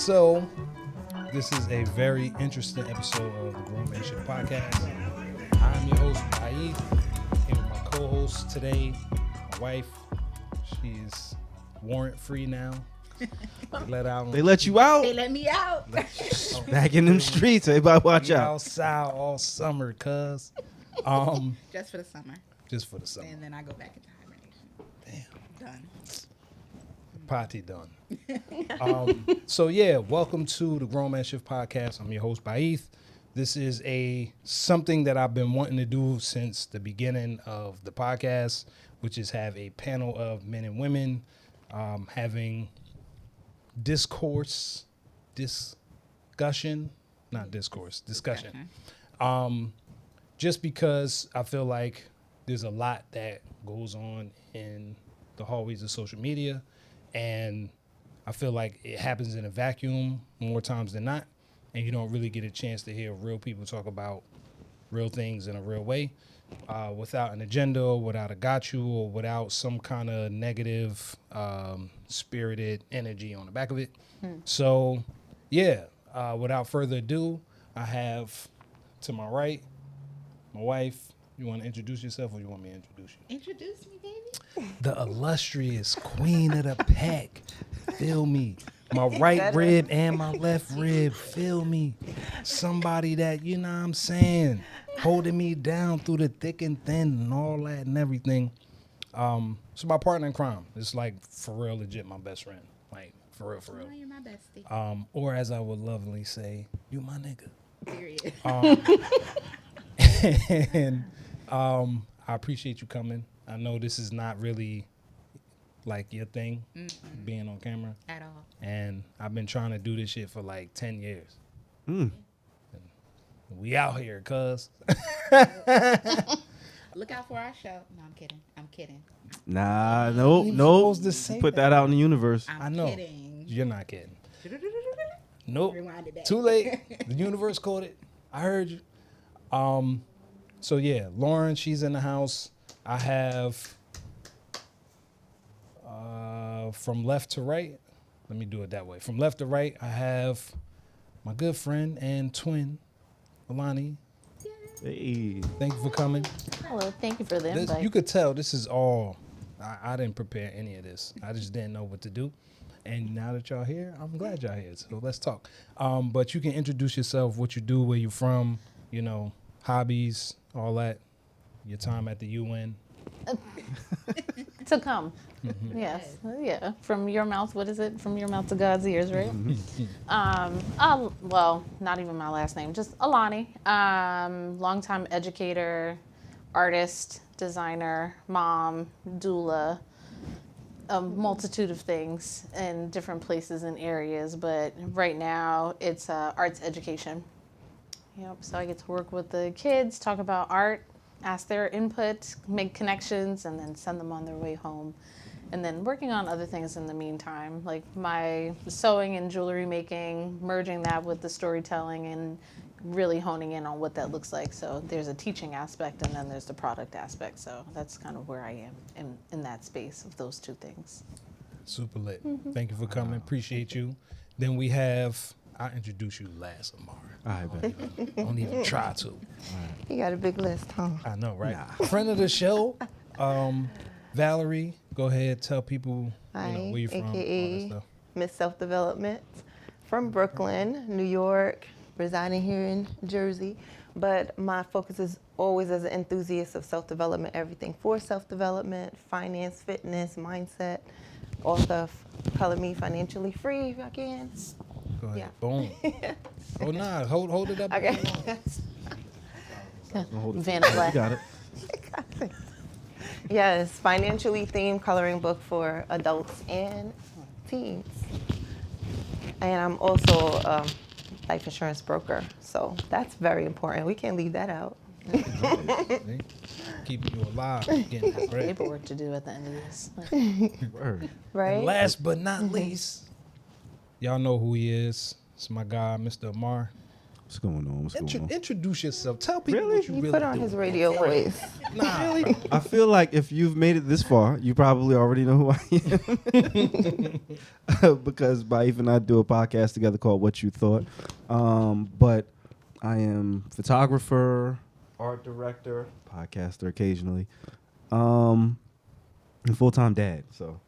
So, this is a very interesting episode of the Grown Man Shit Podcast. I'm your host, Aid, here with my co-host today, my wife. She's warrant-free now. They let you out. They let me out. Back in them streets. Everybody watch We out. outside all summer, cuz. Just for the summer. Just for the summer. And then I go back into hibernation. Damn. Done. Party done. So yeah, welcome to the Grown Man Shift Podcast. I'm your host, Baith. This is something that I've been wanting to do since the beginning of the podcast, which is have a panel of men and women having discussion. Just because I feel like there's a lot that goes on in the hallways of social media, and I feel like it happens in a vacuum more times than not, and you don't really get a chance to hear real people talk about real things in a real way, without an agenda, or without a got you, or without some kind of negative, spirited energy on the back of it. So, yeah, without further ado, I have to my right, my wife. You want to introduce yourself, or you want me to introduce you? Introduce me, baby. The illustrious queen of the pack. Feel me. My right rib and my left rib. Feel me. Somebody that, you know what I'm saying, holding me down through the thick and thin and all that and everything. So my partner in crime. It's like for real legit my best friend. Like for real, for real. Oh, you're my bestie. Or as I would lovingly say, you my nigga. Period. And I appreciate you coming. I know this is not really like your thing, being on camera. At all. And I've been trying to do this shit for like 10 years. Mm. We out here, cuz. Look out for our show. No, I'm kidding. I'm kidding. Nah, You no. supposed to say Put that out in the universe. I'm I know. kidding. You're not kidding. Nope. Rewind it back. Too late. The universe caught it. I heard you. So yeah, Lauren, she's in the house. I have from left to right. Let me do it that way. From left to right, I have my good friend and twin, Alani. Hey. Thank you for coming. Hello, thank you for the This, invite. you could tell this is all. I didn't prepare any of this. I just didn't know what to do. And now that y'all here, I'm glad y'all here. So let's talk. But you can introduce yourself, what you do, where you from, you know, hobbies, all that. Your time at the UN. To come. Yes. Yeah. From your mouth, what is it? From your mouth to God's ears, right? Well, not even my last name, just Alani. Longtime educator, artist, designer, mom, doula, a multitude of things in different places and areas. But right now, it's arts education. Yep. So I get to work with the kids, talk about art, ask their input, make connections, and then send them on their way home. And then working on other things in the meantime, like my sewing and jewelry making, merging that with the storytelling and really honing in on what that looks like. So there's a teaching aspect and then there's the product aspect. So that's kind of where I am in that space of those two things. Super lit. Thank you for coming. Appreciate you. Then we have, I'll introduce you last, Amar. All right, bet. Don't even try to. You got a big list, huh? I know, right? Friend of the show, Valerie. Go ahead, tell people Hi, where you from, all that AKA stuff. Miss Self-Development from Brooklyn, New York, residing here in Jersey. But my focus is always as an enthusiast of self-development, everything for self-development, finance, fitness, mindset, all stuff. Color me financially free if I can. Go ahead. Yeah. Boom. Oh nah, hold it up. Okay. Hold it. Vanna Black. You got it. Yes, financially themed coloring book for adults and teens. And I'm also a life insurance broker, so that's very important. We can't leave that out. See? Keeping you alive, getting that bread. Paperwork to do at the end of this. Word. Right? And last but not least, y'all know who he is. It's my guy, Mr. Amar. What's going on? What's going on? Introduce yourself. Tell people Really? what you He really put on do. his radio voice. Nah, I feel like if you've made it this far, you probably already know who I am. Because Baif and I do a podcast together called What You Thought. But I am photographer, art director, podcaster occasionally, and full-time dad. So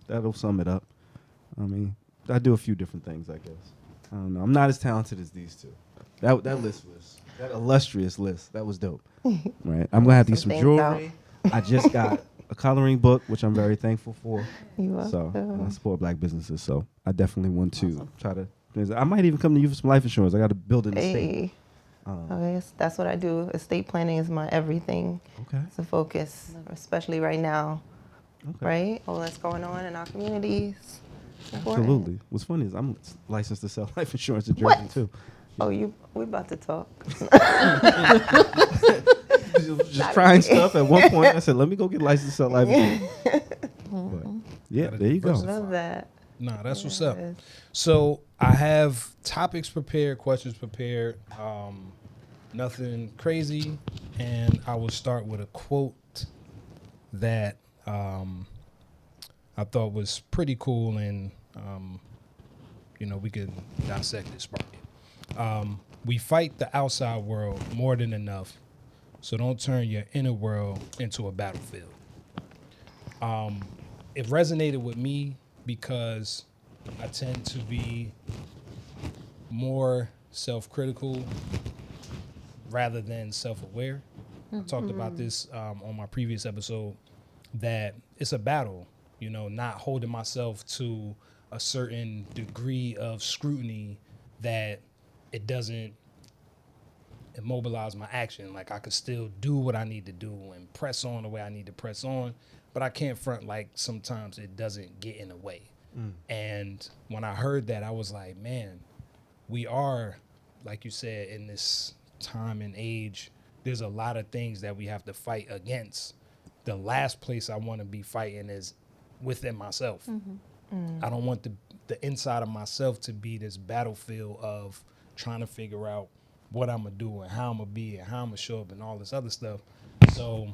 that'll sum it up. I mean, I do a few different things, I guess. I don't know. I'm not as talented as these two. That list was that illustrious list. That was dope. Right. I'm gonna have to get some things jewelry. I just got a coloring book, which I'm very thankful for. You are. So and I support black businesses. So I definitely want to try to. I might even come to you for some life insurance. I got to build an estate. Hey. Okay, that's what I do. Estate planning is my everything. Okay. It's a focus, especially right now. Okay. Right? All that's going on in our communities. Important. Absolutely. What's funny is I'm licensed to sell life insurance in Jersey What? too. Oh, we about to talk. Just trying stuff. At one point, I said, "Let me go get licensed to sell life insurance." But, yeah, there you go. Love that. nah, that's what's up. Yes. So I have topics prepared, questions prepared, nothing crazy, and I will start with a quote that I thought was pretty cool, and we could dissect it, spark it. We fight the outside world more than enough, so don't turn your inner world into a battlefield. It resonated with me because I tend to be more self-critical rather than self-aware. I talked about this on my previous episode, that it's a battle, not holding myself to a certain degree of scrutiny that it doesn't immobilize my action. Like, I could still do what I need to do and press on the way I need to press on, but I can't front like sometimes it doesn't get in the way. And when I heard that, I was like, man, we are, like you said, in this time and age, there's a lot of things that we have to fight against. The last place I want to be fighting is within myself. I don't want the inside of myself to be this battlefield of trying to figure out what I'm going to do and how I'm going to be and how I'm going to show up and all this other stuff. So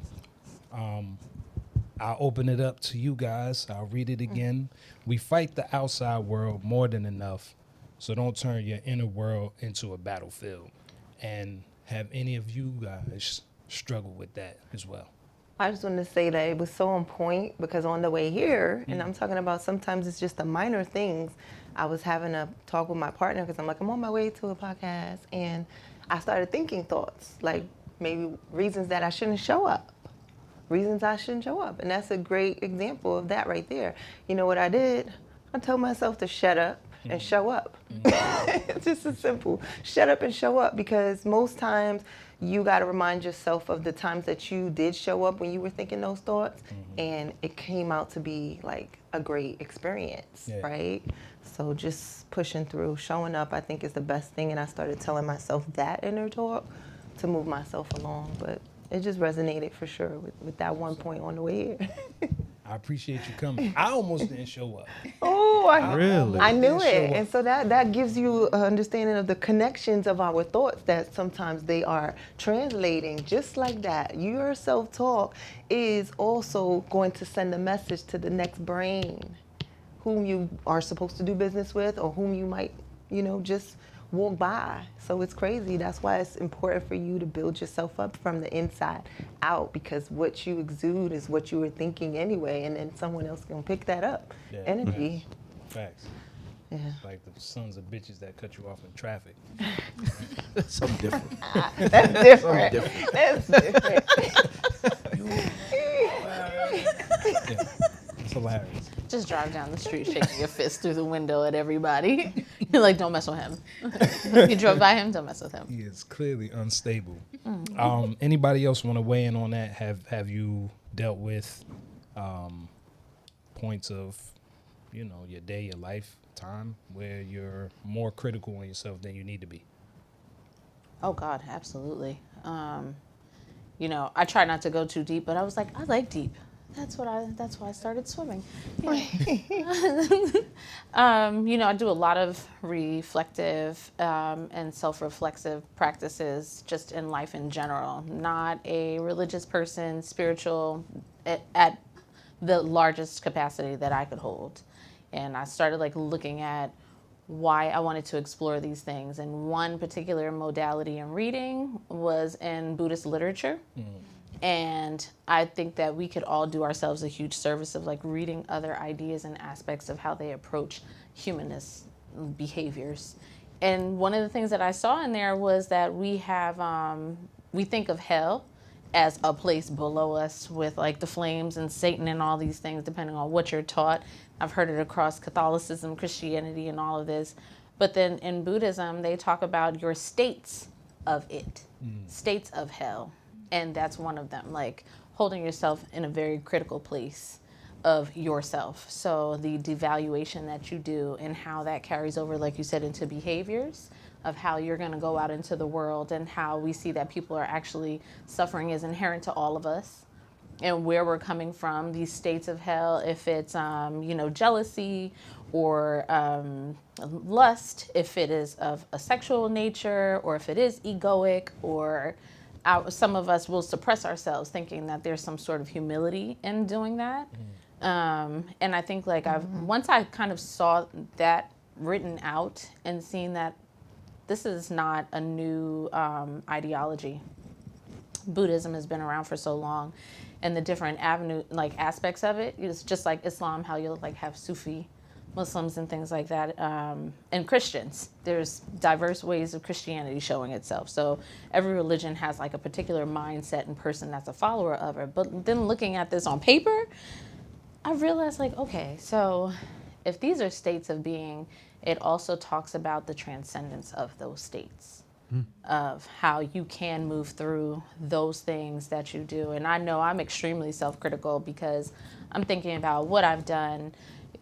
I'll open it up to you guys. I'll read it again. We fight the outside world more than enough, so don't turn your inner world into a battlefield. And have any of you guys struggle with that as well? I just wanted to say that it was so on point because on the way here, and I'm talking about sometimes it's just the minor things. I was having a talk with my partner because I'm like, I'm on my way to a podcast, and I started thinking thoughts like maybe reasons that I shouldn't show up. Reasons I shouldn't show up. And that's a great example of that right there. You know what I did? I told myself to shut up and show up. It's just as simple. Shut up and show up, because most times you got to remind yourself of the times that you did show up when you were thinking those thoughts, and it came out to be like a great experience, right? So just pushing through, showing up, I think is the best thing. And I started telling myself that inner talk to move myself along. But it just resonated for sure with that one point on the way here. I appreciate you coming. I almost didn't show up. Oh, Really? I knew Didn't show it. up. And so that gives you an understanding of the connections of our thoughts, that sometimes they are translating just like that. Your self-talk is also going to send a message to the next brain, whom you are supposed to do business with or whom you might, just walk by. So it's crazy. That's why it's important for you to build yourself up from the inside out, because what you exude is what you were thinking anyway, and then someone else can pick that up. Yeah, Energy. Facts. Yeah. Like the sons of bitches that cut you off in traffic. Something different. That's different. That's different. Yeah, it's hilarious. Just drive down the street shaking your fist through the window at everybody. You're like, don't mess with him. You drove by him, don't mess with him. He is clearly unstable. Anybody else want to weigh in on that? Have you dealt with points of, your day, your life, time, where you're more critical on yourself than you need to be? Oh God, absolutely. I try not to go too deep, but I was like, I like deep. That's why I started swimming. Yeah. I do a lot of reflective and self-reflexive practices just in life in general. Not a religious person, spiritual at the largest capacity that I could hold. And I started looking at why I wanted to explore these things. And one particular modality in reading was in Buddhist literature. And I think that we could all do ourselves a huge service of reading other ideas and aspects of how they approach humanist behaviors. And one of the things that I saw in there was that we think of hell as a place below us with the flames and Satan and all these things, depending on what you're taught. I've heard it across Catholicism, Christianity, and all of this. But then in Buddhism, they talk about your states of it, states of hell. And that's one of them, holding yourself in a very critical place of yourself. So the devaluation that you do and how that carries over, like you said, into behaviors of how you're going to go out into the world, and how we see that people are actually suffering is inherent to all of us, and where we're coming from, these states of hell, if it's, jealousy or lust, if it is of a sexual nature, or if it is egoic, or some of us will suppress ourselves thinking that there's some sort of humility in doing that. And I think once I kind of saw that written out and seeing that this is not a new ideology. Buddhism has been around for so long, and the different aspects of it is just like Islam, how you'll have Sufi Muslims and things like that, and Christians. There's diverse ways of Christianity showing itself. So every religion has a particular mindset and person that's a follower of it. But then looking at this on paper, I realized okay, so if these are states of being, it also talks about the transcendence of those states, of how you can move through those things that you do. And I know I'm extremely self-critical because I'm thinking about what I've done.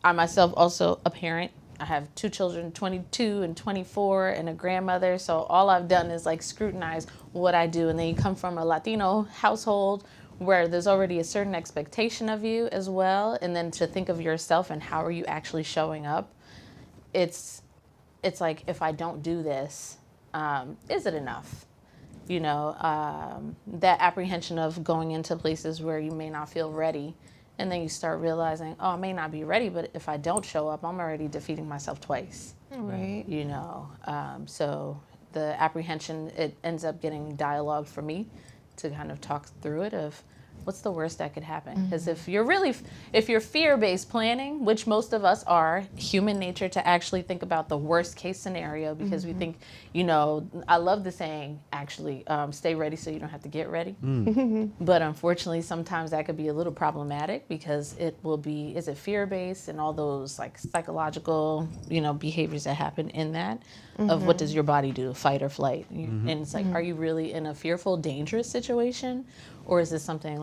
I myself also a parent. I have 2 children, 22 and 24, and a grandmother. So all I've done is scrutinize what I do. And then you come from a Latino household where there's already a certain expectation of you as well. And then to think of yourself and how are you actually showing up? It's if I don't do this, is it enough? That apprehension of going into places where you may not feel ready. And then you start realizing, I may not be ready, but if I don't show up, I'm already defeating myself twice. Right. So the apprehension, it ends up getting dialogue for me to kind of talk through it of what's the worst that could happen? Because if you're fear-based planning, which most of us are, human nature to actually think about the worst case scenario, because we think, I love the saying, actually, stay ready so you don't have to get ready. But unfortunately, sometimes that could be a little problematic because it will be, is it fear-based and all those psychological, behaviors that happen in that of what does your body do, fight or flight? And it's are you really in a fearful, dangerous situation? Or is this something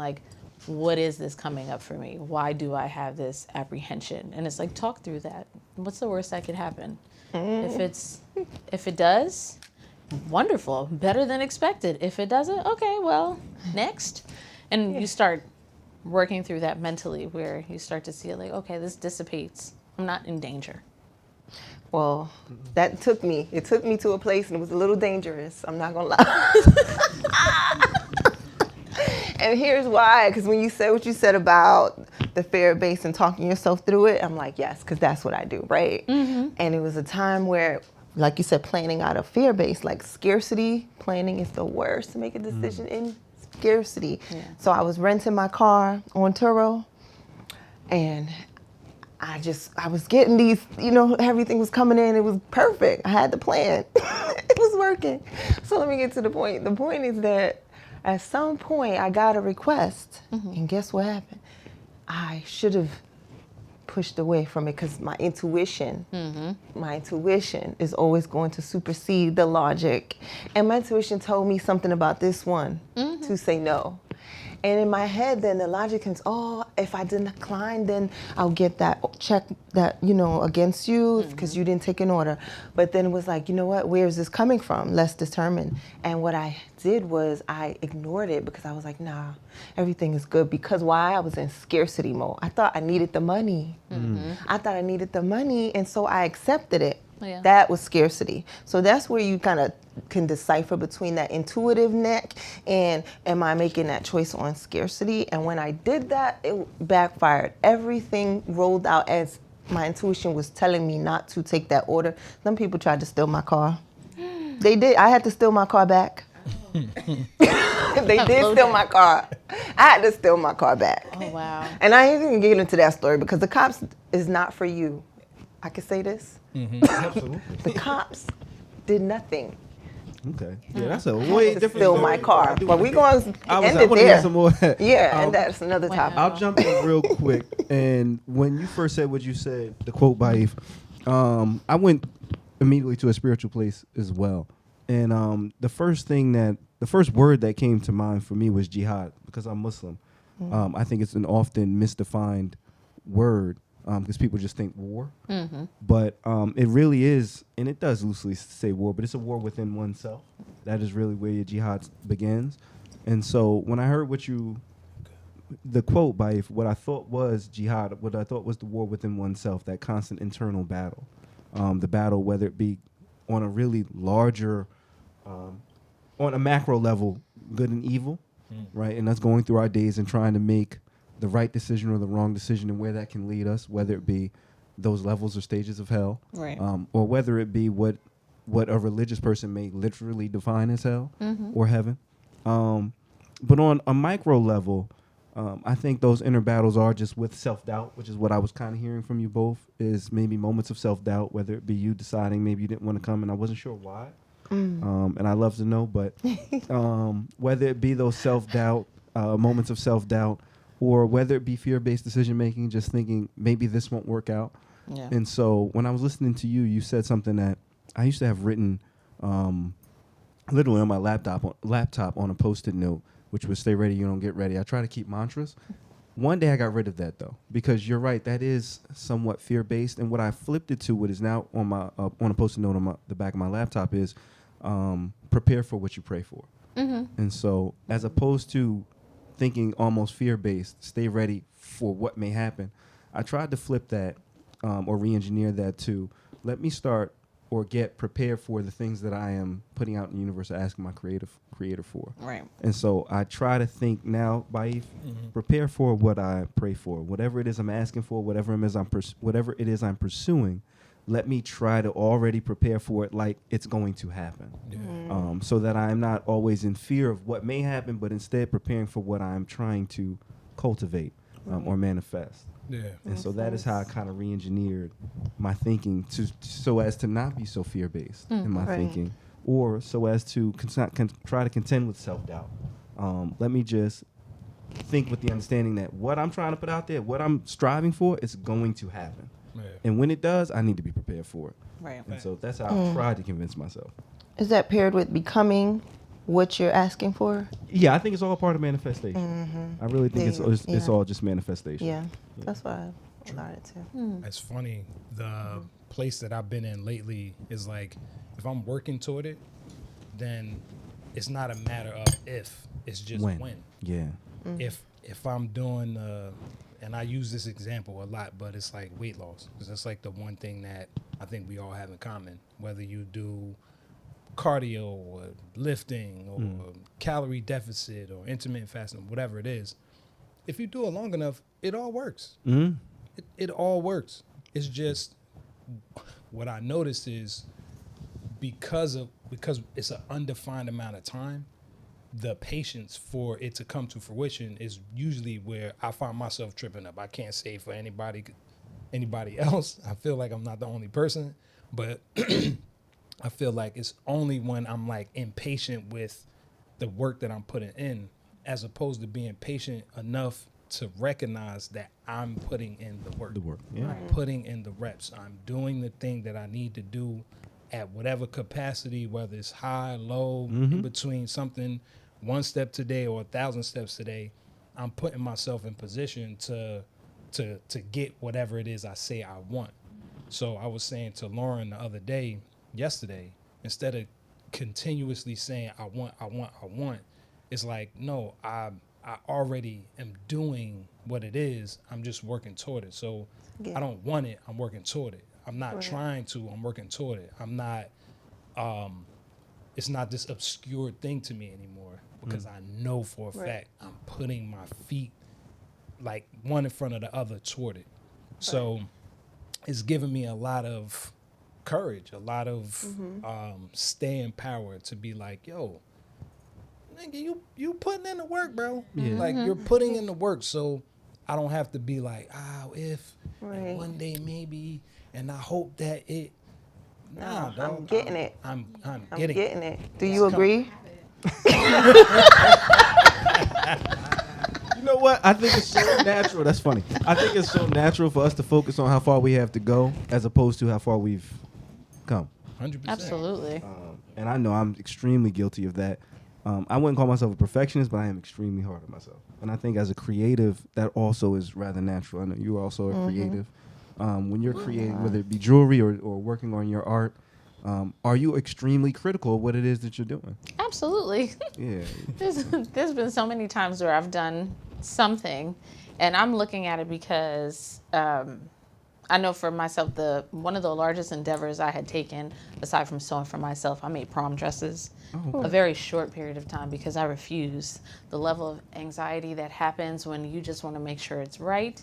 what is this coming up for me? Why do I have this apprehension? And it's talk through that. What's the worst that could happen? If it does, wonderful, better than expected. If it doesn't, okay, well, next. And you start working through that mentally, where you start to see okay, this dissipates. I'm not in danger. Well, it took me to a place, and it was a little dangerous. I'm not gonna lie. And here's why, because when you said what you said about the fear base and talking yourself through it, I'm yes, because that's what I do, right? And it was a time where, like you said, planning out of fear base, scarcity planning is the worst to make a decision in scarcity. Yeah. So I was renting my car on Turo, and I was getting these, everything was coming in. It was perfect. I had the plan. It was working. So let me get to the point. The point is that at some point I got a request, and guess what happened? I should have pushed away from it because my intuition is always going to supersede the logic. And my intuition told me something about this one to say no. And in my head, then the logic comes, oh, if I decline, then I'll get that check that, against you because you didn't take an order. But then it was like, you know what, where is this coming from? Let's determine. And what I did was I ignored it because I was like, nah, everything is good. Because why? I was in scarcity mode. I thought I needed the money. I thought I needed the money, and so I accepted it. Yeah. That was scarcity. So that's where you kind of can decipher between that intuitive neck and am I making that choice on scarcity? And when I did that, it backfired. Everything rolled out as my intuition was telling me not to take that order. Some people tried to steal my car. They did. I had to steal my car back. They did steal my car. I had to steal my car back. Oh, wow. And I ain't even get into that story because the cops is not for you. I can say this. Absolutely. The cops did nothing. Okay. Yeah, that's a way To different steal story. my car. I do But we wanna going I to end want it to hear there. some more of that. Yeah, and that's another Wow. topic. I'll jump in real quick. And when you first said what you said, the quote by Eve, I went immediately to a spiritual place as well. And the first word that came to mind for me was jihad, because I'm Muslim. I think it's an often misdefined word because people just think war. But it really is, and it does loosely say war, but it's a war within oneself. That is really where your jihad begins. And so when I heard the quote by what I thought was jihad, what I thought was the war within oneself, that constant internal battle, the battle, whether it be on a really larger, on a macro level, good and evil, right? And us going through our days and trying to make the right decision or the wrong decision and where that can lead us, whether it be those levels or stages of hell, Right. Or whether it be what a religious person may literally define as hell or heaven. But on a micro level, I think those inner battles are just with self-doubt, which is what I was kind of hearing from you both, is maybe moments of self-doubt, whether it be you deciding maybe you didn't want to come and I wasn't sure why. And I'd love to know, but whether it be those self-doubt, moments of self-doubt, or whether it be fear-based decision-making, just thinking maybe this won't work out. Yeah. And so when I was listening to you, you said something that I used to have written literally on my laptop on a Post-it note, which was "Stay ready, you don't get ready." I try to keep mantras. One day I got rid of that though, because you're right, that is somewhat fear-based. And what I flipped it to, what is now on my on a Post-it note on the back of my laptop, is prepare for what you pray for. And so as opposed to thinking almost fear-based, stay ready for what may happen, I tried to flip that or re-engineer that to let me start or get prepared for the things that I am putting out in the universe, asking my creator for. Right. And so I try to think now, Baif, prepare for what I pray for. Whatever it is I'm asking for, whatever it is I'm pursuing, let me try to already prepare for it like it's going to happen. So that I'm not always in fear of what may happen, but instead preparing for what I'm trying to cultivate or manifest. Yeah. And so that is how I kind of re-engineered my thinking so as to not be so fear-based in my Right. thinking, or so as to try to contend with self-doubt. Let me just think with the understanding that what I'm trying to put out there, what I'm striving for, is going to happen. Yeah. And when it does, I need to be prepared for it. Right. And so that's how I tried to convince myself. Is that paired with becoming what you're asking for? Yeah, I think it's all part of manifestation. I really think it's Yeah. all just manifestation. Yeah, that's what I learned too. It's funny. The place that I've been in lately is like, if I'm working toward it, then it's not a matter of if, it's just when. Yeah. If I'm doing, and I use this example a lot, but it's like weight loss, because that's like the one thing that I think we all have in common. Whether you do cardio or lifting or calorie deficit or intermittent fasting, whatever it is, if you do it long enough, it all works. It all works. It's just what I noticed is because it's an undefined amount of time, the patience for it to come to fruition is usually where I find myself tripping up. I can't say for anybody else. I feel like I'm not the only person, but I feel like it's only when I'm like impatient with the work that I'm putting in, as opposed to being patient enough to recognize that I'm putting in the work. Yeah. I'm putting in the reps. I'm doing the thing that I need to do at whatever capacity, whether it's high, low, in between something, one step today or 1,000 steps today. I'm putting myself in position to get whatever it is I say I want. So I was saying to Lauren the other day, yesterday, instead of continuously saying I want, it's like, no, I already am doing what it is. I'm just working toward it. So Yeah. I don't want it, I'm working toward it. I'm not Right. trying to, I'm working toward it. I'm not it's not this obscure thing to me anymore because I know for a Right. fact I'm putting my feet like one in front of the other toward it. So it's given me a lot of courage, a lot of staying power to be like, yo, nigga, you putting in the work, bro. Yeah. Like you're putting in the work. So I don't have to be like, if and Right. one day maybe, and I hope that it. Nah, No, dog. I'm getting it. I'm I'm getting getting it. Do It's you coming. agree? You know what? I think it's so natural. That's funny. I think it's so natural for us to focus on how far we have to go as opposed to how far we've come. 100%. Absolutely. And I know I'm extremely guilty of that. I wouldn't call myself a perfectionist, but I am extremely hard on myself. And I think as a creative, that also is rather natural. I know you're also a creative. When you're creating, whether it be jewelry or working on your art, are you extremely critical of what it is that you're doing? Absolutely. Yeah. There's been so many times where I've done something and I'm looking at it because I know for myself, one of the largest endeavors I had taken, aside from sewing for myself, I made prom dresses. A very short period of time because I refused. The level of anxiety that happens when you just want to make sure it's right.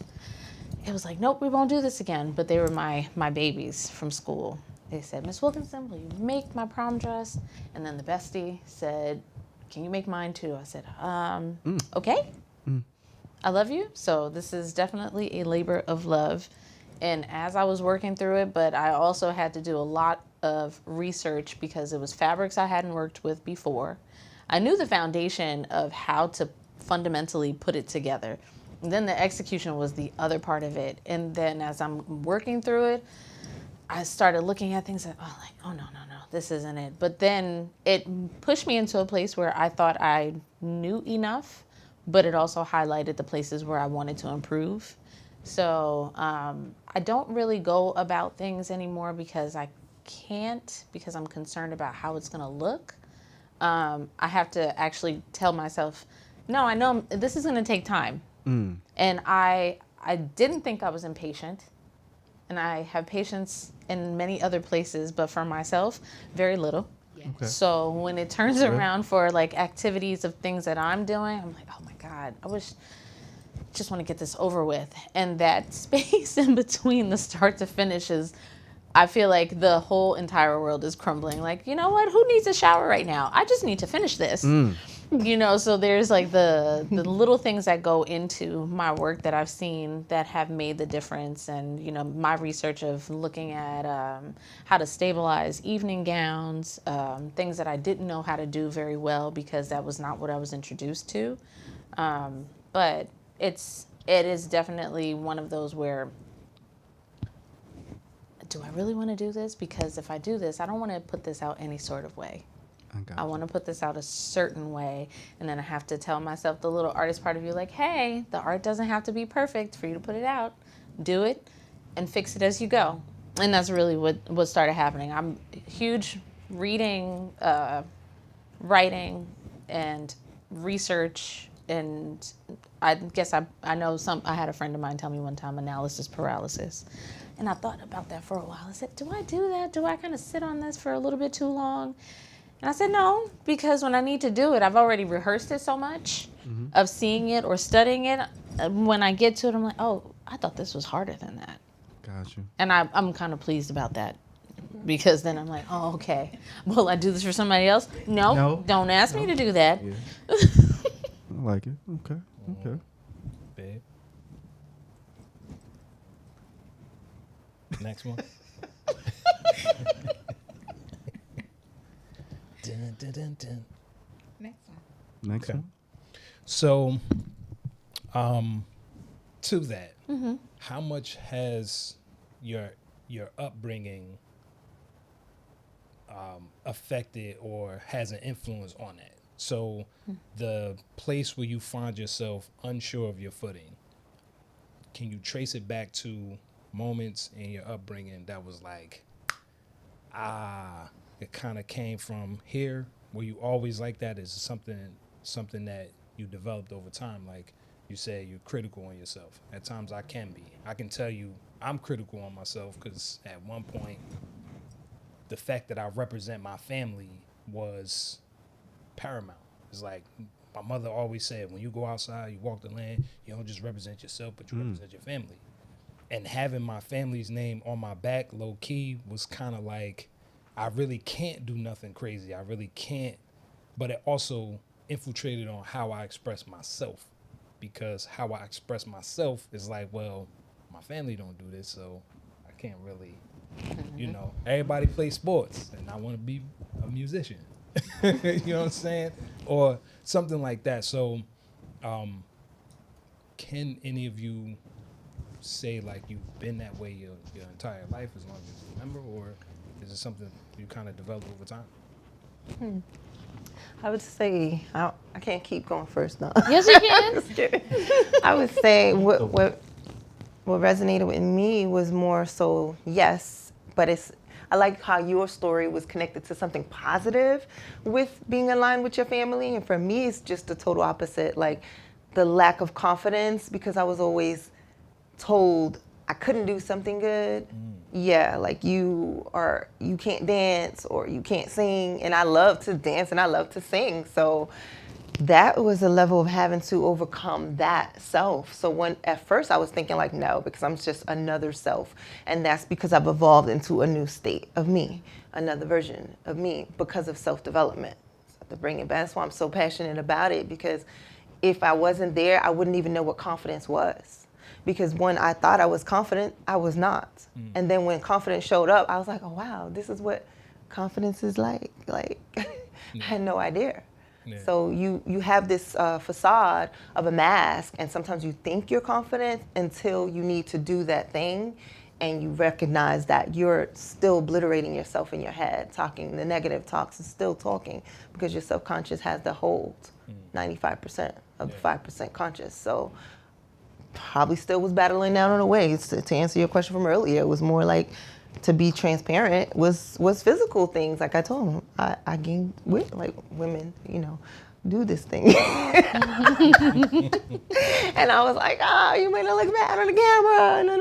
It was like, nope, we won't do this again. But they were my babies from school. They said, Miss Wilkinson, will you make my prom dress? And then the bestie said, can you make mine too? I said, okay. I love you. So this is definitely a labor of love. And as I was working through it, but I also had to do a lot of research because it was fabrics I hadn't worked with before. I knew the foundation of how to fundamentally put it together. And then the execution was the other part of it. And then as I'm working through it, I started looking at things oh no, this isn't it. But then it pushed me into a place where I thought I knew enough, but it also highlighted the places where I wanted to improve. So I don't really go about things anymore because I can't, because I'm concerned about how it's going to look. I have to actually tell myself, no, I know this is going to take time. And I didn't think I was impatient. And I have patience in many other places, but for myself, very little. Okay. So when it turns around for like activities of things that I'm doing, I'm like, oh my God, just want to get this over with. And that space in between the start to finish is, I feel like the whole entire world is crumbling. Like, you know what? Who needs a shower right now? I just need to finish this. You know, so there's like the little things that go into my work that I've seen that have made the difference. And, you know, my research of looking at how to stabilize evening gowns, things that I didn't know how to do very well because that was not what I was introduced to. But it is definitely one of those where, do I really want to do this? Because if I do this, I don't want to put this out any sort of way. I want to put this out a certain way. And then I have to tell myself, the little artist part of you, like, hey, the art doesn't have to be perfect for you to put it out. Do it and fix it as you go. And that's really what started happening. I'm huge reading, writing, and research. And I guess I know I had a friend of mine tell me one time, analysis paralysis. And I thought about that for a while. I said, do I do that? Do I kind of sit on this for a little bit too long? And I said, no, because when I need to do it, I've already rehearsed it so much of seeing it or studying it. When I get to it, I'm like, oh, I thought this was harder than that. Got you. And I'm kind of pleased about that because then I'm like, oh, okay. Will I do this for somebody else? No. Don't ask me to do that. Yeah. I like it. Okay. Babe. Next one. Dun, dun, dun, dun. Next one. Next Okay. one. So, to that, how much has your upbringing affected or has an influence on that? So the place where you find yourself unsure of your footing, can you trace it back to moments in your upbringing that was like, it kind of came from here? Were you always like that? Is it something that you developed over time? Like you said, you're critical on yourself. At times I can be. I can tell you I'm critical on myself because at one point, the fact that I represent my family was paramount. It's like my mother always said, when you go outside, you walk the land, you don't just represent yourself, but you represent your family. And having my family's name on my back, low key, was kind of like, I really can't do nothing crazy. I really can't. But it also infiltrated on how I express myself, because how I express myself is like, well, my family don't do this, so I can't really, you know, everybody plays sports and I want to be a musician. You know what I'm saying? Or something like that. So can any of you say like you've been that way your entire life as long as you remember, or is it something you kind of develop over time? I would say I can't keep going first now. Yes, you can. Just kidding. I would say what resonated with me was more so yes, but I like how your story was connected to something positive with being aligned with your family, and for me it's just the total opposite, like the lack of confidence, because I was always told I couldn't do something good. Yeah, like you can't dance or you can't sing, and I love to dance and I love to sing. So that was a level of having to overcome that self. So when at first I was thinking like, no, because I'm just another self, and that's because I've evolved into a new state of me, another version of me because of self-development. So to bring it back, that's why I'm so passionate about it, because if I wasn't there, I wouldn't even know what confidence was. Because when I thought I was confident, I was not. And then when confidence showed up, I was like, oh wow, this is what confidence is like. Like, I had no idea. Yeah. So you have this facade of a mask, and sometimes you think you're confident until you need to do that thing, and you recognize that you're still obliterating yourself in your head, talking the negative talks and still talking, because your subconscious has the hold 95% of the 5% conscious. So probably still was battling down on the ways. To answer your question from earlier, it was more like, to be transparent, was physical things. Like I told him, I gained weight, like women, you know, do this thing. And I was like, you may not look bad on the camera. No.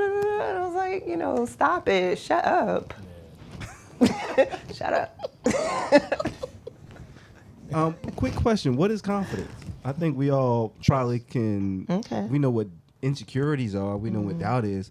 And I was like, you know, stop it, shut up. Shut up. Quick question, what is confidence? I think we all probably can, we know what insecurities are, we know what doubt is.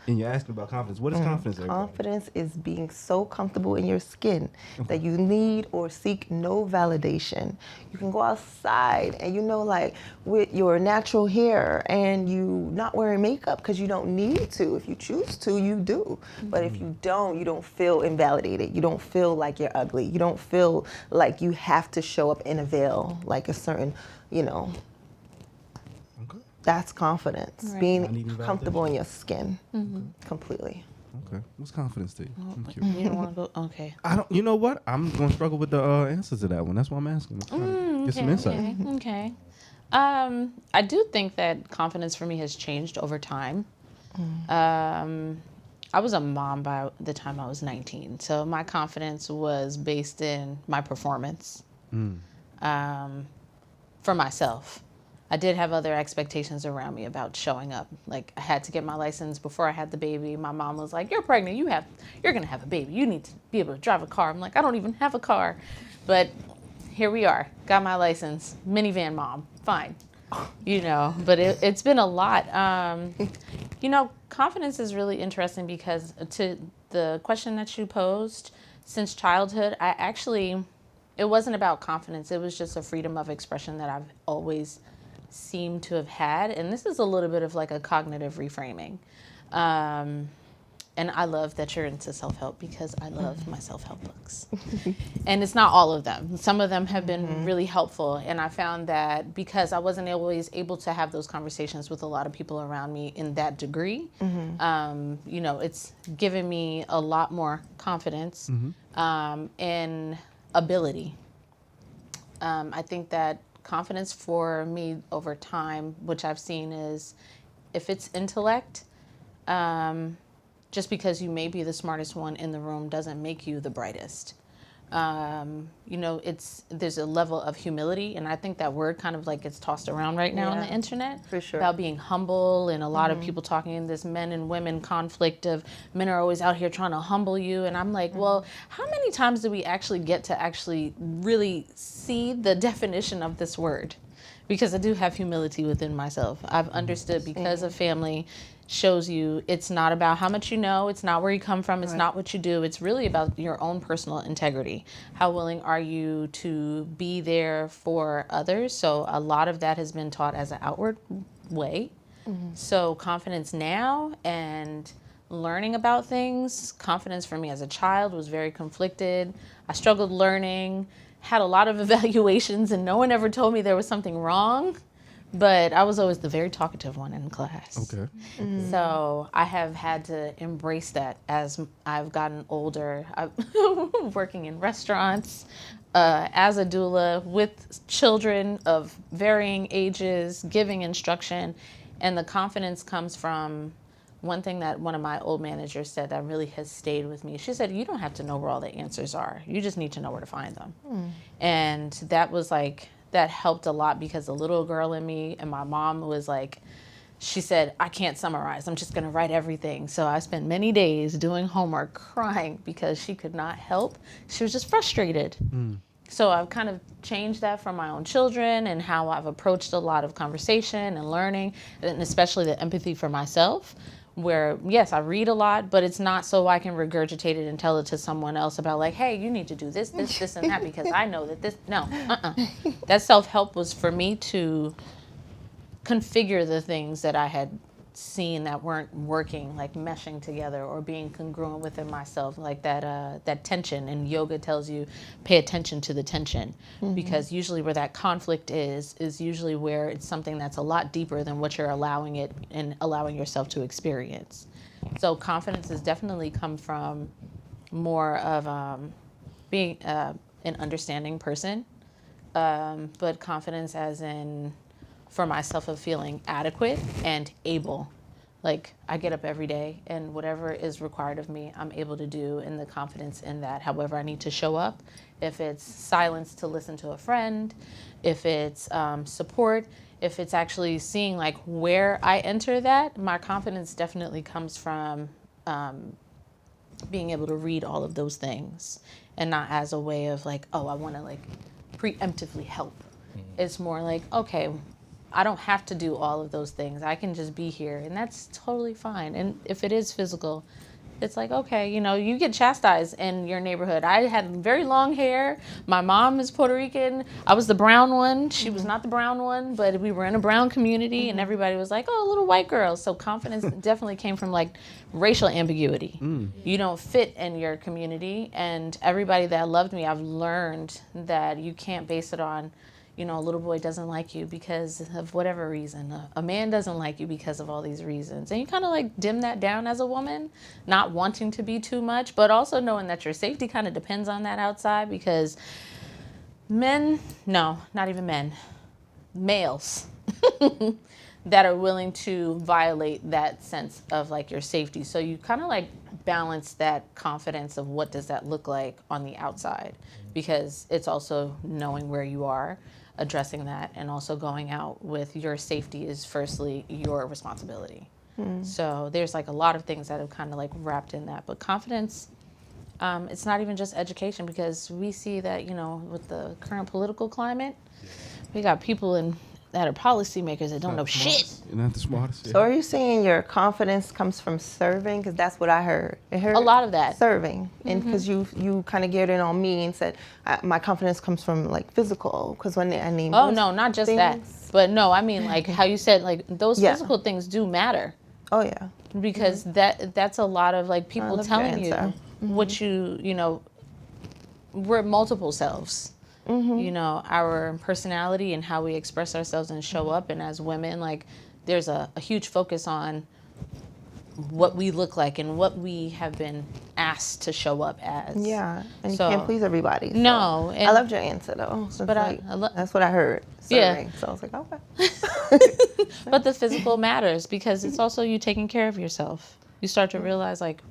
And you're asking about confidence. What is confidence? Confidence is being so comfortable in your skin that you need or seek no validation. You can go outside and, you know, like with your natural hair and you not wearing makeup because you don't need to. If you choose to, you do. But if you don't feel invalidated. You don't feel like you're ugly. You don't feel like you have to show up in a veil, like a certain, you know. That's confidence, right. Being comfortable in your skin, completely. Okay, what's confidence to you? You don't want to go. Okay. I don't. You know what? I'm going to struggle with the answer to that one. That's why I'm asking. Get some insight. Okay. I do think that confidence for me has changed over time. I was a mom by the time I was 19, so my confidence was based in my performance for myself. I did have other expectations around me about showing up. Like, I had to get my license before I had the baby. My mom was like, you're pregnant, you're gonna have a baby. You need to be able to drive a car. I'm like, I don't even have a car. But here we are, got my license, minivan mom, fine. You know, but it's been a lot. You know, confidence is really interesting because to the question that you posed, since childhood, it wasn't about confidence. It was just a freedom of expression that I've always seem to have had, and this is a little bit of like a cognitive reframing, and I love that you're into self-help because I love my self-help books. And it's not all of them. Some of them have been really helpful, and I found that because I wasn't always able to have those conversations with a lot of people around me in that degree, you know, it's given me a lot more confidence and ability. I think that confidence for me over time, which I've seen is if it's intellect, just because you may be the smartest one in the room doesn't make you the brightest. There's a level of humility, and I think that word kind of like gets tossed around right now on Yeah, the internet for sure. about being humble, and a lot of people talking in this men and women conflict of men are always out here trying to humble you, and I'm like, well, how many times do we actually get to actually really see the definition of this word? Because I do have humility within myself. I've understood because of family shows you it's not about how much you know, it's not where you come from, it's not what you do, it's really about your own personal integrity. How willing are you to be there for others? So a lot of that has been taught as an outward way. So confidence now and learning about things, confidence for me as a child was very conflicted. I struggled learning, had a lot of evaluations, and no one ever told me there was something wrong. But I was always the very talkative one in class. Okay. So I have had to embrace that as I've gotten older. I'm working in restaurants, as a doula with children of varying ages, giving instruction. And the confidence comes from one thing that one of my old managers said that really has stayed with me. She said, you don't have to know where all the answers are. You just need to know where to find them. And that was like, that helped a lot because the little girl in me and my mom was like, she said, I can't summarize. I'm just going to write everything. So I spent many days doing homework crying because she could not help. She was just frustrated. So I've kind of changed that for my own children and how I've approached a lot of conversation and learning, and especially the empathy for myself, where, yes, I read a lot, but it's not so I can regurgitate it and tell it to someone else about like, hey, you need to do this, this, this, and that because I know that this, no, That self-help was for me to configure the things that I had seen that weren't working, like meshing together or being congruent within myself, like that tension. And yoga tells you pay attention to the tension, because usually where that conflict is usually where it's something that's a lot deeper than what you're allowing it and allowing yourself to experience. So confidence has definitely come from more of being an understanding person, but confidence as in for myself of feeling adequate and able. Like I get up every day and whatever is required of me, I'm able to do, and the confidence in that. However I need to show up, if it's silence to listen to a friend, if it's support, if it's actually seeing like where I enter that, my confidence definitely comes from being able to read all of those things and not as a way of like, oh, I want to like preemptively help. It's more like, okay, I don't have to do all of those things. I can just be here, and that's totally fine. And if it is physical, it's like, okay, you get chastised in your neighborhood. I had very long hair. My mom is Puerto Rican. I was the brown one. She was not the brown one, but we were in a brown community, and everybody was like, oh, little white girl. So confidence definitely came from like racial ambiguity. You don't fit in your community, and everybody that loved me, I've learned that you can't base it on, a little boy doesn't like you because of whatever reason. A man doesn't like you because of all these reasons. And you kind of like dim that down as a woman, not wanting to be too much, but also knowing that your safety kind of depends on that outside, because men, no, not even men, males that are willing to violate that sense of like your safety. So you kind of like balance that confidence of what does that look like on the outside, because it's also knowing where you are, addressing that, and also going out with your safety is firstly your responsibility. So there's like a lot of things that have kind of like wrapped in that. But confidence, it's not even just education, because we see that, with the current political climate, we got people that are policymakers that don't know shit. You're not the smartest. So are you saying your confidence comes from serving? Because that's what I heard. I heard A lot of that. serving, and because you kind of geared in on me and said my confidence comes from like physical. Because when I named Oh, those no, not just things- that. But no, I mean like how you said, like those Yeah. physical things do matter. Oh yeah. Because that's a lot of like people love your telling you answer. what we're multiple selves. Our personality and how we express ourselves and show up, and as women, like there's a huge focus on what we look like and what we have been asked to show up as. Yeah, and So- you can't please everybody. So. No, I and- loved your answer though. So But it's I lo- that's what I heard. Yeah. Serving. So I was like, okay. But the physical matters because it's also you taking care of yourself. You start to realize like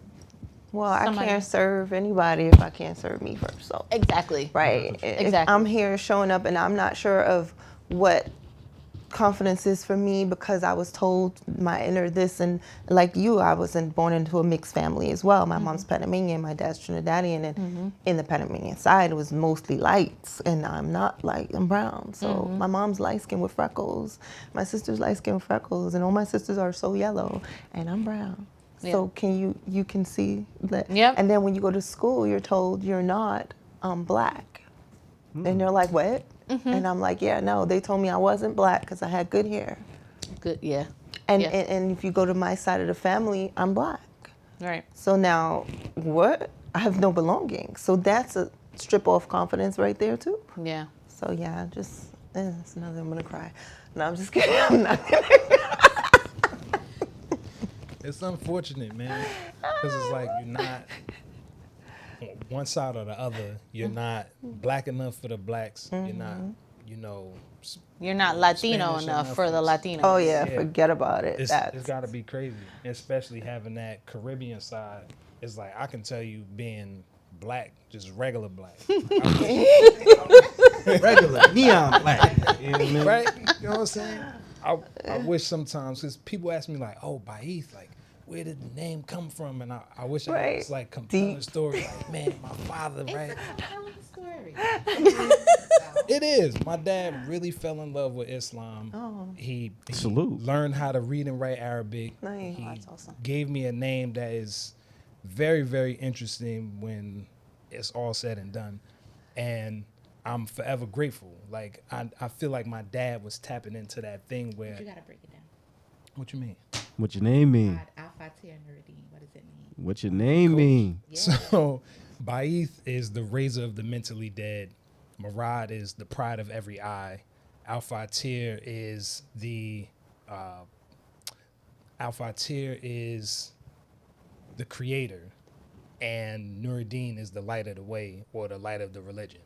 Well, I Somebody- can't serve anybody if I can't serve me first. So exactly. right, If Exactly. I'm here showing up and I'm not sure of what confidence is for me because I was told my inner this, and like you, I wasn't born into a mixed family as well. My mom's Panamanian, my dad's Trinidadian, and in the Panamanian side it was mostly lights, and I'm not light, I'm brown. So my mom's light skin with freckles, my sister's light skin with freckles, and all my sisters are so yellow, and I'm brown. So can you can see that? Yep. And then when you go to school, you're told you're not black, and they're like, what? And I'm like, yeah, no. They told me I wasn't black because I had good hair. Good. Yeah. And, Yeah. and if you go to my side of the family, I'm black. Right. So now, what? I have no belongings. So that's a strip off confidence right there too. Yeah. So yeah, just it's another. I'm gonna cry. No, I'm just kidding. I'm not. It's unfortunate, man, because it's like you're not on one side or the other. You're not black enough for the blacks. You're not, you know. You're not Latino Spanish enough enough for the for- Latinos. Oh yeah, Yeah. forget about it. It's That's got to be crazy, especially having that Caribbean side. It's like I can tell you being black, just regular black, Regular neon black. You know what I mean? right? You know what I'm saying? I wish sometimes, because people ask me like, "Oh, Baith, like, where did the name come from?" And I wish I Right. was like compelling Deep. story, like, man, my father, right? Tell the story. It is. My dad really fell in love with Islam. Oh. He Salute. learned how to read and write Arabic. Nice. He That's awesome. gave me a name that is very, very interesting when it's all said and done. And I'm forever grateful. Like, I feel like my dad was tapping into that thing where, You gotta break it down. what you mean? What your name mean? God, Al-Fatih Nuruddin. What does it mean? What your name mean? Yeah. So, Baith is the raiser of the mentally dead. Murad is the pride of every eye. Al-Fatir is the creator, and Nuruddin is the light of the way or the light of the religion.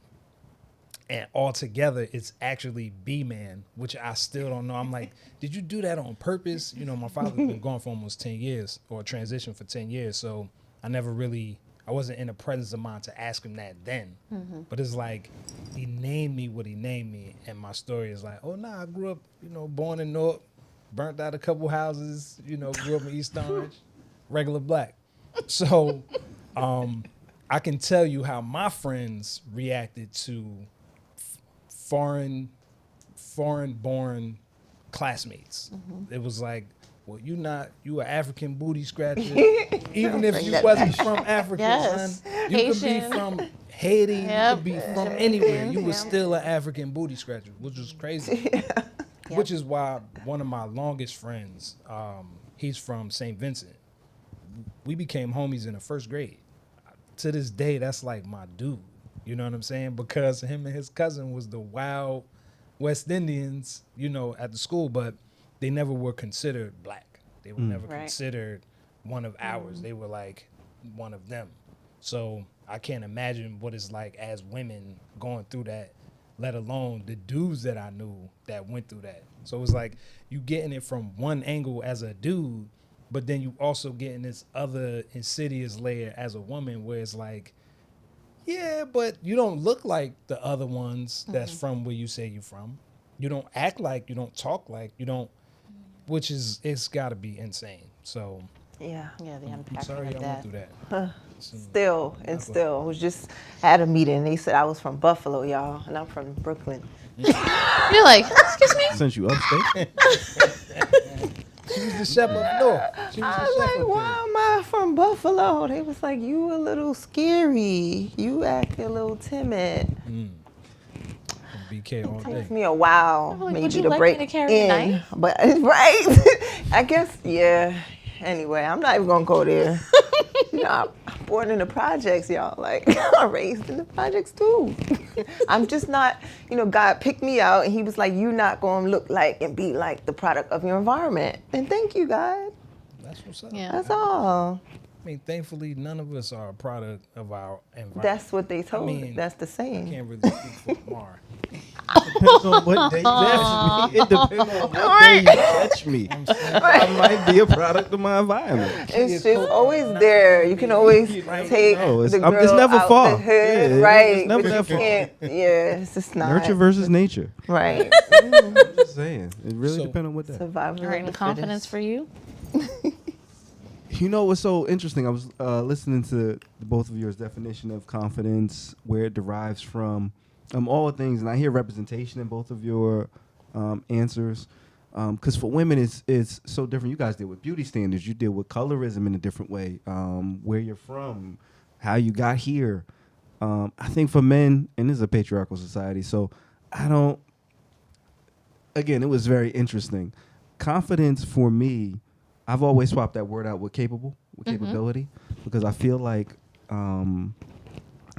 And altogether, it's actually B-Man, which I still don't know. I'm like, did you do that on purpose? You know, my father's been gone for almost 10 years, or transitioned for 10 years. So I wasn't in the presence of mind to ask him that then. But it's like, he named me what he named me. And my story is like, oh, nah, I grew up, born in North, burnt out a couple houses, grew up in East Orange, regular black. So I can tell you how my friends reacted to foreign-born classmates. It was like, well, you an African booty scratcher. Even if Bring you that wasn't from Africa, Yes. son. You could be Haitian. from Haiti. You Yep. could be from anywhere. You was still an African booty scratcher, which was crazy. Which is why one of my longest friends, he's from St. Vincent. We became homies in the first grade. To this day, that's like my dude. You know what I'm saying? Because him and his cousin was the wild West Indians, at the school, but they never were considered black. They were never Right. considered one of ours. They were like one of them. So I can't imagine what it's like as women going through that, let alone the dudes that I knew that went through that. So it was like you getting it from one angle as a dude, but then you also getting this other insidious layer as a woman where it's like, yeah, but you don't look like the other ones that's from where you say you're from. You don't act like, you don't talk like, you don't, which is, it's got to be insane. So yeah. Yeah, the I'm unpacking sorry of I that. went through that. Still I was just at a meeting. They said I was from Buffalo, y'all, and I'm from Brooklyn. You're like, excuse me? Since you upstate, She was the chef up north. She was I the was chef like, up why am I from Buffalo? They was like, you a little scary. You act a little timid. there. BK all day. Takes me a while, like, maybe would you to like me break to carry a in, knife? but right. I guess, yeah. Anyway, I'm not even gonna go there. I'm born in the projects, y'all. Like, I'm raised in the projects too. I'm just not, God picked me out and he was like, you're not gonna look like and be like the product of your environment. And thank you, God. That's what's up. Yeah. That's all. I mean, thankfully, none of us are a product of our environment. That's what they told me. mean, That's the I saying. can't really speak for Mar. Depends on what day you catch me. It depends on what day you catch me. I might be a product of my environment. It's just always there. You can always take No, the it's girl never out far. the hood, Yeah, right? it's never but that you far. can't. Yeah, it's just not. Nurture versus nature. Right. I'm just saying. It really So- depends on what day. Survival. All right, of and the confidence fittest. for you? You know what's so interesting? I was listening to both of yours definition of confidence, where it derives from, all the things, and I hear representation in both of your answers. Because for women, it's so different. You guys deal with beauty standards. You deal with colorism in a different way. Where you're from, how you got here. I think for men, and this is a patriarchal society, so I don't. Again, it was very interesting. Confidence for me, I've always swapped that word out with capable, with capability, because I feel like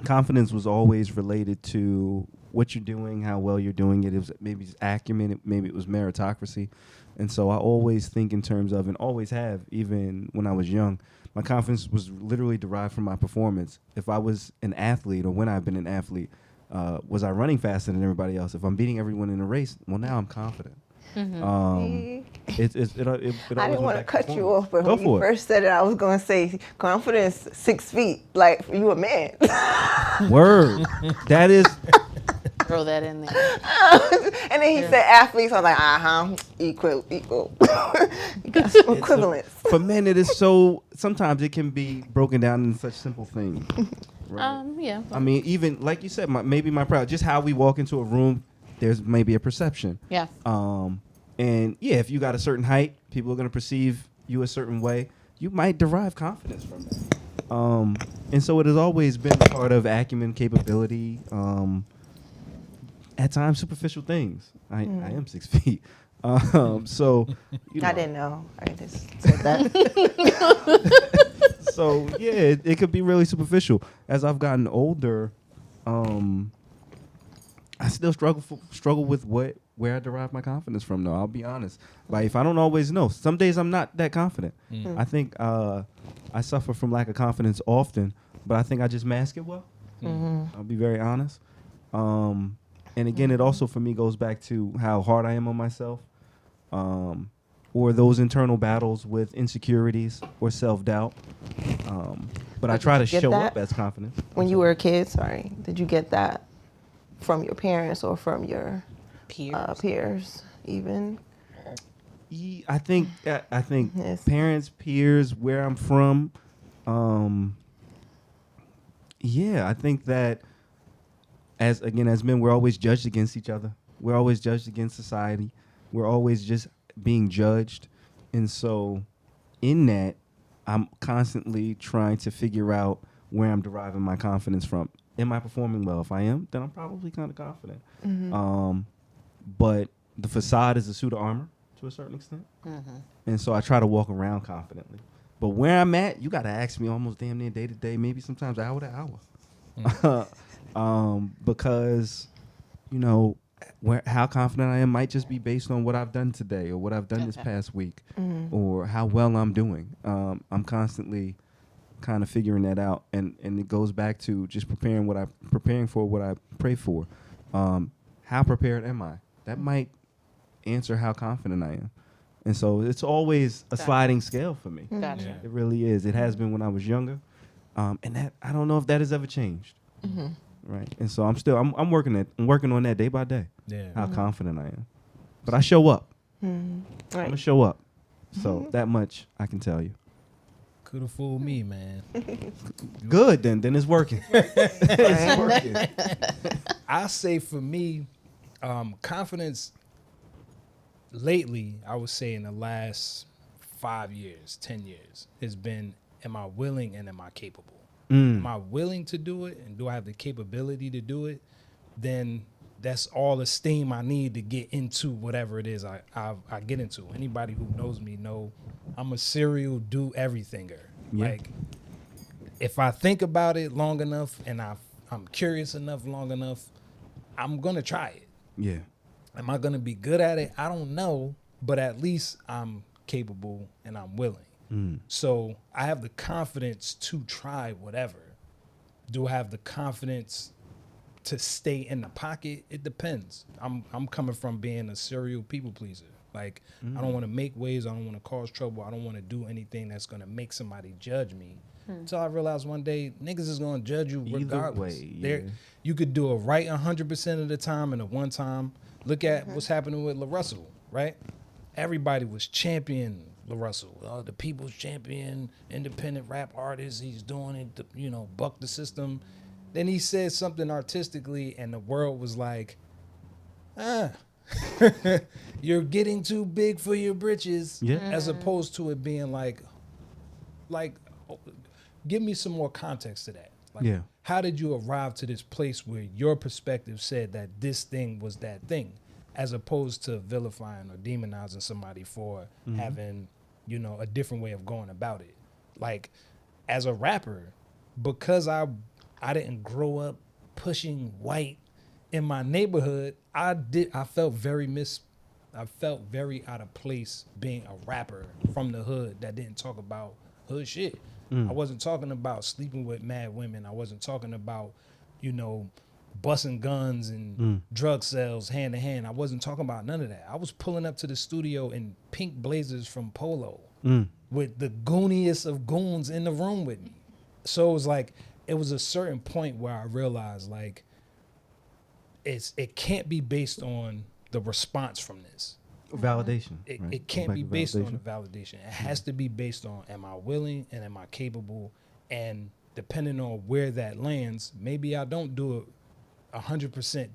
confidence was always related to what you're doing, how well you're doing it. It was maybe it's acumen, maybe it was meritocracy. And so I always think in terms of, and always have, even when I was young, my confidence was literally derived from my performance. If I was an athlete, or when I've been an athlete, was I running faster than everybody else? If I'm beating everyone in a race, well, now I'm confident. See? It I always didn't went want to back cut you performance. off, but Go when you for it. first said it, I was going to say confidence 6 feet. Like, you a man. Word. That is, Throw that in there. And then he said athletes. I was like, equal. You got some equivalence. for men, it is so, sometimes it can be broken down in such simple things. Right? Yeah. I mean, even like you said, maybe my pride, just how we walk into a room, there's maybe a perception. Yeah. And yeah, if you got a certain height, people are going to perceive you a certain way. You might derive confidence from that. And so it has always been part of acumen, capability, at times superficial things. I am 6 feet. So, you know. I didn't know. I just said that. So yeah, it could be really superficial. As I've gotten older, I still struggle with where I derive my confidence from. Though I'll be honest, like if I don't always know, some days I'm not that confident. I think I suffer from lack of confidence often, but I think I just mask it well. I'll be very honest. And again, it also for me goes back to how hard I am on myself. Or those internal battles with insecurities or self-doubt. But I try to did you get show that? up as confident. When you were a kid, did you get that from your parents or from your Peers. peers even? I think Yes. parents, peers, where I'm from. Yeah, I think that as men, we're always judged against each other. We're always judged against society. We're always just being judged. And so in that, I'm constantly trying to figure out where I'm deriving my confidence from. Am I performing well? If I am, then I'm probably kind of confident. But the facade is a suit of armor to a certain extent. And so I try to walk around confidently. But where I'm at, you got to ask me almost damn near day to day, maybe sometimes hour to hour. Because, you know, how confident I am might just be based on what I've done today or what I've done this past week or how well I'm doing. I'm constantly kind of figuring that out. And it goes back to just preparing for what I pray for. How prepared am I? That might answer how confident I am. And so it's always a sliding scale for me. Gotcha. Yeah. It really is. It has been when I was younger. And that I don't know if that has ever changed. Right. And so I'm working on that day by day. Yeah. How confident I am. But I show up. I'm Right. gonna show up. So that much I can tell you. Could have fooled me, man. Good then it's working. It's working. I say for me, confidence lately, I would say in the last 5 years, 10 years, has been, am I willing and am I capable? Am I willing to do it and do I have the capability to do it? Then that's all the steam I need to get into whatever it is I get into. Anybody who knows me know I'm a serial do everythinger. Yeah. Like if I think about it long enough and I'm curious enough long enough, I'm gonna try it. Yeah. Am I gonna be good at it? I don't know, but at least I'm capable and I'm willing. So I have the confidence to try whatever. Do I have the confidence to stay in the pocket? It depends. I'm coming from being a serial people pleaser. Like I don't want to make waves. I don't want to cause trouble. I don't want to do anything that's gonna make somebody judge me. Until I realized one day niggas is gonna judge you Either regardless. way, There- yeah. You could do it right 100% of the time, and at one time, look at what's happening with La Russell, right? Everybody was championing La Russell, the people's champion, independent rap artist. He's doing it, to, buck the system. Then he said something artistically, and the world was like, you're getting too big for your britches. Yeah. As opposed to it being like, oh, give me some more context to that. Like, Yeah. how did you arrive to this place where your perspective said that this thing was that thing, as opposed to vilifying or demonizing somebody for having, a different way of going about it? Like, as a rapper, because I didn't grow up pushing white in my neighborhood, I felt very out of place being a rapper from the hood that didn't talk about hood shit. I wasn't talking about sleeping with mad women. I wasn't talking about, busting guns and drug sales hand to hand. I wasn't talking about none of that. I was pulling up to the studio in pink blazers from Polo with the gooniest of goons in the room with me. So it was like, it was a certain point where I realized like, it can't be based on the response from this. Validation. right? It can't Go be back to based on validation. the validation. It has to be based on, am I willing and am I capable? And depending on where that lands, maybe I don't do it 100%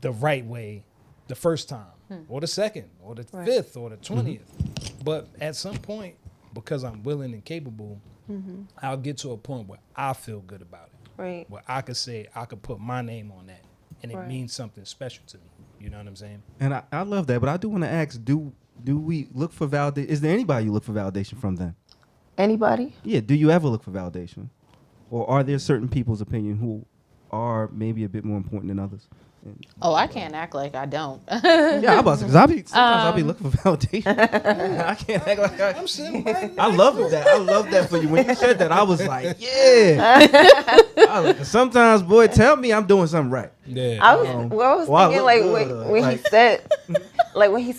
the right way the first time or the second or the Right. fifth or the 20th. But at some point, because I'm willing and capable, I'll get to a point where I feel good about it. Right. Where I could say, I could put my name on that and it Right. means something special to me. You know what I'm saying? And I love that, but I do want to ask: Do we look for validation? Is there anybody you look for validation from? Then, Anybody? yeah. Do you ever look for validation, or are there certain people's opinion who are maybe a bit more important than others? And, Oh, I can't act like I don't. yeah, I'm about to, because sometimes I'll be looking for validation. I can't act like I'm sitting right I love that. I love that for you. When you said that, I was like, yeah. Sometimes, boy, tell me I'm doing something right. Yeah. I was Well, I thinking look like good, when like- he said, like when he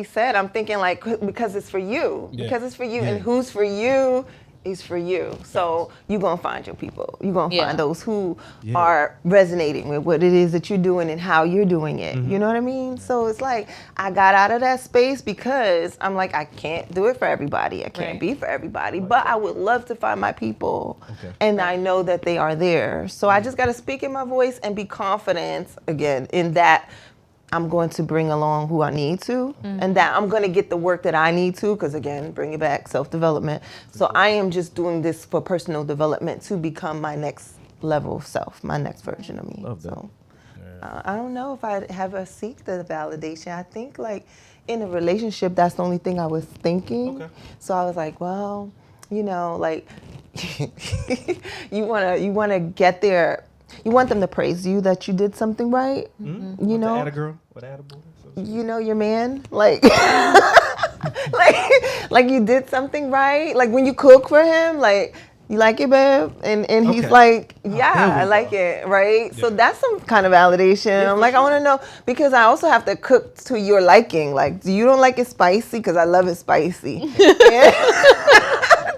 said, I'm thinking like because it's for you, Yeah. because it's for you, Yeah. and who's for you is for you. So you're gonna find your people. You're gonna Yeah. find those who Yeah. are resonating with what it is that you're doing and how you're doing it. You know what I mean? So it's like I got out of that space because I'm like I can't do it for everybody. I can't Right. be for everybody, but I would love to find my people, Okay. and I know that they are there. So I just got to speak in my voice and be confident again in that I'm going to bring along who I need to, and that I'm going to get the work that I need to, because again, bring it back, self-development. So I am just doing this for personal development to become my next level of self, my next version of me. Love that. So I don't know if I have a seek the validation. I think like in a relationship, that's the only thing I was thinking. Okay. So I was like, well, like you wanna get there. You want them to praise you that you did something right. You know, Add a girl. What add a boy? you know your man, like, like you did something right. Like when you cook for him, like you like it, babe, and he's Okay. like, there yeah, we I like go. it, right? So that's some kind of validation. I'm like, I want to know because I also have to cook to your liking. Like, do you don't like it spicy? Because I love it spicy.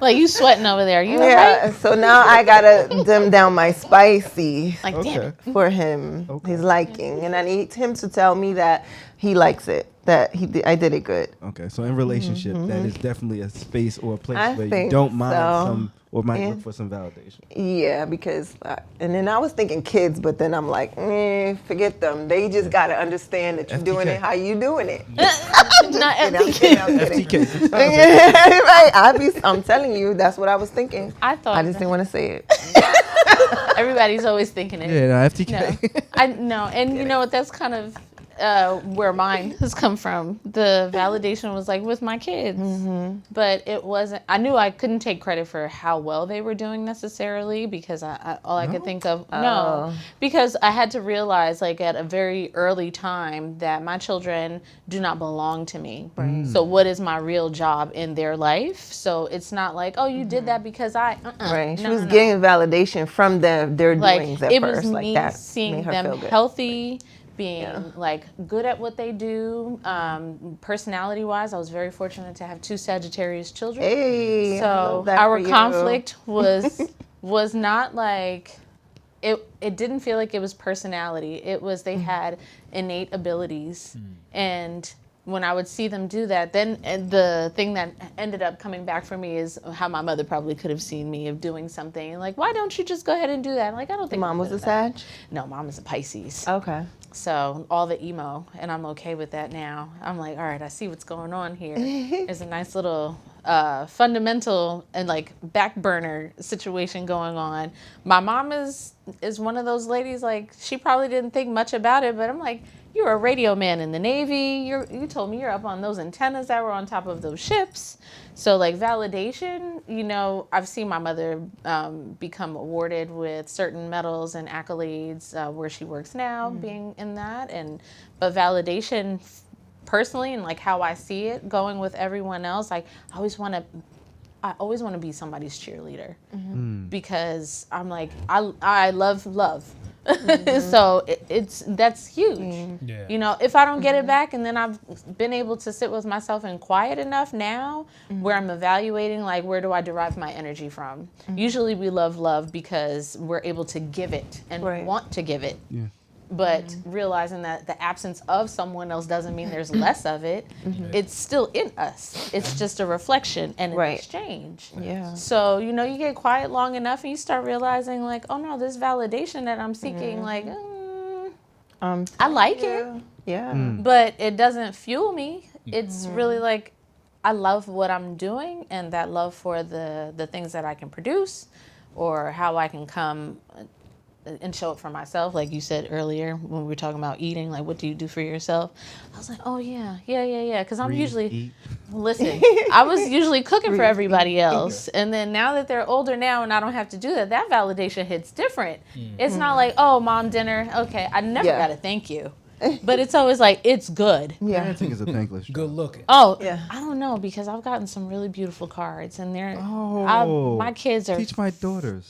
Like you sweating over there. You Yeah, alright? so now I gotta dim down my spicy Like damn Okay. it. for him, Okay. his liking, and I need him to tell me that he likes it, that I did it good. Okay, so in relationship, that is definitely a space or a place I where you think don't mind so. some or might Yeah. look for some validation. Yeah, because and then I was thinking kids, but then I'm like, forget them. They just gotta understand that you're doing FTK. it how you doing it. Not I'm FTK. kidding, I'm kidding. FTK. Right, I'm telling you, that's what I was thinking. I thought I just didn't want to say it. everybody's always thinking it. Yeah, no, FTK. No, I know, and you know what? That's kind of where mine has come from. The validation was like with my kids, but it wasn't. I knew I couldn't take credit for how well they were doing necessarily because all I could think of because I had to realize like at a very early time that my children do not belong to me. Right. So what is my real job in their life? So it's not like, oh, you did that because I. Right. She was getting validation from their doings at it first. Was like me that seeing made her them feel good. healthy, being like good at what they do. Personality wise, I was very fortunate to have 2 Sagittarius children. Hey, I So love that our for you. conflict was not like it didn't feel like it was personality. It was they had innate abilities. And when I would see them do that, then the thing that ended up coming back for me is how my mother probably could have seen me of doing something. Like, why don't you just go ahead and do that? Like, I don't think Mom I'm was good a at that. Sag? No, mom is a Pisces. Okay. So all the emo, and I'm okay with that now. I'm like, all right, I see what's going on here. There's a nice little fundamental and like back burner situation going on. My mom is one of those ladies, like she probably didn't think much about it, but I'm like, you're a radio man in the Navy. You told me you're up on those antennas that were on top of those ships. So like validation, you know, I've seen my mother become awarded with certain medals and accolades where she works now, being in that. But validation personally and like how I see it going with everyone else, like I always want to be somebody's cheerleader because I'm like, I love love. So that's huge. Yeah. You know, if I don't get it back and then I've been able to sit with myself and quiet enough now where I'm evaluating like where do I derive my energy from? Usually we love because we're able to give it and want to give it. Yeah. But realizing that the absence of someone else doesn't mean there's less of it. It's still in us. It's just a reflection and an exchange. Yeah. So, you know, you get quiet long enough and you start realizing like, oh no, this validation that I'm seeking, like, I like it, Yeah. but it doesn't fuel me. It's really like, I love what I'm doing and that love for the things that I can produce or how I can come and show it for myself, like you said earlier when we were talking about eating, like what do you do for yourself? I was like, oh yeah, because I'm usually listen. I was usually cooking for everybody else, and then now that they're older now and I don't have to do that, that validation hits different. It's not like, oh, mom, dinner, okay. I never got to thank you, but it's always like it's good. Yeah. Parenting is a thankless job. Good looking. Oh, Yeah. I don't know because I've gotten some really beautiful cards, and my kids are. Teach my daughters.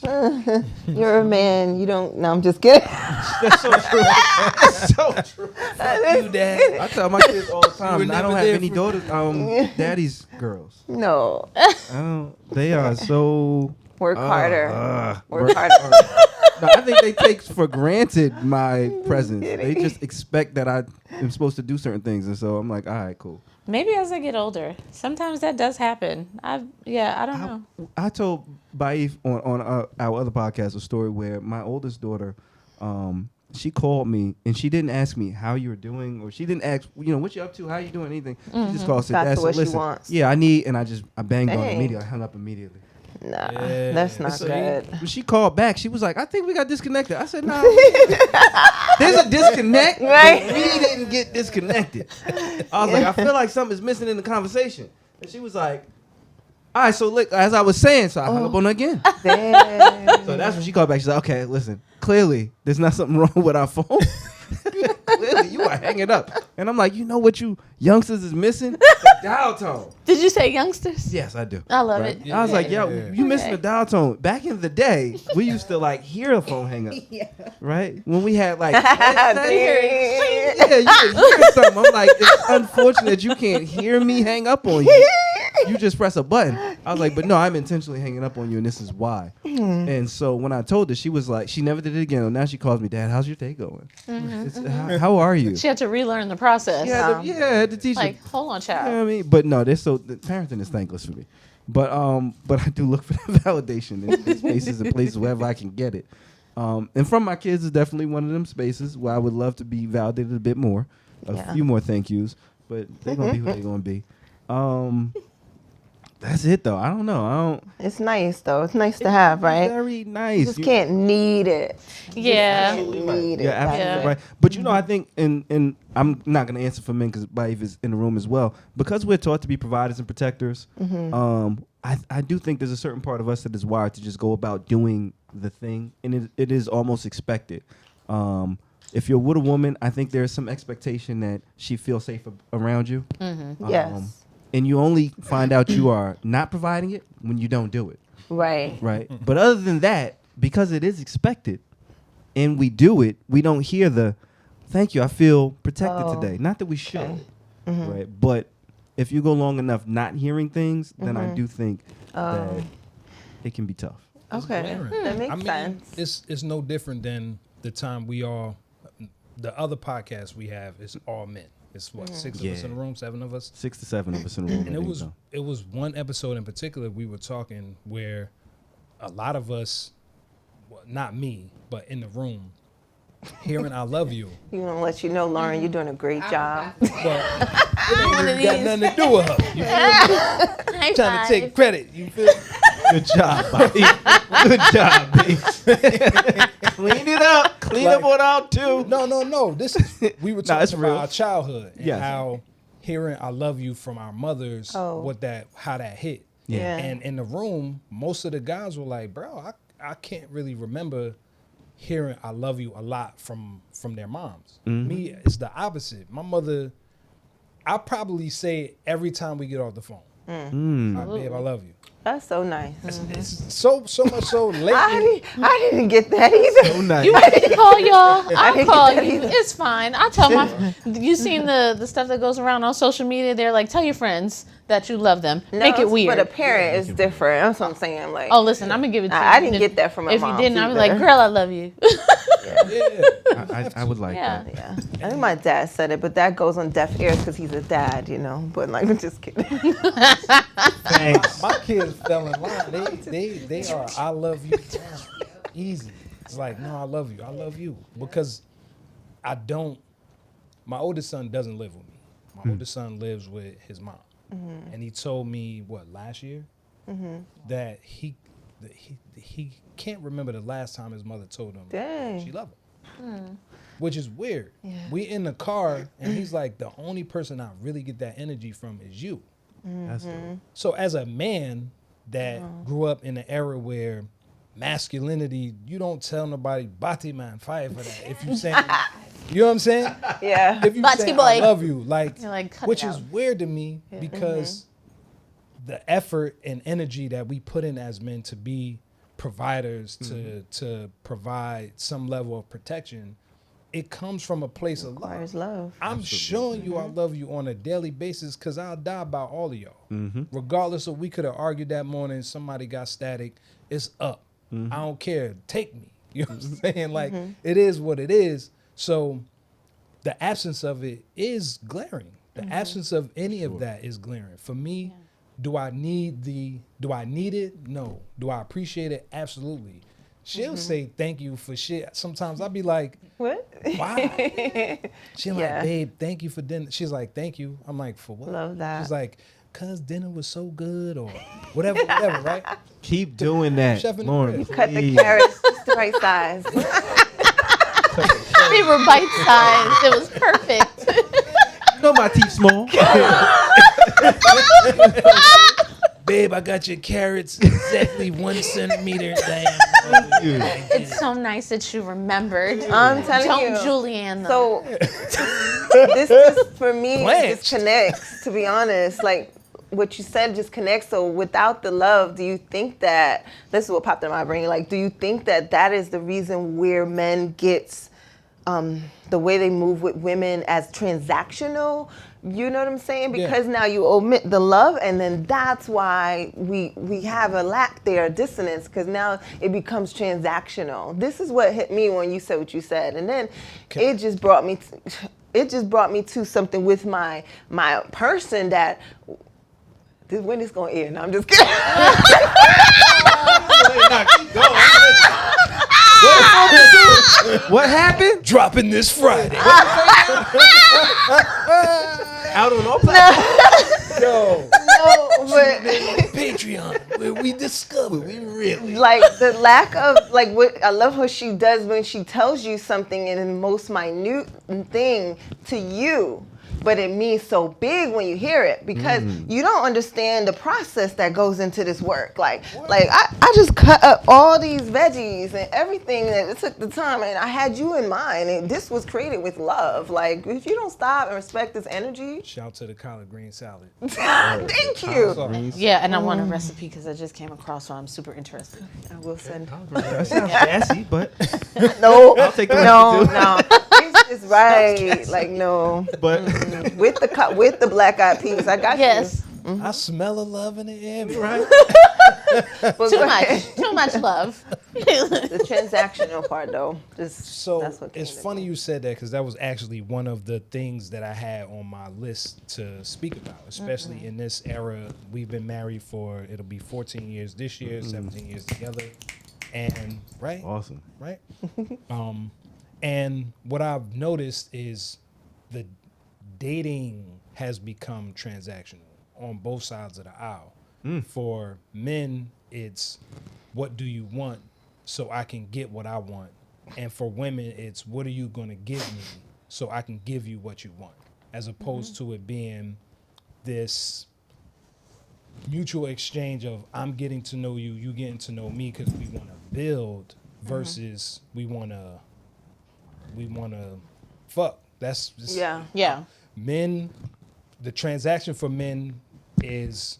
You're a man. You don't. No, I'm just kidding. That's so true. That's so true. You, Dad. I tell my kids all the time. were I never don't have there any for- daughters. Daddy's girls. No. They are so. Work harder. Work work- harder. No, I think they take for granted my presence. They just expect that I am supposed to do certain things, and so I'm like, all right, cool. Maybe as I get older, sometimes that does happen. I don't know. I told Baif on our other podcast a story where my oldest daughter, she called me and she didn't ask me how you were doing, or she didn't ask, what you up to, how you doing, anything. She just called, said, Got to "Dad, so what she listen, wants." yeah, I need," and I banged on it Dang. immediately. I hung up immediately. Nah, Yeah. that's not So good. when she called back, she was like, "I think we got disconnected." I said, "No, there's a disconnect, Right. but we didn't get disconnected." I was like, "I feel like something's missing in the conversation," and she was like, "All right, so look, as I was saying, so I hung up on her again." Damn. So that's when she called back. She's like, "Okay, listen, clearly there's not something wrong with our phone. Clearly you are hanging up." And I'm like, "You know what you youngsters is missing? The dial tone." Did you say youngsters? Yes, I do. I love Right? it. I was like, Yeah. "Yo, you missing the dial tone." Back in the day, we used to like hear a phone hang up. Right? When we had like Damn. yeah, you could hear something. I'm like, it's unfortunate you can't hear me hang up on you. You just press a button. I was like, but no, I'm intentionally hanging up on you, and this is why. And so when I told her, she was like, she never did it again. Now she calls me, "Dad, how's your day going? How are you?" She had to relearn the process. Yeah, I had to teach her. Like, hold on, You know what I child. mean? But no, the parenting is thankless for me. But I do look for the validation in spaces and places wherever I can get it. And from my kids is definitely one of them spaces where I would love to be validated a bit more, a Yeah. few more thank yous. But they're gonna be who they're gonna be. That's it though. I don't know. It's nice though. It's nice to have, right? Very You nice. just can't need it. Yeah. Need it. Yeah, absolutely Yeah. right. But you know, I think, and I'm not going to answer for men because Baif is in the room as well. Because we're taught to be providers and protectors, I do think there's a certain part of us that is wired to just go about doing the thing, and it is almost expected. If you're with a woman, I think there's some expectation that she feels safe around you. Yes. And you only find out you are not providing it when you don't do it. Right. Right. But other than that, because it is expected and we do it, we don't hear the thank you, I feel protected Oh, today. Not that we should. okay. Right. But if you go long enough not hearing things, then I do think that it can be tough. Okay. glaring. That makes I mean, sense. it's no different than the time the other podcast we have is all men. It's what, 6 of us Yeah. in the room, 7 of us? 6 to 7 of us in the room. I And think so. it was one episode in particular we were talking where a lot of us, well, not me, but in the room, hearing "I love you," You want to let you know, Lauren, you're doing a great job. but it ain't even got nothing to do with her. You feel me? Trying to take credit. You feel me? Good job, buddy. Good job, B. Clean it up. Clean Like- up what out too. No. This is we were Nah, it's talking real. about our childhood and Yes. how hearing "I love you" from our mothers, Oh. how that hit. Yeah. And in the room, most of the guys were like, "Bro, I can't really remember hearing "I love you" a lot from their moms." Me, it's the opposite. My mother, I probably say it every time we get off the phone. Babe, I love you. That's so nice. It's so much so lately. I didn't get that either. So nice. You want me to call y'all? I'll didn't call get that you. either. It's fine. I tell my. You seen the stuff that goes around on social media? They're like, tell your friends that you love them. Make it weird. But a parent is different. That's what I'm saying. Like, Oh, listen, I'm gonna give it to you. I didn't get that from my If mom. you didn't, I'd be like, girl, I love you. Yeah. I would like Yeah. that. yeah. I think my dad said it, but that goes on deaf ears because he's a dad, you know. But like, I'm just kidding. Thanks. My kids fell in line. They are "I love you" easy. It's like, no, I love you because I don't. My oldest son doesn't live with me. My oldest son lives with his mom, and he told me last year that he can't remember the last time his mother told him Dang. she loved him. Which is weird. We in the car and he's like, the only person I really get that energy from is you. That's dope. So as a man that grew up in an era where masculinity, you don't tell nobody "Bati man, fire for that." If you saying, you know what I'm saying? Yeah. If you Bati say boy. "I love you," like, You're like, cut which it is out. weird to me because the effort and energy that we put in as men to be providers, to provide some level of protection, it comes from a place of love. Requires love. I'm showing you I love you on a daily basis because I'll die about all of y'all. Regardless of, we could have argued that morning, somebody got static, it's up. I don't care. Take me. You know what I'm saying? Like, it is what it is. So the absence of it is glaring. The absence of any of that is glaring. For me, do I need it? No. Do I appreciate it? Absolutely. She'll say thank you for shit. Sometimes I'll be like, What? why? She's Yeah. like, babe, thank you for dinner. She's like, thank you. I'm like, for what? Love that. She's like, cause dinner was so good or whatever, right? Keep doing that, Chef in the Lauren. crib. Cut the please. carrots just the right size. They were bite sized. It was perfect. You know my teeth small. Babe, I got your carrots exactly 1 centimeter diameter. It's so nice that you remembered. I'm telling Don't you. Julianne them. So this just for me Blanched. just connects, to be honest. Like what you said just connects. So without the love, do you think that this is what popped in my brain? Like, do you think that that is the reason where men gets the way they move with women as transactional? You know what I'm saying? Yeah. Because now you omit the love, and then that's why we have a lack there, a dissonance, because now it becomes transactional. This is what hit me when you said what you said, and then it just brought me to something with my person that when it's gonna end. No, I'm just kidding. What happened? Dropping this Friday. Out on all platforms. Yo, No, but Patreon where we discover we really. Like the lack of like what I love how she does when she tells you something in the most minute thing to you, but it means so big when you hear it because you don't understand the process that goes into this work. Like I just cut up all these veggies and everything that it took the time, and I had you in mind, and this was created with love. Like if you don't stop and respect this energy, Shout to the collard green salad. thank you. Sorry. Yeah, and I want a recipe because I just came across, so I'm super interested. I will send. That sounds sassy, but No, I'll take the no, recipe too. no. It's right. Like no. But With the black eyed peas, I got Yes, I smell a love in the air, right. you. But too go much, ahead. too much love. The transactional part, though, just So that's what it's came to funny me. you said that because that was actually one of the things that I had on my list to speak about, especially in this era. We've been married for it'll be 14 years this year, 17 years together, and right, Awesome. right. And what I've noticed is the dating has become transactional on both sides of the aisle. For men, it's what do you want so I can get what I want. And for women, it's what are you going to give me so I can give you what you want, as opposed to it being this mutual exchange of I'm getting to know you, you getting to know me because we want to build versus we want to fuck. That's just Yeah, men. The transaction for men is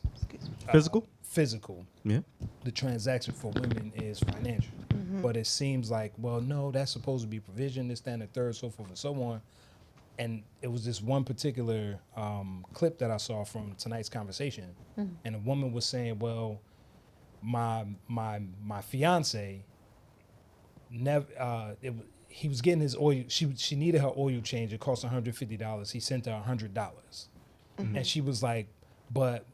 Physical? physical. Yeah. The transaction for women is financial. But it seems like, well, no, that's supposed to be provision, this, that, and the third, so forth and so on. And it was this one particular clip that I saw from tonight's conversation, and a woman was saying, well, my fiance never he was getting his oil. She needed her oil change. It cost $150. He sent her $100, and she was like, but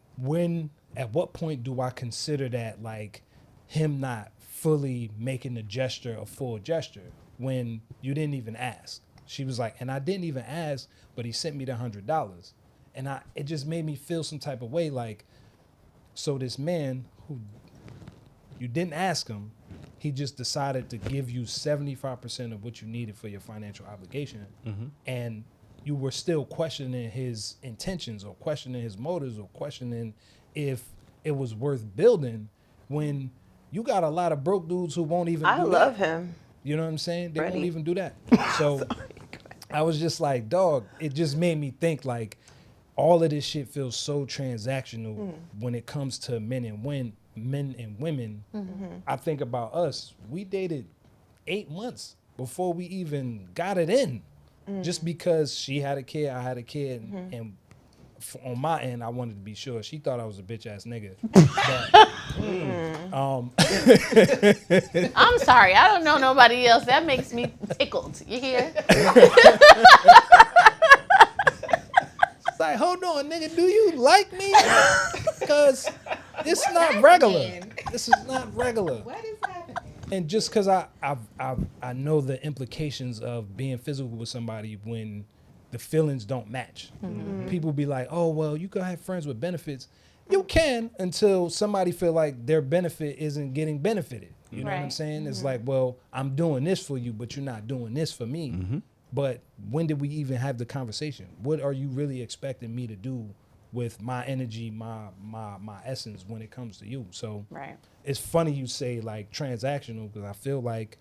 at what point do I consider that like him not fully making the gesture a full gesture when you didn't even ask? She was like, and I didn't even ask, but he sent me the $100, and it just made me feel some type of way. Like, so this man who you didn't ask him, he just decided to give you 75% of what you needed for your financial obligation, and you were still questioning his intentions or questioning his motives or questioning if it was worth building when you got a lot of broke dudes who won't even I do love that. him. You know what I'm saying? They won't Freddie. even do that. So I was just like, dog, it just made me think like all of this shit feels so transactional when it comes to men and women. I think about us. We dated 8 months before we even got it in. Just because she had a kid, I had a kid, and on my end, I wanted to be sure. She thought I was a bitch ass nigga. But, I'm sorry. I don't know nobody else. That makes me tickled. You hear? it's like, hold on, nigga, do you like me? Because it's not regular. happening? This is not regular. What is happening? And just because I know the implications of being physical with somebody when the feelings don't match. People be like, oh, well, you can have friends with benefits. You can until somebody feel like their benefit isn't getting benefited. You know what I'm Right. saying? It's like, well, I'm doing this for you, but you're not doing this for me. But when did we even have the conversation? What are you really expecting me to do with my energy, my essence when it comes to you? So Right. it's funny you say like transactional because I feel like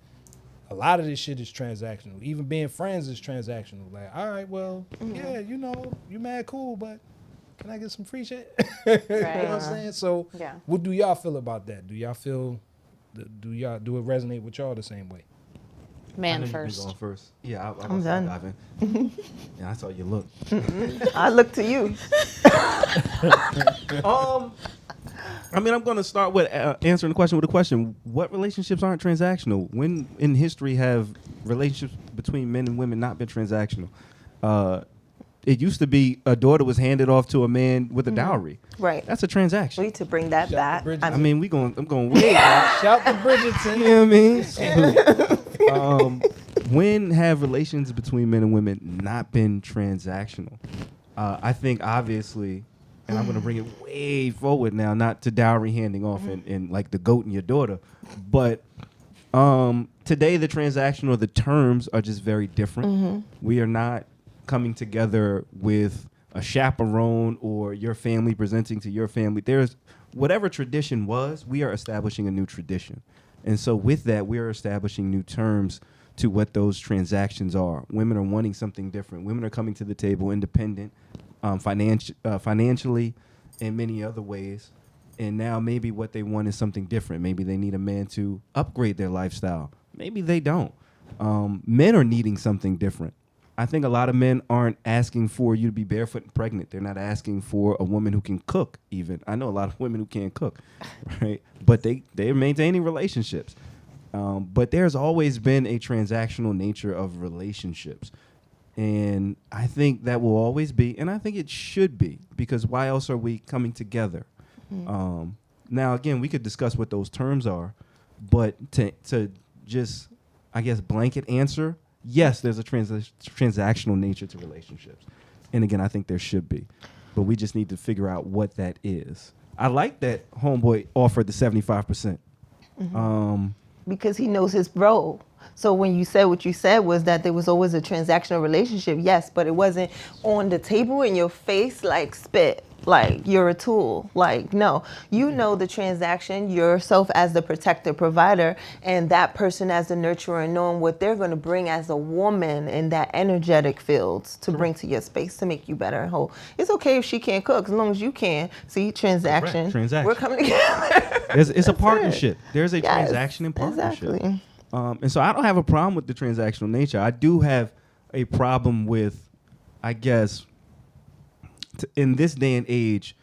a lot of this shit is transactional. Even being friends is transactional. Like, all right, well, yeah, you know, you mad cool, but can I get some free shit? You know what I'm saying? So Yeah. what do y'all feel about that? Do y'all feel, do it resonate with y'all the same way? I Man know you first. Going first. Yeah, I'm done. Dive in. Yeah, I saw you look. I look to you. I mean, I'm going to start with answering the question with a question. What relationships aren't transactional? When in history have relationships between men and women not been transactional? It used to be a daughter was handed off to a man with a dowry. Right. That's a We transaction. need to bring that Shout back. to Bridget. I mean, I'm going way. Shout to Bridgerton. You know what I mean? When have relations between men and women not been transactional? I think obviously and I'm going to bring it way forward now, not to dowry handing off and like the goat and your daughter, but today the transaction or the terms are just very different. We are not coming together with a chaperone or your family presenting to your family. There's whatever tradition was, we are establishing a new tradition. And so with that, we are establishing new terms to what those transactions are. Women are wanting something different. Women are coming to the table independent, financially, in many other ways. And now maybe what they want is something different. Maybe they need a man to upgrade their lifestyle. Maybe they don't. Men are needing something different. I think a lot of men aren't asking for you to be barefoot and pregnant. They're not asking for a woman who can cook even. I know a lot of women who can't cook, right? But they're maintaining relationships. But there's always been a transactional nature of relationships. And I think that will always be, and I think it should be, because why else are we coming together? Now, again, we could discuss what those terms are, but to just, I guess, blanket answer, yes, there's a transactional nature to relationships. And again, I think there should be. But we just need to figure out what that is. I like that Homeboy offered the 75%. Because he knows his role. So when you said what you said was that there was always a transactional relationship, yes, but it wasn't on the table in your face like spit, like you're a tool. Like, no, you know the transaction, yourself as the protector, provider, and that person as the nurturer, knowing what they're going to bring as a woman in that energetic fields to bring to your space to make you better and whole. It's okay if she can't cook as long as you can. See, transaction. Transaction. We're coming together. It's a partnership. There's a transaction and partnership. Exactly. And so I don't have a problem with the transactional nature. I do have a problem with, I guess, in this day and age,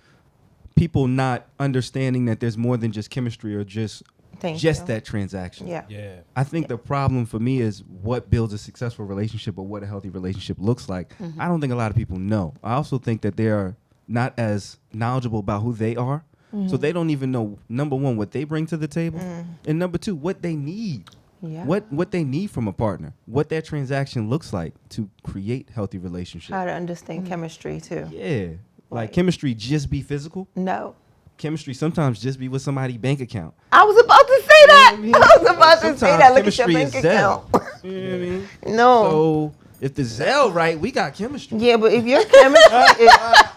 people not understanding that there's more than just chemistry or just that transaction. Yeah. I think the problem for me is what builds a successful relationship or what a healthy relationship looks like. I don't think a lot of people know. I also think that they are not as knowledgeable about who they are. So they don't even know, number one, what they bring to the table, and number two, what they need. Yeah. What they need from a partner, what that transaction looks like to create healthy relationships. How to understand chemistry too. Yeah. Like Right. chemistry just be physical. No. Chemistry sometimes just be with somebody's bank account. I was about to say that. You know what I mean? I was about to say Sometimes that. Look at your chemistry bank is Zelle. account. You know what I mean? No. So if the Zelle right, we got chemistry. Yeah, but if your chemistry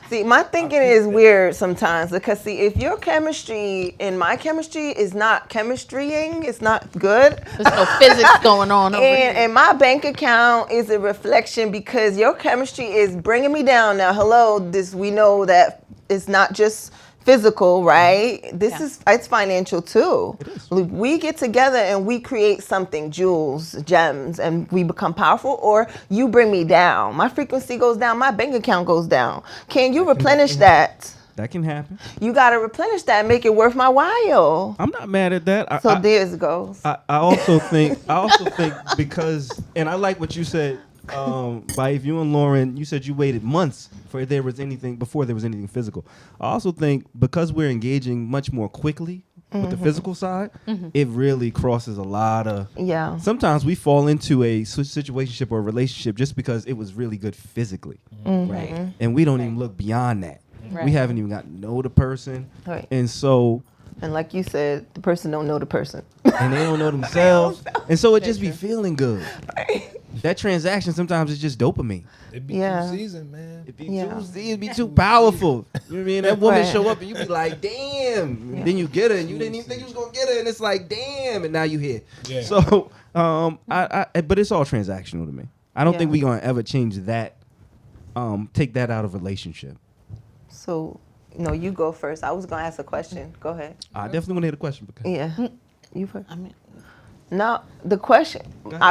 see, my thinking is weird sometimes because see, if your chemistry and my chemistry is not chemistrying, it's not good. There's no physics going on over here. And my bank account is a reflection because your chemistry is bringing me down. Now, hello, this we know that it's not just physical, right? This is it's financial too. It is. We get together and we create something, jewels, gems, and we become powerful. Or you bring me down. My frequency goes down. My bank account goes down. Can you replenish that? That can happen. You got to replenish that and make it worth my while. I'm not mad at that. So there's goes. I also think because, and I like what you said, by if you and Lauren, you said you waited months before there was anything physical. I also think because we're engaging much more quickly with the physical side, it really crosses a lot of. Yeah. Sometimes we fall into a situationship or a relationship just because it was really good physically, right? And we don't even look beyond that. Right. We haven't even got to know the person, Right. and so. And like you said, the person don't know the person. And they don't know themselves. And so it just be feeling good. That transaction sometimes is just dopamine. It be Yeah. too seasoned, man. It be Yeah. it'd be too powerful. You know what I mean? That woman Right. show up and you be like, damn. And then you get her and you didn't even think you was gonna get her, and it's like, damn, and now you here. Yeah. So but it's all transactional to me. I don't think Yeah. we gonna ever change that, take that out of relationship. So, no, you go first. I was going to ask a question. Go ahead. I definitely wanna hear the question because Yeah. You first. I mean, No, the question,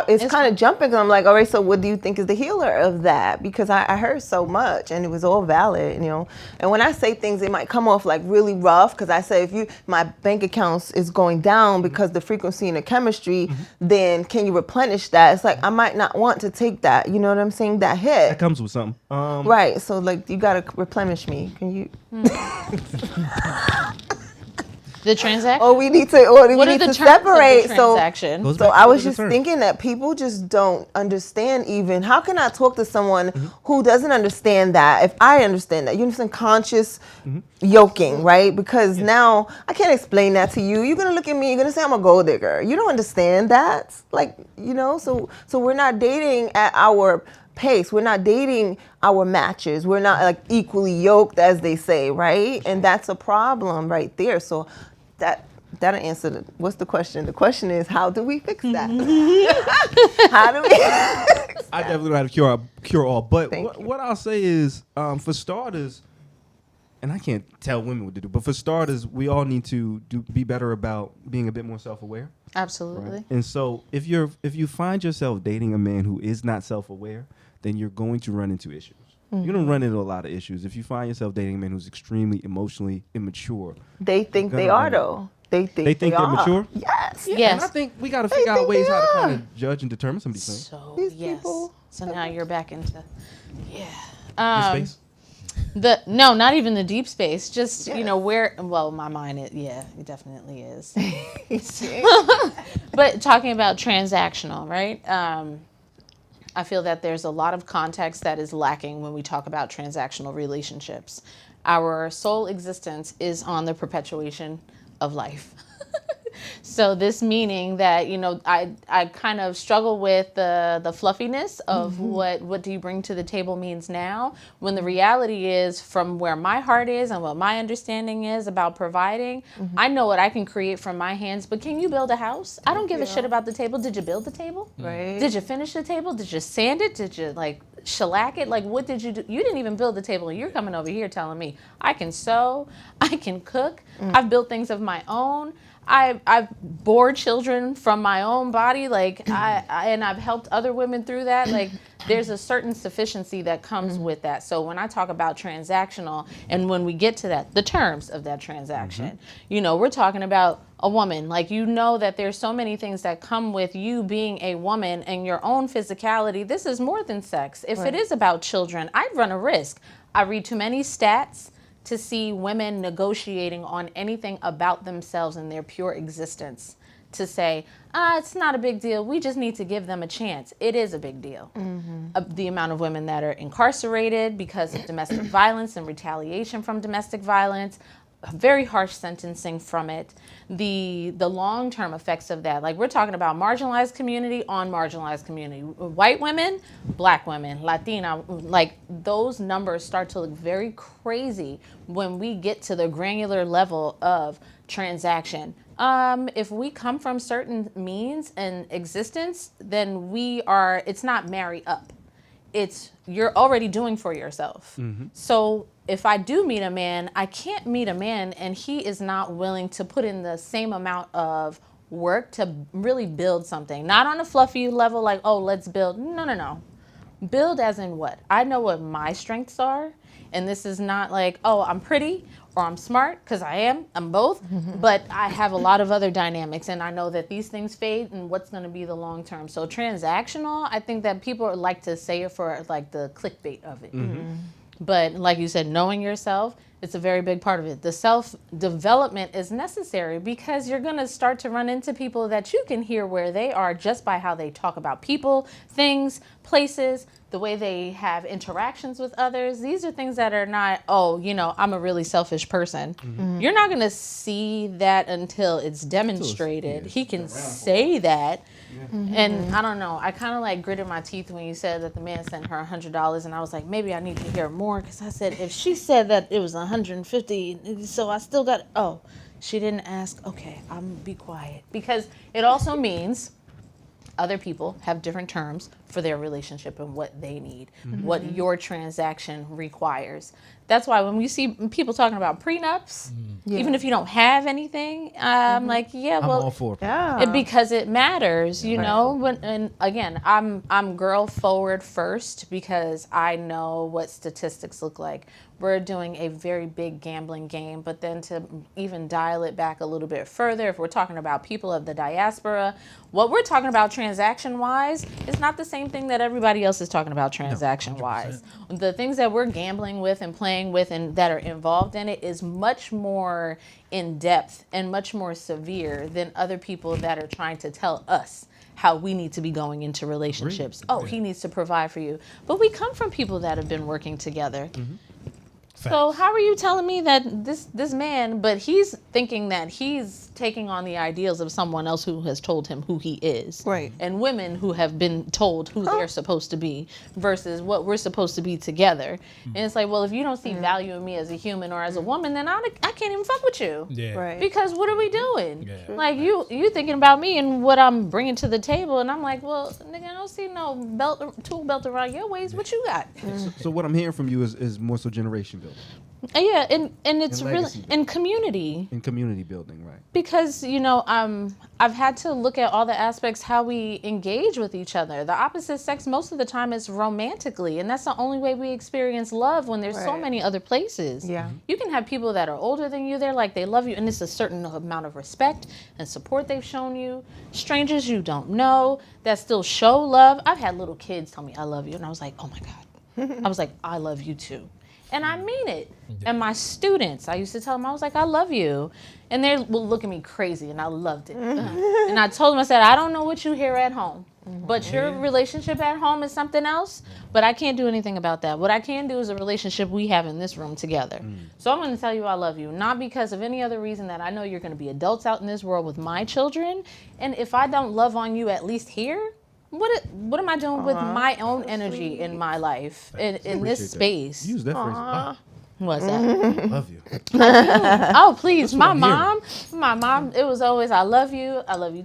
it's kind of jumping. 'Cause I'm like, all right, so what do you think is the healer of that? Because I heard so much and it was all valid, you know. And when I say things, it might come off like really rough because I say my bank accounts is going down because the frequency and the chemistry, then can you replenish that? It's like, I might not want to take that, you know what I'm saying? That hit. that comes with something. Right, so like you got to replenish me. Can you? The transaction. or we need to What are the terms separate. of the So transaction? Goes So back I to was the just term. thinking that people just don't understand even. How can I talk to someone Mm-hmm. who doesn't understand that if I understand that? You understand conscious Mm-hmm. yoking, right? Because now I can't explain that to you. You're going to look at me, you're going to say I'm a gold digger. You don't understand that. Like, so we're not dating at our pace. We're not dating our matches. We're not like equally yoked, as they say, right? And that's a problem right there. So that'll answer what's the question? The question is, how do we fix that? How do we? I definitely don't have a cure all, but Thank you. what I'll say is, for starters, and I can't tell women what to do, but for starters, we all need to be better about being a bit more self-aware. Absolutely. And so if you find yourself dating a man who is not self-aware, then you're going to run into issues. You're gonna run into a lot of issues if you find yourself dating a man who's extremely emotionally immature. They think Gonna they run are it. though. They think They think they're are. mature? Yes. Yes. And I think we got to figure out think ways they how to are. kind of judge and determine some of these things. So These yes. people- So now you're back into Your space. space? No, not even the deep space. Just Yes. where. Well, my mind. It definitely is. But talking about transactional, right? I feel that there's a lot of context that is lacking when we talk about transactional relationships. Our sole existence is on the perpetuation of life. So this meaning that, I kind of struggle with the fluffiness of what do you bring to the table means now, when the reality is, from where my heart is and what my understanding is about providing, I know what I can create from my hands, but can you build a house? I don't give a shit about the table. Did you build the table? Right. Did you finish the table? Did you sand it? Did you shellac it? What did you do? You didn't even build the table, and you're coming over here telling me I can sew, I can cook, I've built things of my own. I've bore children from my own body, and I've helped other women through that. There's a certain sufficiency that comes with that. So when I talk about transactional, and when we get to that, the terms of that transaction, we're talking about a woman. That there's so many things that come with you being a woman and your own physicality. This is more than sex. If it is about children, I run a risk. I read too many stats to see women negotiating on anything about themselves and their pure existence, to say, it's not a big deal. We just need to give them a chance. It is a big deal. The amount of women that are incarcerated because of domestic violence and retaliation from domestic violence, very harsh sentencing from it, the long-term effects of that. We're talking about marginalized community on marginalized community. White women, black women, Latina, those numbers start to look very crazy when we get to the granular level of transaction. If we come from certain means and existence, then it's not marry up. It's you're already doing for yourself. So if I do meet a man, I can't meet a man and he is not willing to put in the same amount of work to really build something. Not on a fluffy level let's build. No. Build as in what? I know what my strengths are. And this is not I'm pretty or I'm smart, because I am. I'm both. But I have a lot of other dynamics, and I know that these things fade, and what's going to be the long term. So transactional, I think that people like to say it for the clickbait of it. But like you said, knowing yourself, it's a very big part of it. The self-development is necessary because you're going to start to run into people that you can hear where they are just by how they talk about people, things, places, the way they have interactions with others. These are things that are not, I'm a really selfish person. You're not going to see that until it's demonstrated. He can say that. And I don't know, I kind of gritted my teeth when you said that the man sent her $100, and I was like, maybe I need to hear more, because I said, if she said that it was $150, so I still got, she didn't ask, okay, I'm gonna be quiet, because it also means other people have different terms for their relationship and what they need, what your transaction requires. That's why when we see people talking about prenups, even if you don't have anything, I'm like, I'm all for it. because it matters, and again, I'm girl forward first, because I know what statistics look like. We're doing a very big gambling game, but then to even dial it back a little bit further, if we're talking about people of the diaspora, what we're talking about transaction wise is not the same same thing that everybody else is talking about transaction wise. The things that we're gambling with and playing with and that are involved in it is much more in depth and much more severe than other people that are trying to tell us how we need to be going into relationships. Oh, he needs to provide for you. But we come from people that have been working together. So how are you telling me that this man, but he's thinking that he's taking on the ideals of someone else who has told him who he is. Right. And women who have been told who they're supposed to be versus what we're supposed to be together. And it's like, well, if you don't see value in me as a human or as a woman, then I can't even fuck with you. Yeah. Right. Because what are we doing? Yeah. Like you thinking about me and what I'm bringing to the table, and I'm like, well, nigga, I don't see no tool belt around your waist. What you got? So what I'm hearing from you is more so generation building Yeah, and it's And really legacy in community and community building, right? because I've had to look at all the aspects how we engage with each other. The opposite sex most of the time is romantically, and that's the only way we experience love when there's so Right. many other places. Yeah. You can have people that are older than you, they're like they love you, and it's a certain amount of respect and support they've shown you. Strangers you don't know that still show love. I've had little kids tell me I love you, and I was like, oh my God. I was like, I love you too. And I mean it. And my students, I used to tell them, I was like, I love you. And they will look at me crazy, and I loved it. And I told them, I said, I don't know what you hear at home, but your relationship at home is something else, but I can't do anything about that. What I can do is a relationship we have in this room together. So I'm going to tell you I love you, not because of any other reason that I know you're going to be adults out in this world with my children. And if I don't love on you at least here, what am I doing with my own energy in my life in Appreciate this that. space? Use that phrase. What's that? Love you. Oh, please. what I'm My mom, it was always, I love you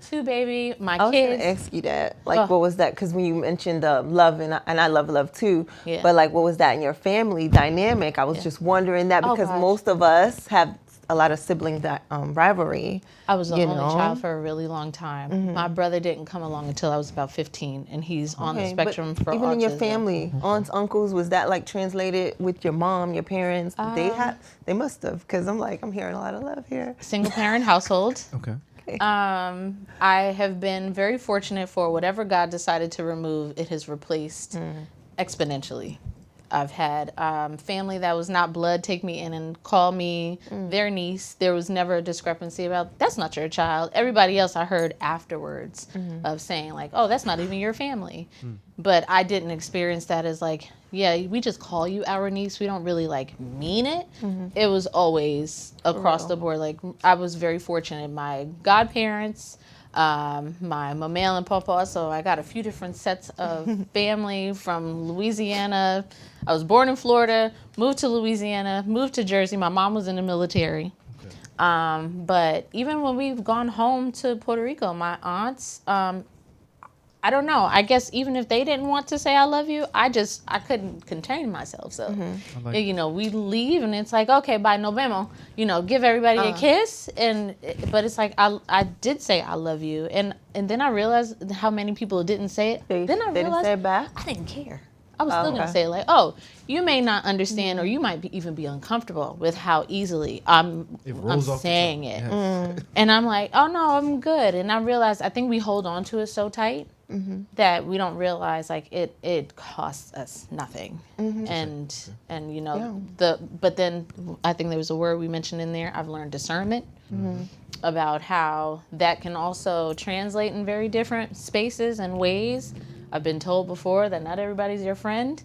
too, baby. My I was going kids. to ask you that. Like, Oh. what was that? Because when you mentioned love, and I love too, Yeah. but like, what was that in your family dynamic? I was just wondering that Oh, because gosh. most of us have a lot of sibling rivalry. I was the you only know? child for a really long time. My brother didn't come along until I was about 15, and he's on the Okay, but spectrum for even autism. in your family, aunts, uncles, was that like translated with your mom, your parents? They must have, because I'm hearing a lot of love here. Single parent household. Okay. I have been very fortunate for whatever God decided to remove, it has replaced exponentially. I've had family that was not blood take me in and call me their niece. There was never a discrepancy about, that's not your child. Everybody else I heard afterwards of saying like, oh, that's not even your family. But I didn't experience that as like, yeah, we just call you our niece. We don't really like mean it. It was always across the board. Like I was very fortunate. My godparents, my mama and papa, so I got a few different sets of family from Louisiana. I was born in Florida, moved to Louisiana, moved to Jersey. My mom was in the military. But even when we've gone home to Puerto Rico, my aunts, I don't know. I guess even if they didn't want to say I love you, I couldn't contain myself. So, we leave and it's like, okay, bye, nos vemos. Give everybody a kiss. But it's like, I did say I love you. And then I realized how many people didn't say it. They Then I didn't realized say it back? I didn't care. I was still going okay. to say like, oh, you may not understand or you might even be uncomfortable with how easily I'm rolls off the saying tongue. it. Yes. And I'm like, oh no, I'm good. And I realized I think we hold on to it so tight that we don't realize like it costs us nothing. And but then I think there was a word we mentioned in there. I've learned discernment about how that can also translate in very different spaces and ways. I've been told before that not everybody's your friend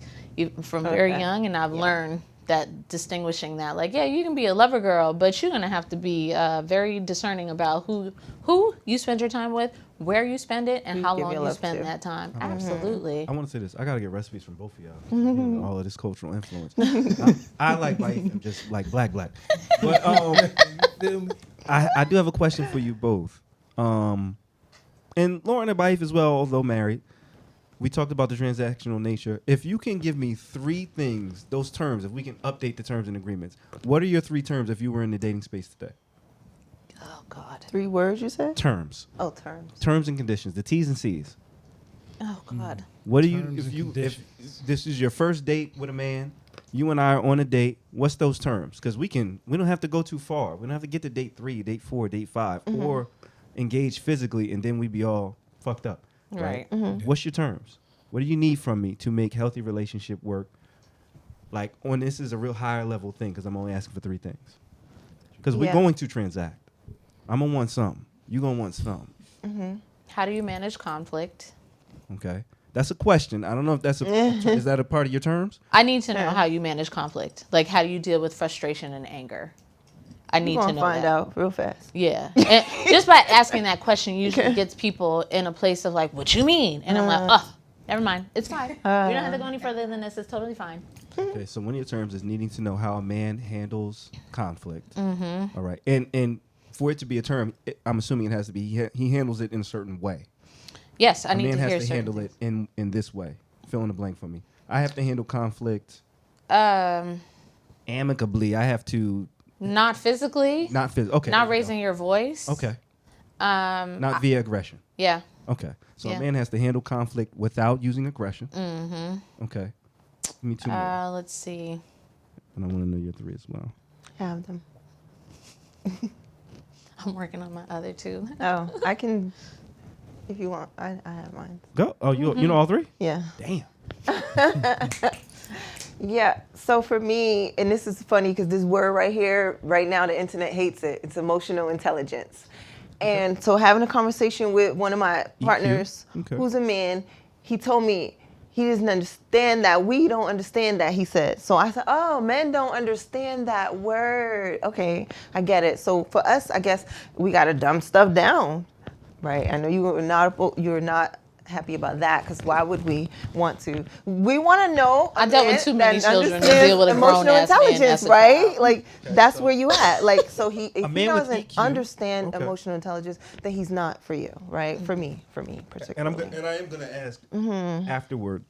from very young, and I've learned that distinguishing that, like, yeah, you can be a lover girl, but you're gonna have to be very discerning about who you spend your time with, where you spend it, and how give long your you love spend to. that time. Absolutely. I want to say this. I gotta get recipes from both of y'all. All of this cultural influence. I like white and just like black. But I do have a question for you both. And Lauren and Baif as well, although married. We talked about the transactional nature. If you can give me 3 things, those terms, if we can update the terms and agreements, what are your 3 terms if you were in the dating space today? Oh God. 3 words you said? Terms. Oh, terms. Terms and conditions, the T's and C's. Oh God. What do you Terms and if conditions. this is your first date with a man, you and I are on a date, what's those terms? Because we don't have to go too far. We don't have to get to date 3, date 4, date 5, or engage physically and then we be all fucked up. Right. What's your terms? What do you need from me to make healthy relationship work? Like, on this is a real higher level thing because I'm only asking for 3 things. Because we're Yeah. going to transact. I'm going to want something. You're going to want something. How do you manage conflict? Okay. That's a question. I don't know if that's is that a part of your terms? I need to know how you manage conflict. Like, how do you deal with frustration and anger? I need We're to gonna know find that. out real fast. Yeah. And just by asking that question usually gets people in a place of like, what you mean? And I'm like, oh, never mind. It's fine. We don't have to go any further than this. It's totally fine. Okay, so one of your terms is needing to know how a man handles conflict. All right. And for it to be a term, I'm assuming it has to be he handles it in a certain way. Yes, I A need man to hear has to certain handle things. it in this way. Fill in the blank for me. I have to handle conflict Um, amicably. I have to not physically, not physical. Okay. not there we raising your voice. go. Okay. Um, Not via aggression. yeah. Okay. So Yeah. a man has to handle conflict without using aggression. Mm-hmm. Okay. Give me 2 more. Let's see. And I want to know your 3 as well. Have them. I'm working on my other 2. Oh, I can. If you want, I have mine. Go. Oh, you know all 3? Yeah. Damn. Yeah. So for me, and this is funny because this word right here, right now, the internet hates it. It's emotional intelligence. And so having a conversation with one of my partners, Okay. who's a man, he told me he doesn't understand that. We don't understand that, he said. So I said, oh, men don't understand that word. Okay, I get it. So for us, I guess we got to dumb stuff down, right? I know you're not happy about that because why would we want to? We want to know. I dealt with man too many that children to understands deal with a emotional grown-ass man intelligence, as a right? child. Like that's where you at. Like so if he man with doesn't EQ. understand Okay. emotional intelligence, then he's not for you, right? For me particularly. And I am going to ask afterward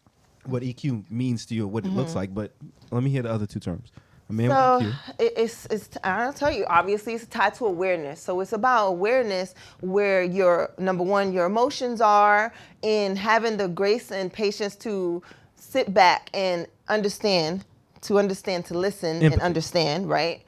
what EQ means to you, or what it looks like. But let me hear the other 2 terms. A man So with EQ. it's I'll tell you, obviously it's tied to awareness. So it's about awareness where your number one, your emotions are, and having the grace and patience to sit back and understand, to listen and Empathy. understand, right?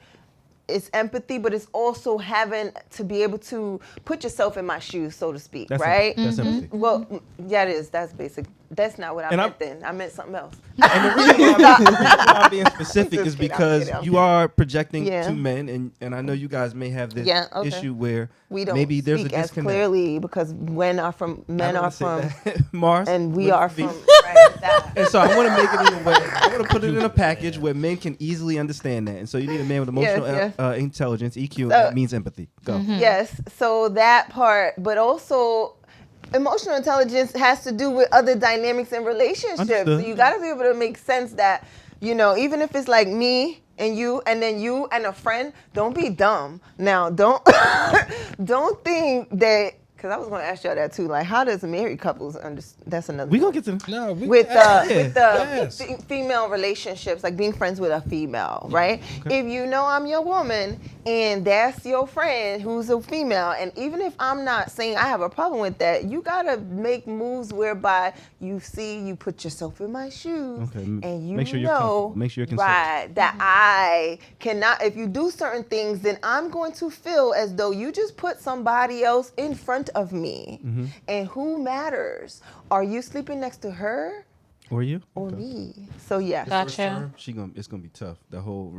It's empathy, but it's also having to be able to put yourself in my shoes, so to speak, That's right? That's empathy. Well, yeah, it is. That's basic. That's not what I And meant then. I meant something else. And the reason why I'm being specific Just is kidding, I'm because kidding, I'm you are projecting Yeah. 2 men, and I know you guys may have this Yeah, okay. issue where We don't maybe there's a speak as disconnect. clearly because men are from, I men don't are wanna say from, that. Mars, and we would are be- from. Right, that. And so I want to make it in a way. I want to put it in a package where men can easily understand that. And so you need a man with emotional Yes. intelligence, EQ, and So- that means empathy. Go. Yes, so that part, but also emotional intelligence has to do with other dynamics in relationships. Understood. So you got to be able to make sense that, you know, even if it's like me and you, and then you and a friend, don't be dumb. Now, don't don't think that. Because I was going to ask y'all that too. Like, how does married couples understand? That's another. We gonna get to the No, we with yeah, yes. female relationships, like being friends with a female, right? If you know I'm your woman and that's your friend who's a female, and even if I'm not saying I have a problem with that, you gotta make moves whereby you put yourself in my shoes, Okay, and you make sure you're know, comfortable. Make sure you're considerate. right, that I cannot. If you do certain things, then I'm going to feel as though you just put somebody else in front of me, Mm-hmm. and who matters? Are you sleeping next to her? Or you? Or Okay. me. So yeah. Gotcha. It's gonna be tough. The whole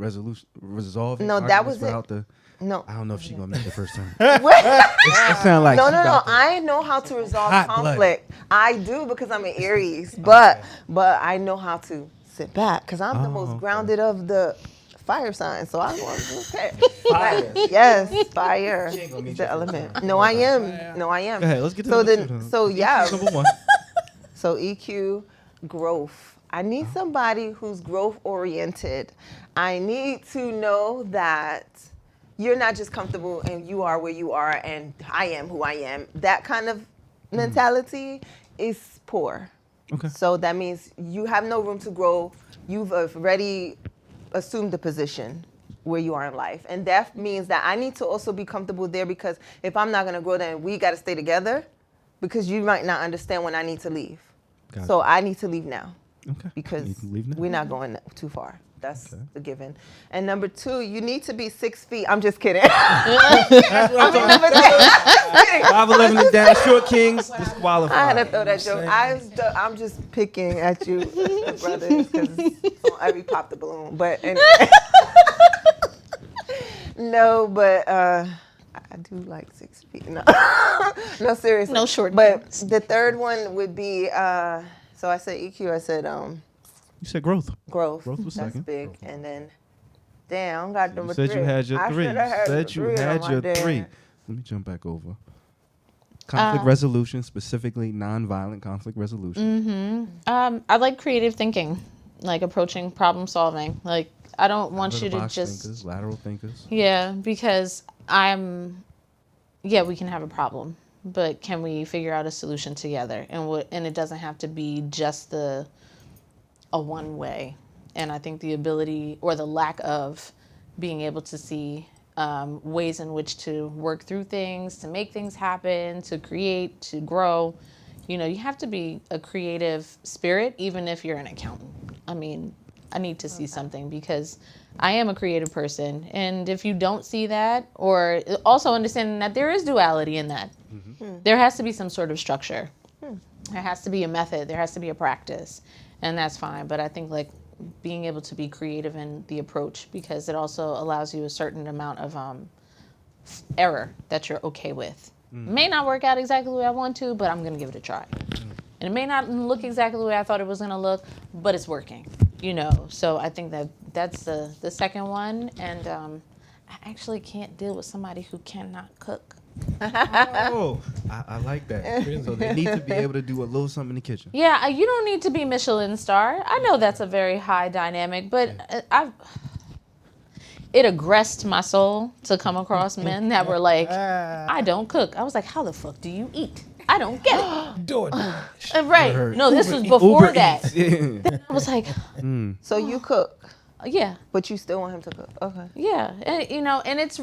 resolving. No, that arguments was it. without the. No. I don't know if she's gonna make the first term. What? It sounds like No, she no, no. about to- I know how to resolve Hot-blooded. conflict. I do because I'm an Aries, but I know how to sit back because I'm the most okay. grounded of the fire signs. So I was okay. Fire. Yes, fire. She ain't gonna meet Is the you for the element. No, I am. No, I am. Go ahead, let's get to so number then, 2 then. so yeah. Number 1. So EQ, growth. I need somebody who's growth oriented. I need to know that you're not just comfortable and you are where you are and I am who I am. That kind of mentality is poor. Okay. So that means you have no room to grow. You've already assumed the position where you are in life. And that means that I need to also be comfortable there because if I'm not going to grow, then we got to stay together because you might not understand when I need to leave. Gotcha. So I need to leave now Okay. because You can leave now. we're not going too far. That's the given. And number 2, you need to be 6 feet. I'm just kidding. That's what I'm talking about. 5'11" and down, short kings disqualified. I had to throw that joke. I'm just picking at you, brothers, because on every pop the balloon. But anyway. No, but I do like 6 feet. No, no, seriously. No short But kings. the third one would be, so I said EQ, I said You said growth. growth. Growth was That's second. big. And then, damn, got You number said 3. you had your I 3. shoulda had Said the you 3 on had my your damn- 3. Let me jump back over. Conflict resolution, specifically nonviolent conflict resolution. I like creative thinking, like approaching problem solving. Like I don't want you to Out-of-the-box just thinkers, lateral thinkers. because we can have a problem, but can we figure out a solution together? And it doesn't have to be just a one way. And I think the ability or the lack of being able to see ways in which to work through things, to make things happen, to create, to grow. You know, you have to be a creative spirit, even if you're an accountant. I mean, I need to see something because I am a creative person. And if you don't see that, or also understanding that there is duality in that, there has to be some sort of structure. There has to be a method. There has to be a practice. And that's fine. But I think like being able to be creative in the approach, because it also allows you a certain amount of error that you're okay with. May not work out exactly the way I want to, but I'm going to give it a try. And it may not look exactly the way I thought it was going to look, but it's working, you know. So I think that's the second one. And I actually can't deal with somebody who cannot cook. Oh, I like that. So they need to be able to do a little something in the kitchen. Yeah, you don't need to be Michelin star. I know that's a very high dynamic, but it aggressed my soul to come across men that were like, I don't cook. I was like, how the fuck do you eat? I don't get it. DoorDash. Right. Word. No, this was before that. Eats. Yeah. I was like, So you cook, yeah, but you still want him to cook. Okay. yeah. And, you know, and it's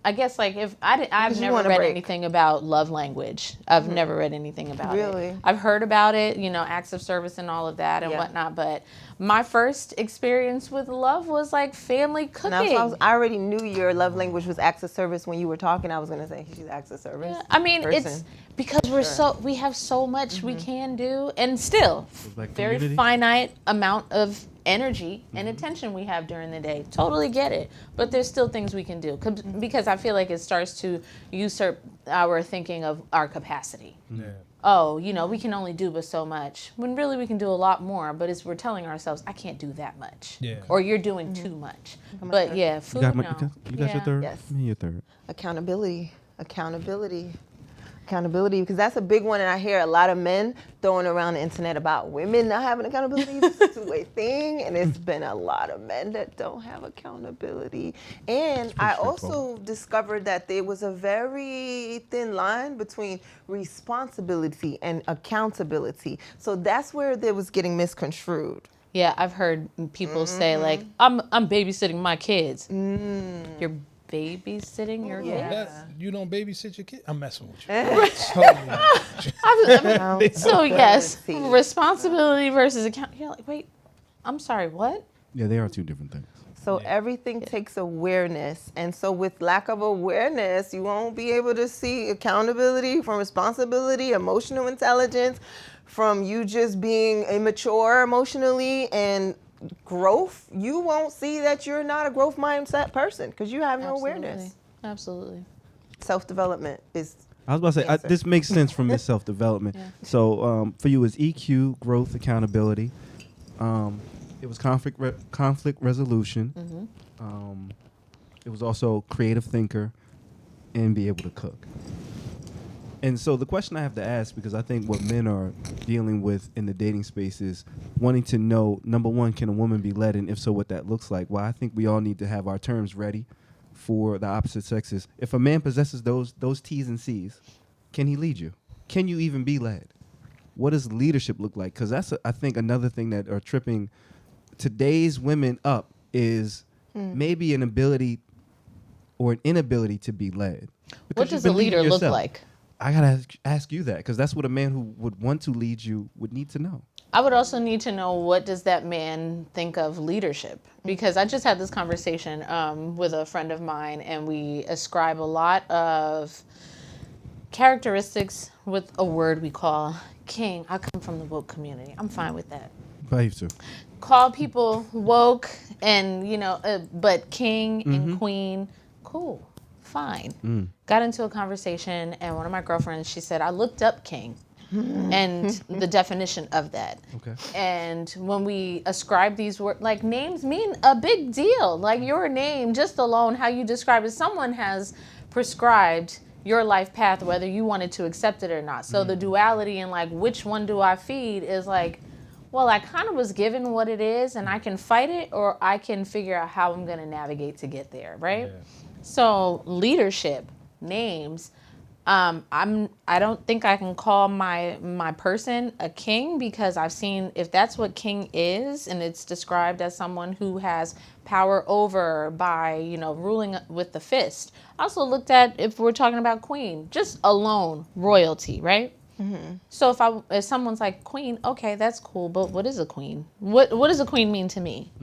I guess like if I've you never want a read break. anything about love language. I've never read anything about Really? it. I've heard about it, you know, acts of service and all of that and Yeah. whatnot. But my first experience with love was like family cooking. Now, I already knew your love language was acts of service when you were talking. I was gonna say she's acts of service. I mean, it's person. because we have so much we can do, and still like very community. finite amount of energy and attention we have during the day. Totally get it, but there's still things we can do because I feel like it starts to usurp our thinking of our capacity. Yeah. Oh, you know, we can only do but so much. When really we can do a lot more, but we're telling ourselves, I can't do that much. Yeah. Or you're doing too much. But yeah, food, You got, no. you got your third? Yes. Me, your third. Accountability, because that's a big one, and I hear a lot of men throwing around the internet about women not having accountability. It's a two-way thing, and it's been a lot of men that don't have accountability. And I also discovered that there was a very thin line between responsibility and accountability. So that's where there was getting misconstrued. Yeah, I've heard people say like, I'm babysitting my kids. You're babysitting your Yeah. kids? You don't babysit your kid? I'm messing with you. Totally. So yes, See. responsibility versus account. You're like, wait, I'm sorry, what? Yeah, they are two different things. So everything takes awareness. And so with lack of awareness, you won't be able to see accountability from responsibility, emotional intelligence, from you just being immature emotionally, and growth. You won't see that you're not a growth mindset person because you have no awareness. Absolutely. Self-development is I was about to say, Answer. this makes sense from this self-development. Yeah. So for you, it's EQ, growth, accountability. It was conflict resolution. It was also creative thinker and be able to cook. And so the question I have to ask, because I think what men are dealing with in the dating space is wanting to know, number one, can a woman be led? And if so, what that looks like. Well, I think we all need to have our terms ready for the opposite sexes. If a man possesses those T's and C's, can he lead you? Can you even be led? What does leadership look like? Because that's, I think, another thing that are tripping today's women up is maybe an ability or an inability to be led. What Because does you've a been leading leader look yourself. like? I gotta ask you that, because that's what a man who would want to lead you would need to know. I would also need to know, what does that man think of leadership? Because I just had this conversation with a friend of mine, and we ascribe a lot of characteristics with a word we call king. I come from the woke community. I'm fine with that. I used to. Call people woke and, but king and queen, cool, fine. Got into a conversation, and one of my girlfriends, she said, I looked up king and the definition of that. Okay. And when we ascribe these words, like, names mean a big deal. Like, your name, just alone, how you describe it, someone has prescribed your life path, whether you wanted to accept it or not. So the duality and, like, which one do I feed is like, well, I kind of was given what it is, and I can fight it, or I can figure out how I'm going to navigate to get there, right? Yeah. So leadership, names, I don't think I can call my person a king, because I've seen, if that's what king is, and it's described as someone who has power over by, ruling with the fist. I also looked at, if we're talking about queen, just alone, royalty, right? So if someone's like queen, okay, that's cool, but what is a queen? What does a queen mean to me?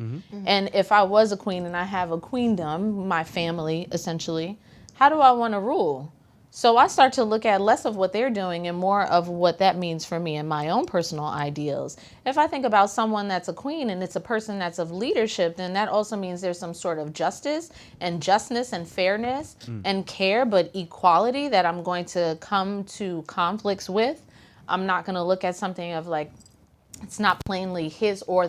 And if I was a queen and I have a queendom, my family essentially, how do I want to rule? So I start to look at less of what they're doing and more of what that means for me and my own personal ideals. If I think about someone that's a queen and it's a person that's of leadership, then that also means there's some sort of justice and justness and fairness and care, but equality that I'm going to come to conflicts with. I'm not going to look at something of like, it's not plainly his or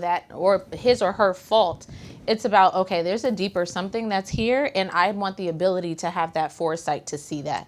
his or her fault. It's about, okay, there's a deeper something that's here, and I want the ability to have that foresight to see that.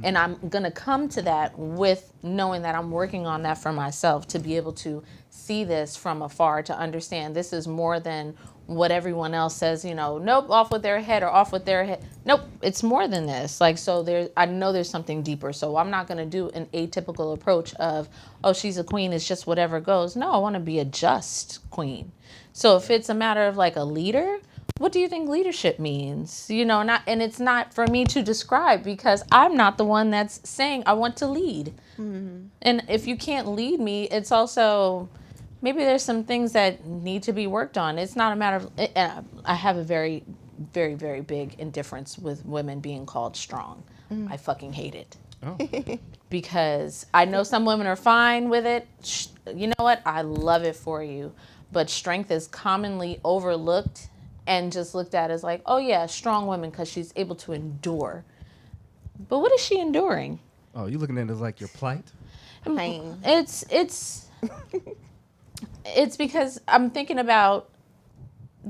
And I'm going to come to that with knowing that I'm working on that for myself, to be able to see this from afar, to understand this is more than what everyone else says, nope, off with their head or off with their head. Nope, it's more than this. Like, so I know there's something deeper. So I'm not going to do an atypical approach of, oh, she's a queen, it's just whatever goes. No, I want to be a just queen. So if it's a matter of like a leader, what do you think leadership means? And it's not for me to describe, because I'm not the one that's saying I want to lead. And if you can't lead me, it's also, maybe there's some things that need to be worked on. It's not a matter of, I have a very, very, very big indifference with women being called strong. I fucking hate it. Oh. Because I know some women are fine with it. You know what? I love it for you. But strength is commonly overlooked and just looked at as like, oh yeah, strong woman because she's able to endure. But what is she enduring? Oh, you looking at it as like your plight? Pain. It's because I'm thinking about,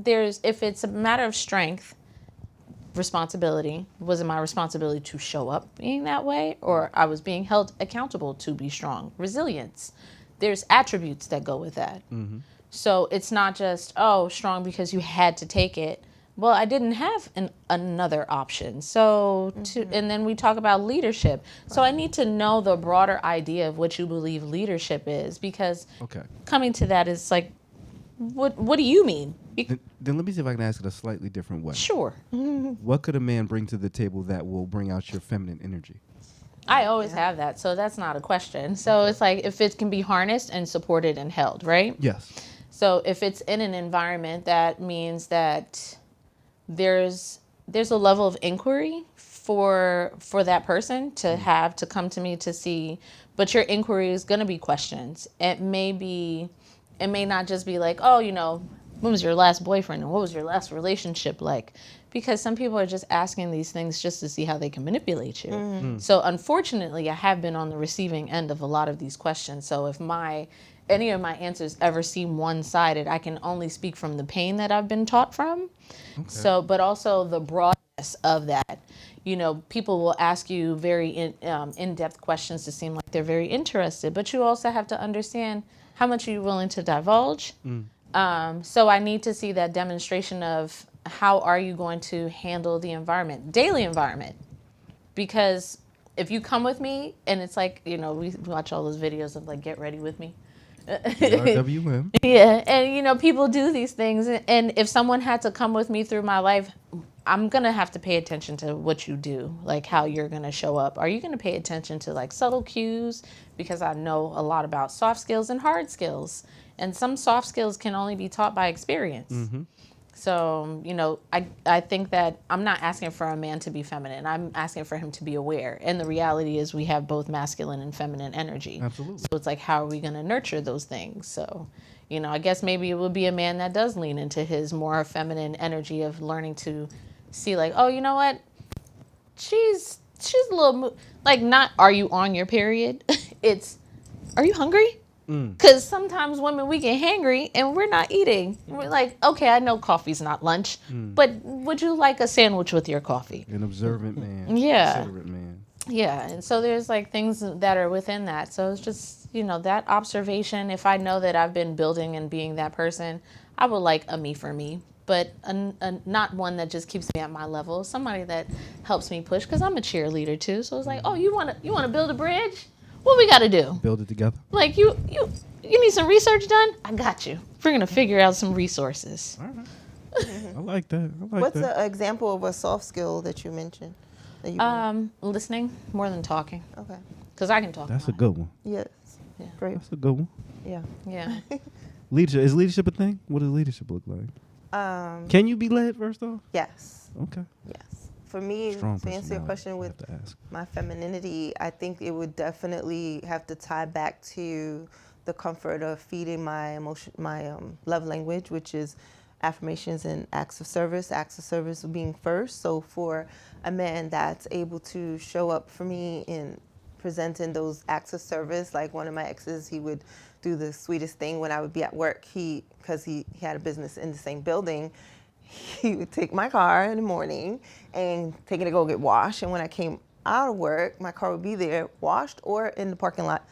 if it's a matter of strength, responsibility, was it my responsibility to show up being that way, or I was being held accountable to be strong? Resilience, there's attributes that go with that. So it's not just, oh, strong because you had to take it. Well, I didn't have another option. So, and then we talk about leadership. So I need to know the broader idea of what you believe leadership is, because coming to that is like, what do you mean? Then let me see if I can ask it a slightly different way. Sure. What could a man bring to the table that will bring out your feminine energy? I always have that, so that's not a question. So it's like, if it can be harnessed and supported and held, right? Yes. So if it's in an environment, that means that there's a level of inquiry for that person to come to me to see, but your inquiry is going to be questions. It may not just be like, oh, when was your last boyfriend and what was your last relationship like? Because some people are just asking these things just to see how they can manipulate you. So unfortunately, I have been on the receiving end of a lot of these questions. So if any of my answers ever seem one-sided, I can only speak from the pain that I've been taught from. So, but also the broadness of that. People will ask you very in-depth questions to seem like they're very interested, but you also have to understand how much are you willing to divulge. So I need to see that demonstration of how are you going to handle the environment, daily environment. Because if you come with me and it's like, we watch all those videos of like, get ready with me. RWM. Yeah, and people do these things, and if someone had to come with me through my life I'm going to have to pay attention to what you do, like how you're going to show up. Are you going to pay attention to like subtle cues? Because I know a lot about soft skills and hard skills. And some soft skills can only be taught by experience. So, you know, I think that I'm not asking for a man to be feminine. I'm asking for him to be aware. And the reality is we have both masculine and feminine energy. Absolutely. So it's like, how are we going to nurture those things? So, you know, I guess maybe it would be a man that does lean into his more feminine energy of learning to see like, oh, you know what? She's a little, like, not, are you on your period? It's, are you hungry? Because sometimes women, we get hangry and we're not eating. We're like, okay, I know coffee's not lunch, but would you like a sandwich with your coffee? An observant man. Yeah. Considerate man. Yeah, and so there's like things that are within that. So it's just, you know, that observation. If I know that I've been building and being that person, I would like a me for me, but not one that just keeps me at my level. Somebody that helps me push, because I'm a cheerleader too. So it's like, oh, you want to build a bridge? What we got to do? Build it together. Like you need some research done? I got you. We're gonna figure out some resources. All right. I like that. I like What's that. an example of a soft skill that you mentioned? That you Listening more than talking, okay. because I can talk. That's a mine. good one. Yes. Yeah. Great. That's a good one. Yeah. Yeah. Leadership. Is leadership a thing? What does leadership look like? Can you be led first off? Yes. Okay. Yes. For me, Strong to answer your personality, question I with have to ask. my femininity, I think it would definitely have to tie back to the comfort of feeding my emotion, my love language, which is affirmations and acts of service. Acts of service being first. So for a man that's able to show up for me in presenting those acts of service, like one of my exes, he would do the sweetest thing when I would be at work. Because he had a business in the same building, he would take my car in the morning and take it to go get washed. And when I came out of work, my car would be there washed or in the parking lot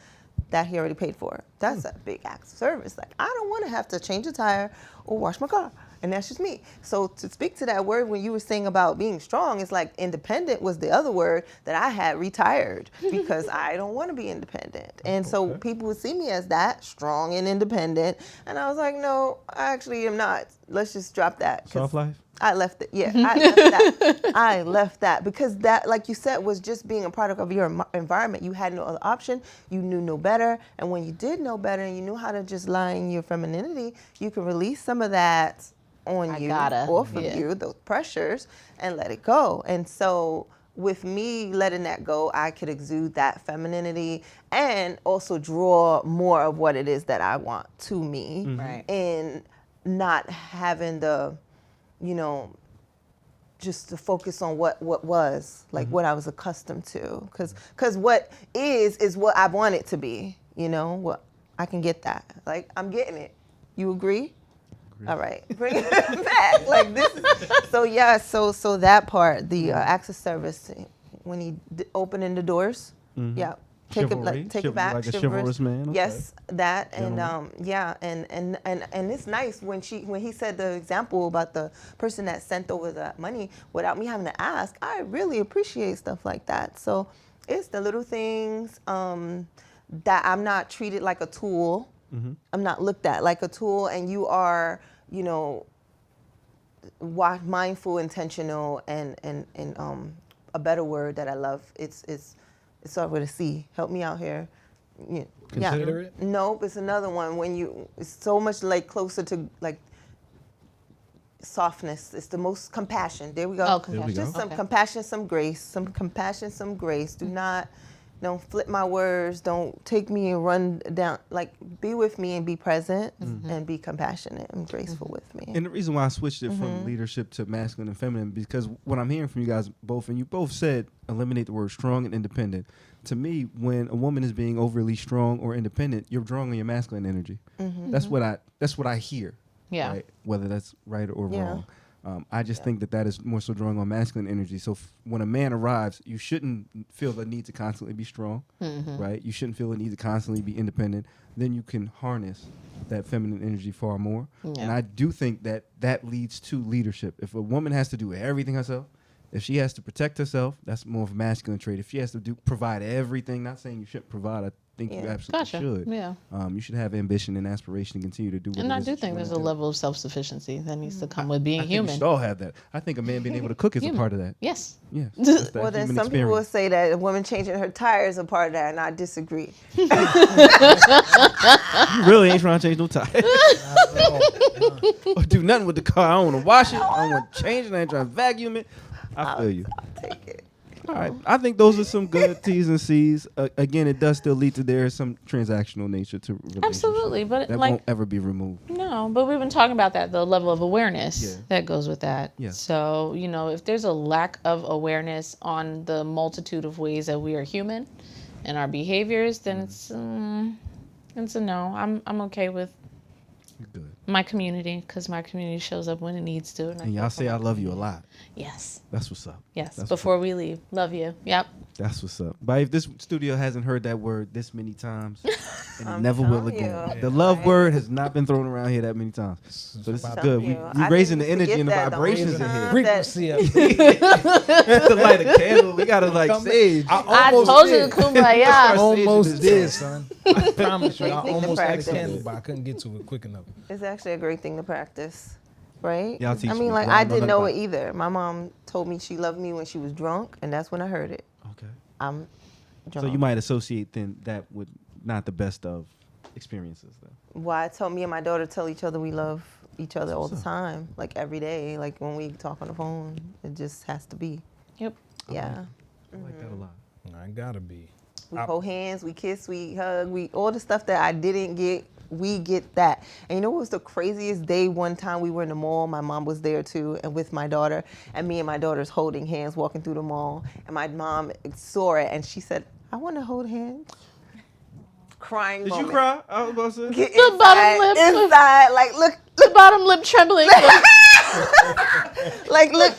that he already paid for. That's a big act of service. Like, I don't want to have to change a tire or wash my car. And that's just me. So to speak to that word, when you were saying about being strong, it's like independent was the other word that I had retired because I don't want to be independent. And so people would see me as that, strong and independent. And I was like, no, I actually am not. Let's just drop that. 'Cause Soft life? I left it. Yeah, I left that. I left that because that, like you said, was just being a product of your environment. You had no other option. You knew no better. And when you did know better and you knew how to just lie in your femininity, you can release some of that on you, off of you, those pressures, and let it go. And so with me letting that go, I could exude that femininity and also draw more of what it is that I want to me. Right. And not having the, you know, just to focus on what was, like what I was accustomed to. Because what is what I want it to be, you know? What I can get that. Like, I'm getting it. You agree? All right, bring it back. Like this is, so yeah, so that part, the acts of service, when he opening the doors, yeah, take Chivalry. it back. Like a chivalrous man. Okay. Yes, that and Gentleman. yeah, and it's nice when he said the example about the person that sent over the money without me having to ask. I really appreciate stuff like that. So it's the little things that I'm not treated like a tool. Mm-hmm. I'm not looked at like a tool, and you are, you know, mindful, intentional, and a better word that I love. It's started with a C. Help me out here. Yeah. Considerate? Nope, it's another one. It's so much like closer to like softness. It's the most compassion. There we go. Oh, compassion. Just some Okay. compassion, some grace. Some compassion, some grace. Don't flip my words. Don't take me and run down. Like, be with me and be present and be compassionate and graceful with me. And the reason why I switched it from leadership to masculine and feminine, because what I'm hearing from you guys both, and you both said eliminate the word strong and independent. To me, when a woman is being overly strong or independent, you're drawing on your masculine energy. That's what I hear. Yeah. Right? Whether that's right or Yeah. wrong. I just think that is more so drawing on masculine energy. So when a man arrives, you shouldn't feel the need to constantly be strong, right? You shouldn't feel the need to constantly be independent. Then you can harness that feminine energy far more. Yeah. And I do think that leads to leadership. If a woman has to do everything herself, if she has to protect herself, that's more of a masculine trait. If she has to provide everything, not saying you shouldn't provide, I think you Yeah. absolutely Gotcha. should. Yeah. You should have ambition and aspiration to continue to do what And it I is do that you think wanna there's a do. level of self-sufficiency that needs to come with being I think we human. should all have that. I think a man being able to cook is a Human. part of that. Yes. Yeah. That's that Well, then human some people will experience. say that a woman changing her tires are part of that, and I disagree. You really ain't trying to change no tires. Or do nothing with the car. I don't want to wash it. I don't want to change it. I ain't trying to vacuum it. I feel you. I'll take it. All right. I think those are some good T's and C's. Again, it does still lead to there is some transactional nature to relationships. Absolutely, but That like won't ever be removed. no, but we've been talking about that, the level of awareness Yeah. that goes with that. Yeah. So, if there's a lack of awareness on the multitude of ways that we are human and our behaviors, then it's a no. I'm okay with Good. my community because my community shows up when it needs to. And y'all say I love you a lot. Yes. That's what's up. Yes. That's Before we leave. Love you. Yep. That's what's up. But if this studio hasn't heard that word this many times, and it never will telling again. you. The love word has not been thrown around here that many times. So this is about good. Telling We you. I raising the didn't energy and the forget that the only vibrations in time here. Frequency up. To light a candle, we gotta like sage. I almost told you did. to kumbaya. Start Almost saging did, this son. I promise you, I Great thing to almost had a practice. candle, but I couldn't get to it quick enough. It's actually a great thing to practice, right? Y'all teach I me, mean, like, but I I don't know didn't nothing know it about either. My mom told me she loved me when she was drunk, and that's when I heard it. Okay. I'm drunk. So you might associate then that with not the best of experiences then. Why I told me and my daughter tell each other we love each other all the time, like every day, like when we talk on the phone. It just has to be. Yep. Yeah. I like that a lot. I gotta be. We hold hands, we kiss, we hug, we all the stuff that I didn't get, we get that. And you know what was the craziest day? One time we were in the mall, my mom was there too, and with my daughter, and me and my daughter's holding hands walking through the mall, and my mom saw it and she said, "I want to hold hands." Crying Did moment. you cry? I was about to say. Get The bottom lip. inside, like look, The bottom lip trembling. like look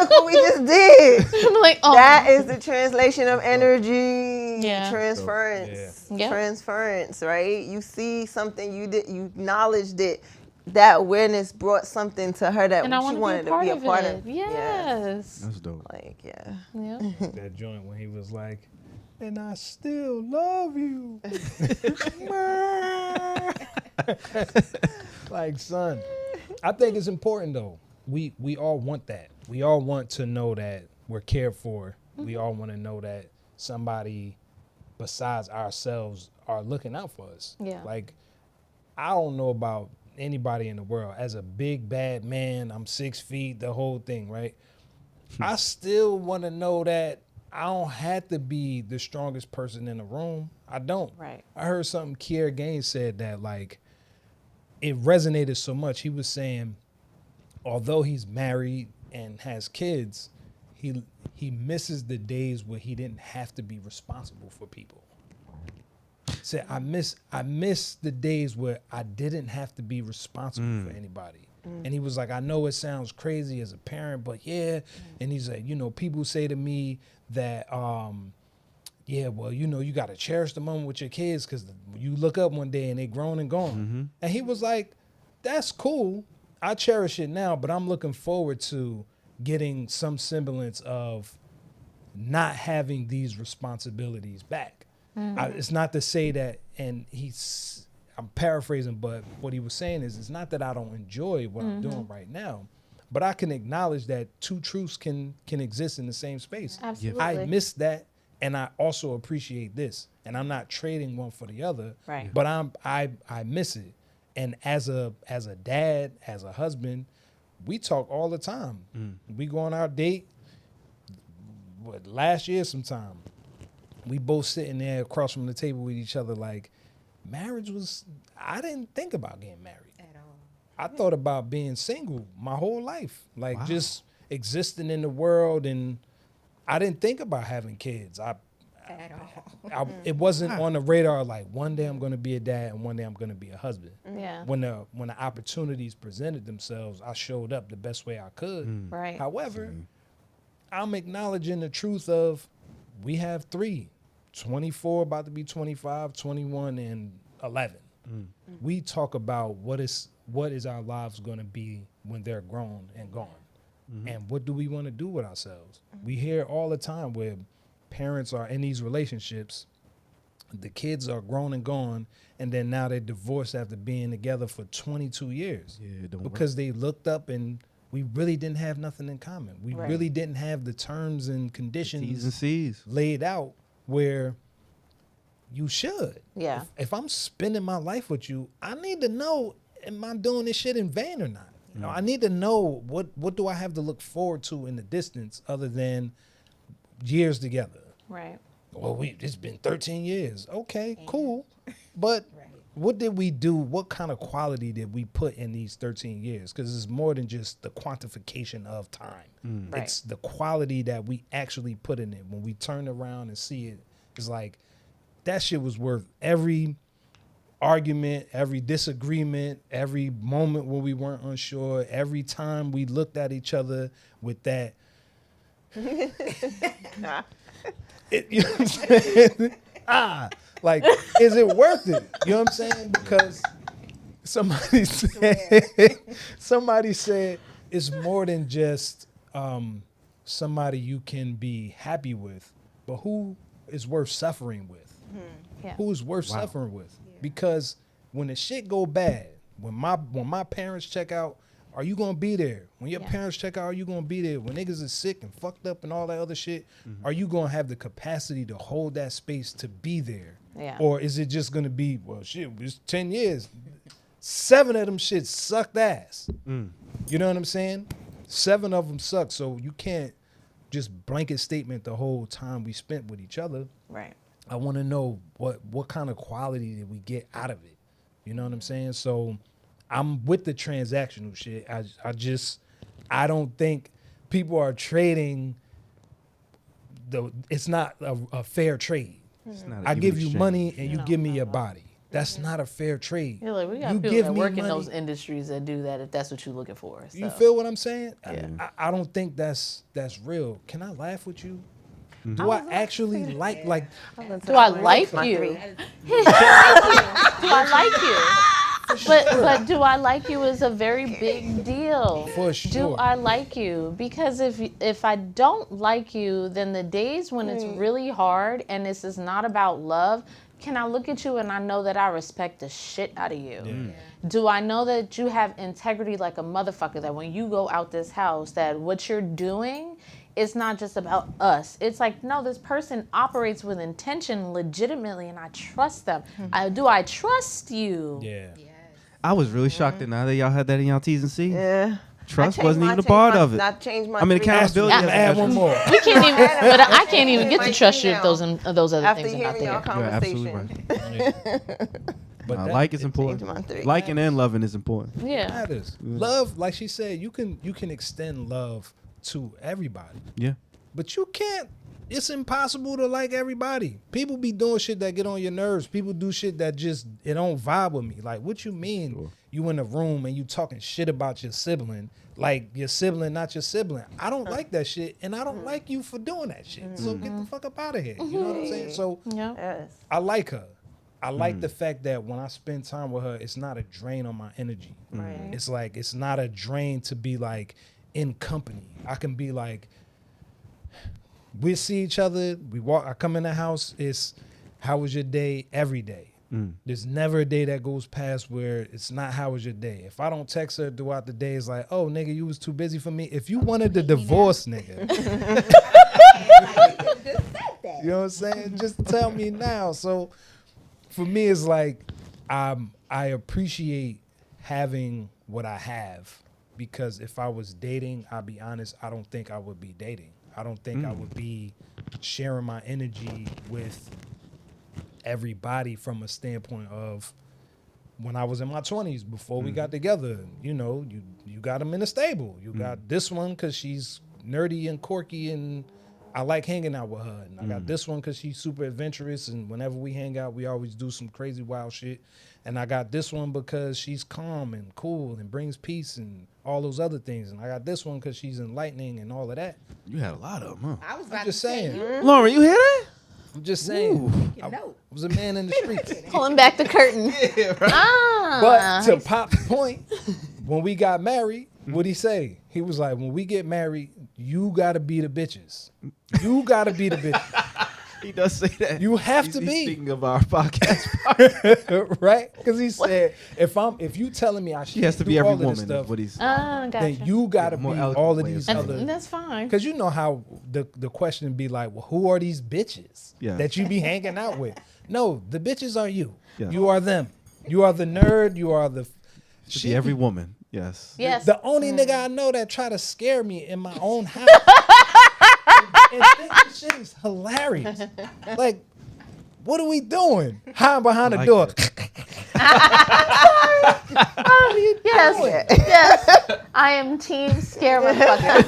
what we just did. I'm like, oh. That is the translation of energy. Yeah. Transference. Yeah. Transference, right? You see something you did, you acknowledged it. That awareness brought something to her that and I she want wanted to be a part of. of it. Yes. That's dope. Like, yeah. Yeah. That joint when he was like, and I still love you. Like, son, I think it's important though. We all want that. We all want to know that we're cared for. We all want to know that somebody besides ourselves are looking out for us. Yeah. Like, I don't know about anybody in the world. As a big bad man, I'm 6 feet, the whole thing, right? I still want to know that I don't have to be the strongest person in the room. I don't. Right. I heard something Kier Gaines said that like it resonated so much. He was saying, although he's married and has kids, he misses the days where he didn't have to be responsible for people. Said I miss the days where I didn't have to be responsible for anybody. And he was like, I know it sounds crazy as a parent, but yeah. And he's like, people say to me that, yeah, well, you got to cherish the moment with your kids because you look up one day and they grown and gone. And he was like, that's cool. I cherish it now, but I'm looking forward to getting some semblance of not having these responsibilities back. It's not to say that, and I'm paraphrasing, but what he was saying is it's not that I don't enjoy what I'm doing right now, but I can acknowledge that two truths can exist in the same space. Absolutely. I miss that, and I also appreciate this, and I'm not trading one for the other. Right. But I miss it, and as a dad, as a husband, we talk all the time. We go on our date. Last year sometime, we both sitting there across from the table with each other like, marriage was, I didn't think about getting married. At all. I thought about being single my whole life, like just existing in the world, and I didn't think about having kids. At all. It wasn't on the radar like one day I'm going to be a dad and one day I'm going to be a husband. Yeah. When the opportunities presented themselves, I showed up the best way I could. Right. However, I'm acknowledging the truth of we have 3, 24, about to be 25, 21, and 11. We talk about what is our lives going to be when they're grown and gone. And what do we want to do with ourselves? We hear all the time where parents are in these relationships The kids are grown and gone, and then now they're divorced after being together for 22 years. Yeah, it don't work. Because they looked up and we really didn't have nothing in common. We Right. really didn't have the terms and T's and conditions C's. laid out where you should. Yeah. If I'm spending my life with you, I need to know, am I doing this shit in vain or not? You know, I need to know what do I have to look forward to in the distance other than years together. Right. Well, it's been 13 years. Okay, cool. But what did we do? What kind of quality did we put in these 13 years? Because it's more than just the quantification of time. Right. It's the quality that we actually put in it. When we turn around and see it, it's like that shit was worth every argument, every disagreement, every moment when we weren't unsure, every time we looked at each other with that. You know what I'm saying? Like, is it worth it? You know what I'm saying? Because somebody said it's more than just somebody you can be happy with, but who is worth suffering with? Yeah. Who is worth suffering with? Because when the shit go bad, when my parents check out, are you gonna be there? When your parents check out, are you gonna be there? When niggas is sick and fucked up and all that other shit, are you gonna have the capacity to hold that space to be there? Yeah. Or is it just gonna be, well, shit, it's 10 years. 7 of them shit sucked ass. You know what I'm saying? 7 of them suck. So you can't just blanket statement the whole time we spent with each other. Right. I want to know what kind of quality did we get out of it. You know what I'm saying? So I'm with the transactional shit. I don't think people are trading it's not a fair trade. It's not a I even give you exchange. money and you give me your body. That's not a fair trade. Yeah, like we got You people give that me work in money. those industries that do that if that's what you're looking for. So. You feel what I'm saying? Yeah. I don't think that's real. Can I laugh with you? Mm-hmm. Do I actually like Do I like you? Do I like you? But do I like you is a very big deal. For Do sure. I like you? Because if I don't like you, then the days when it's really hard and this is not about love, can I look at you and I know that I respect the shit out of you? Do I know that you have integrity like a motherfucker, that when you go out this house, that what you're doing, it's not just about us. It's like, no, this person operates with intention legitimately and I trust them. Do I trust you? Yeah. I was really shocked that now that y'all had that in y'all T's and C's. Yeah. Trust wasn't even a part of it. I changed my I mean, three accountability options. has Add one more. We can't even, but I can't even get to Like trust you if now, those other After things are not hearing y'all there. You're absolutely conversation, right. But Nah, that like is changed important. my three. Liking and loving is important. Yeah. matters. Love, like she said, you can extend love to everybody. Yeah. But you can't. It's impossible to like everybody. People be doing shit that get on your nerves. People do shit that just it don't vibe with me. Like, what you mean? Sure. You in a room and you talking shit about your sibling, like your sibling, not your sibling. I don't like that shit, and I don't like you for doing that shit. So get the fuck up out of here. You know what I'm saying? So Yeah. Yes. I like her. I like the fact that when I spend time with her, it's not a drain on my energy. Right. It's like it's not a drain to be like in company. I can be like, we see each other, we walk, I come in the house, it's how was your day every day. There's never a day that goes past where it's not how was your day. If I don't text her throughout the day, it's like, oh nigga, you was too busy for me. If you wanted the divorce, nigga, you know what I'm saying? Just tell me now. So for me, it's like I appreciate having what I have, because if I was dating, I'll be honest, I don't think I would be dating. I don't think I would be sharing my energy with everybody from a standpoint of when I was in my 20s before we got together. You know, you got them in a stable. You got this one because she's nerdy and quirky and I like hanging out with her. And I got this one because she's super adventurous, and whenever we hang out, we always do some crazy wild shit. And I got this one because she's calm and cool and brings peace and all those other things. And I got this one because she's enlightening and all of that. You had a lot of them, huh? I was I'm about just to say, saying. Lauren, you hear that? I'm just saying. you I know. was a man in the streets. Pulling back the curtain. Ah. But to Pop's point, when we got married, what'd he say? He was like, when we get married, you gotta be the bitches. You gotta be the bitches. He does say that. You have He's to be. Speaking of our podcast, Right? Because he said, if you telling me I should she has to do be every all of this woman. Is stuff, what he's. Gotcha. then you got to Yeah, more be eloquent all of way of these saying other. it. That's fine. Because you know how the question be like, well, who are these bitches Yeah. that you be hanging out with? No, the bitches are you. Yeah. You are them. You are the nerd. You are the. Should be every woman. Yes. Yes. The only nigga I know that try to scare me in my own house. and think this shit is hilarious. Like, what are we doing? Hiding behind the like door. Yes. Yes. I am team scare motherfucker.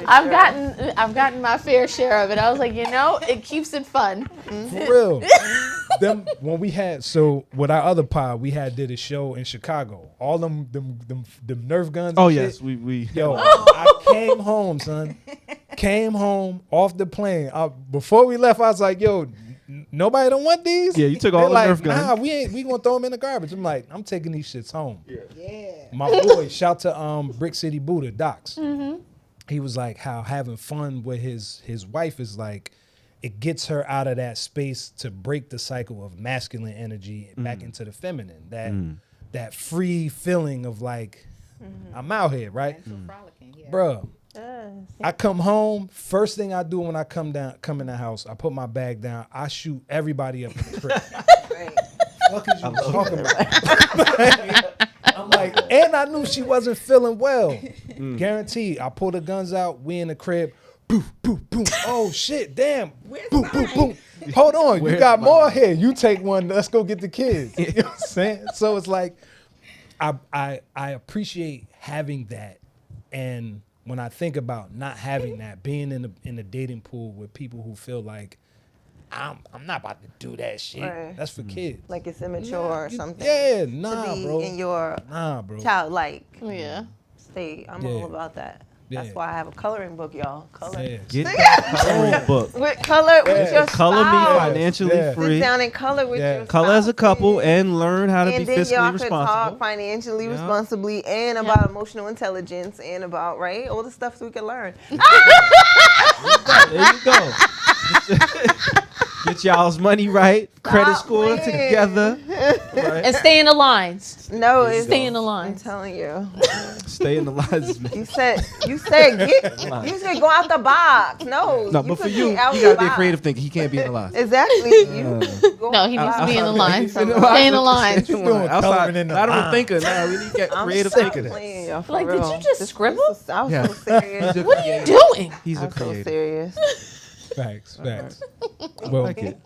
I've gotten my fair share of it. I was like, it keeps it fun. For real. When we had with our other pod, we did a show in Chicago. All them Nerf guns. Oh and yes, shit. we. Yo, I came home, son. Came home off the plane. Before we left, I was like, yo, nobody don't want these? Yeah, you took They're all the like, Nerf guns. Nah, we gonna throw them in the garbage. I'm like, I'm taking these shits home. Yeah. My boy, shout to Brick City Buddha, Docs. Mm-hmm. He was like how having fun with his wife is like, it gets her out of that space to break the cycle of masculine energy back into the feminine. That free feeling of like, I'm out here, right? Frolicking, yeah. Bruh. I come home. First thing I do when I come in the house, I put my bag down. I shoot everybody up in the crib. Right. What is you talking about? I'm like, and I knew she wasn't feeling well. Guaranteed. I pull the guns out. We in the crib. Boom, boom, boom. Oh shit! Damn. Where's Boom, boom, mine? boom. Hold on. You Where's got mine? more here. You take one. Let's go get the kids. You know what I'm saying? So it's like, I appreciate having that, and when I think about not having that, being in the dating pool with people who feel like I'm not about to do that shit. Right. That's for kids. Like it's immature or You- something. Yeah, To nah, be bro. in your Nah, bro. childlike Yeah. state. I'm Yeah. all about that. That's Yeah. why I have a coloring book, y'all. Color. Yeah. Get that coloring book. With color with your Color me spouse. financially Yeah. Sit free. down and color with Yeah. your Color as a spouse, couple please. and learn how to And be then y'all fiscally could responsible. talk financially Yeah. responsibly and about emotional intelligence and about all the stuff we can learn. There you go. Get y'all's money right, credit Stop score playing. together, right? And stay in the lines. No, it's Stay in the I'm lines. telling you. Stay in the lines, man. You said go out the box. No, No, but for could you, be out you the gotta be a box. creative thinker. He can't be in the lines. Exactly. You go No, he needs to be in the lines. Stay in the Stay in the lines. doing Outside, coloring in the lateral line. thinker. Nah, we need to get I'm creative so thinker. playing, y'all, for Like, did real. you just scribble? I was Yeah. so serious. What are you doing? He's a I'm so creative. serious. Facts. Well, Like it.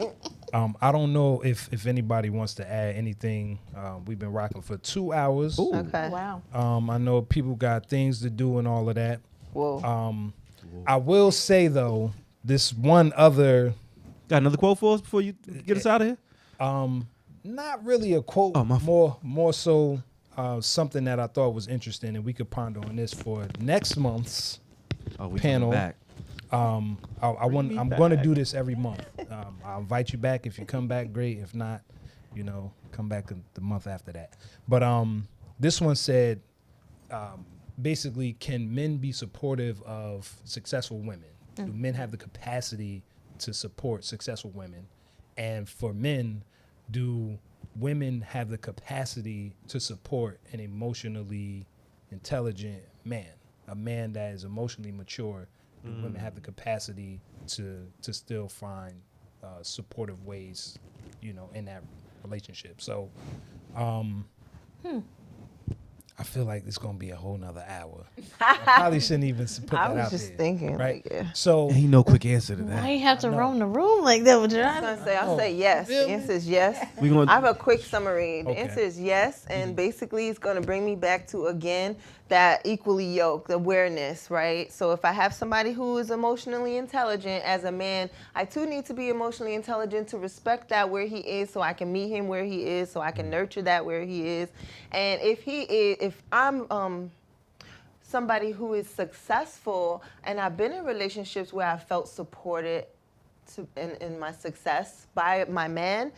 I don't know if anybody wants to add anything. We've been rocking for 2 hours. Ooh. Okay. Wow. I know people got things to do and all of that. Whoa. I will say though, this one other, Got another quote for us before you get us out of here? not really a quote, Oh, my fault. more so something that I thought was interesting, and we could ponder on this for next month's Oh, we panel. coming back. I'm going to do this every month. I'll invite you back. If you come back, great. If not, come back the month after that. But this one said, basically, can men be supportive of successful women? Do men have the capacity to support successful women? And for men, do women have the capacity to support an emotionally intelligent man, a man that is emotionally mature? Do women have the capacity to still find supportive ways, in that relationship? So, I feel like it's gonna be a whole nother hour. I probably shouldn't even put I that was out just there, thinking, right? like, yeah. So, Ain't no quick answer to Why that. you have to I know. roam the room like that with your I was gonna say, I'll say yes. Feel The me? answer is yes. We gonna I have a quick summary. The Okay. answer is yes, and basically it's going to bring me back to, again, that equally yoked awareness, right? So if I have somebody who is emotionally intelligent as a man, I too need to be emotionally intelligent to respect that where he is, so I can meet him where he is, so I can nurture that where he is. And if I'm somebody who is successful, and I've been in relationships where I felt supported in my success by my man,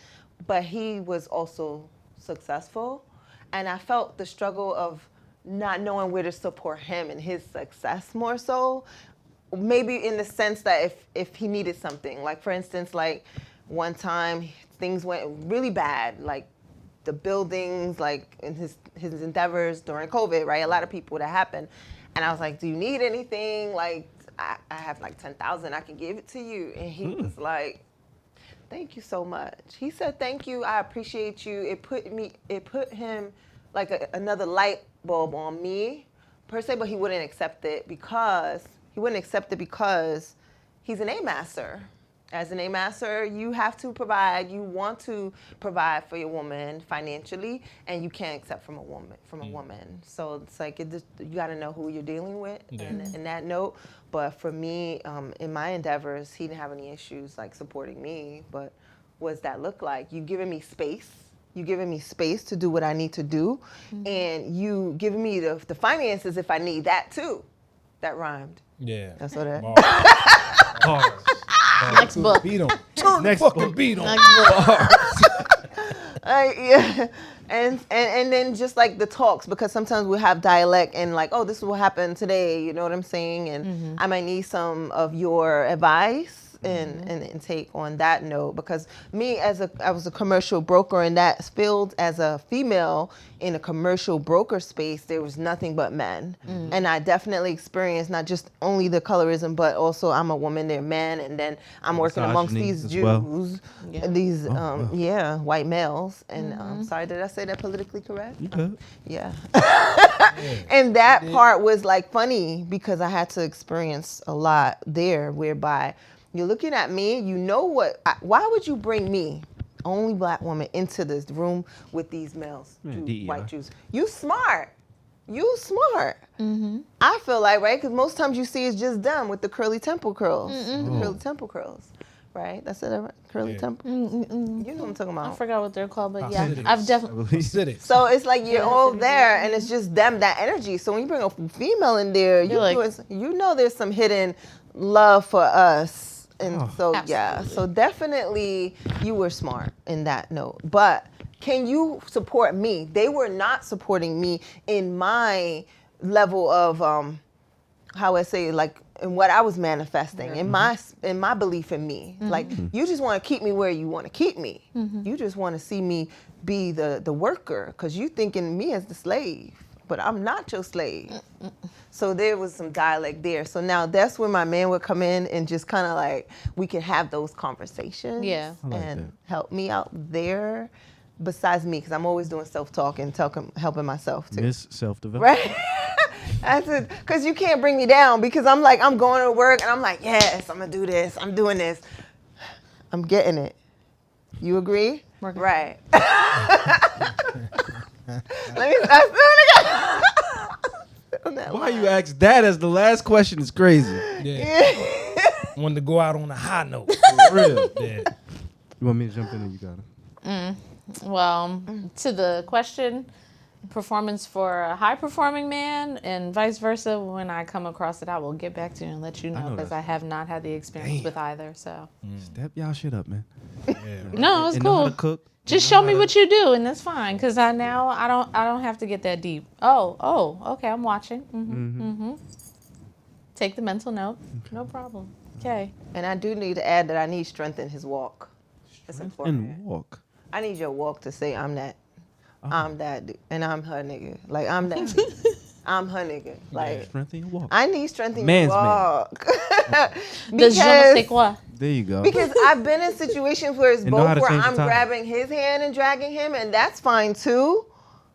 but he was also successful, and I felt the struggle of not knowing where to support him in his success more so. maybe in the sense that if he needed something, like for instance, like one time things went really bad, like the buildings, like in his endeavors during COVID, right? A lot of people that happened. And I was like, do you need anything? Like, I have like 10,000, I can give it to you. And he was like, thank you so much. He said, thank you, I appreciate you. It put him like another light bulb on me per se, but he wouldn't accept it because he's an A-master. As an A-master, you have to provide. You want to provide for your woman financially, and you can't accept from a woman. So it's like you got to know who you're dealing with in that note. But for me, in my endeavors, he didn't have any issues like supporting me. But what does that look like? You giving me space. You giving me space to do what I need to do, and you giving me the finances if I need that too. That rhymed. Yeah. That's what that. Bars. Next book. Beat 'em. Next Fucking book. beat 'em. Yeah, and then just like the talks, because sometimes we have dialect and like, oh, this is what happened today, you know what I'm saying? And I might need some of your advice and take on that note, because I was a commercial broker in that field. As a female in a commercial broker space, there was nothing but men. And I definitely experienced not just only the colorism, but also I'm a woman, they're men, and then I'm working amongst these as Jews, well. these white males. And sorry, did I say that politically correct? You good. Yeah. And that part was like funny because I had to experience a lot there, whereby you're looking at me, you know why would you bring me, only black woman, into this room with these males, white Jews? You smart. I feel like, right? Because most times you see it's just them with the curly temple curls. Curly temple curls. Right? That's it, right? Curly temple. You know what I'm talking I about. forgot what they're called, but yeah, Hasidics. I've definitely. Hasidics. So it's like you're all there, and it's just them, that energy. So when you bring a female in there, you know there's some hidden love for us. And so, yeah, so definitely you were smart in that note. But can you support me? They were not supporting me in my level of, how I say, like, in what I was manifesting, in my belief in me. Like, you just want to keep me where you want to keep me. You just want to see me be the worker, because you thinking me as the slave, but I'm not your slave. So there was some dialect there. So now that's where my man would come in and just kind of like, we can have those conversations. Yeah. And help me out there, besides me, because I'm always doing self-talk and helping myself too. Miss self-development. Right? That's it. Because you can't bring me down, because I'm like, I'm going to work and I'm like, yes, I'm going to do this. I'm doing this. I'm getting it. You agree? Right. Let me stop doing it. Why you ask that as the last question is crazy. Yeah. Wanted to go out on a high note. For real. Yeah. You want me to jump in or you got it? Well, to the question, performance for a high-performing man and vice versa, when I come across it, I will get back to you and let you know, because I have not had the experience with either. So Step y'all shit up, man. no, it's And know how cool. to cook. Just show me what you do, and that's fine. Because I don't have to get that deep. Oh, okay, I'm watching. Take the mental note. No problem. Okay. And I do need to add that I need strength in his walk. It's important. And walk. I need your walk to say I'm that. I'm that dude. And I'm her nigga. Like, I'm that nigga. I'm her nigga. Like, Strength in your walk. I need strength in Man's your walk. The je ne sais quoi. There you go. Because I've been in situations where it's And know how both to where change the I'm tire. grabbing his hand and dragging him, and that's fine too.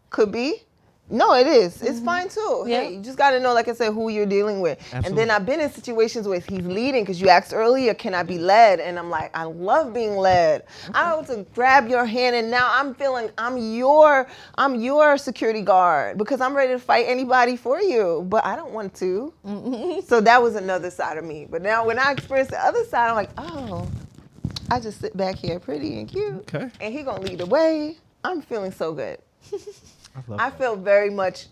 Could be. No, it is. It's fine too. Yeah. Hey, you just got to know, like I said, who you're dealing with. And Absolutely. then I've been in situations where he's leading, because you asked earlier, can I be led? And I'm like, I love being led. I want to grab your hand, and now I'm feeling I'm your security guard, because I'm ready to fight anybody for you, but I don't want to. So that was another side of me. But now when I experience the other side, I'm like, oh, I just sit back here pretty and cute. Okay. And he gonna lead the way. I'm feeling so good. I that. feel very much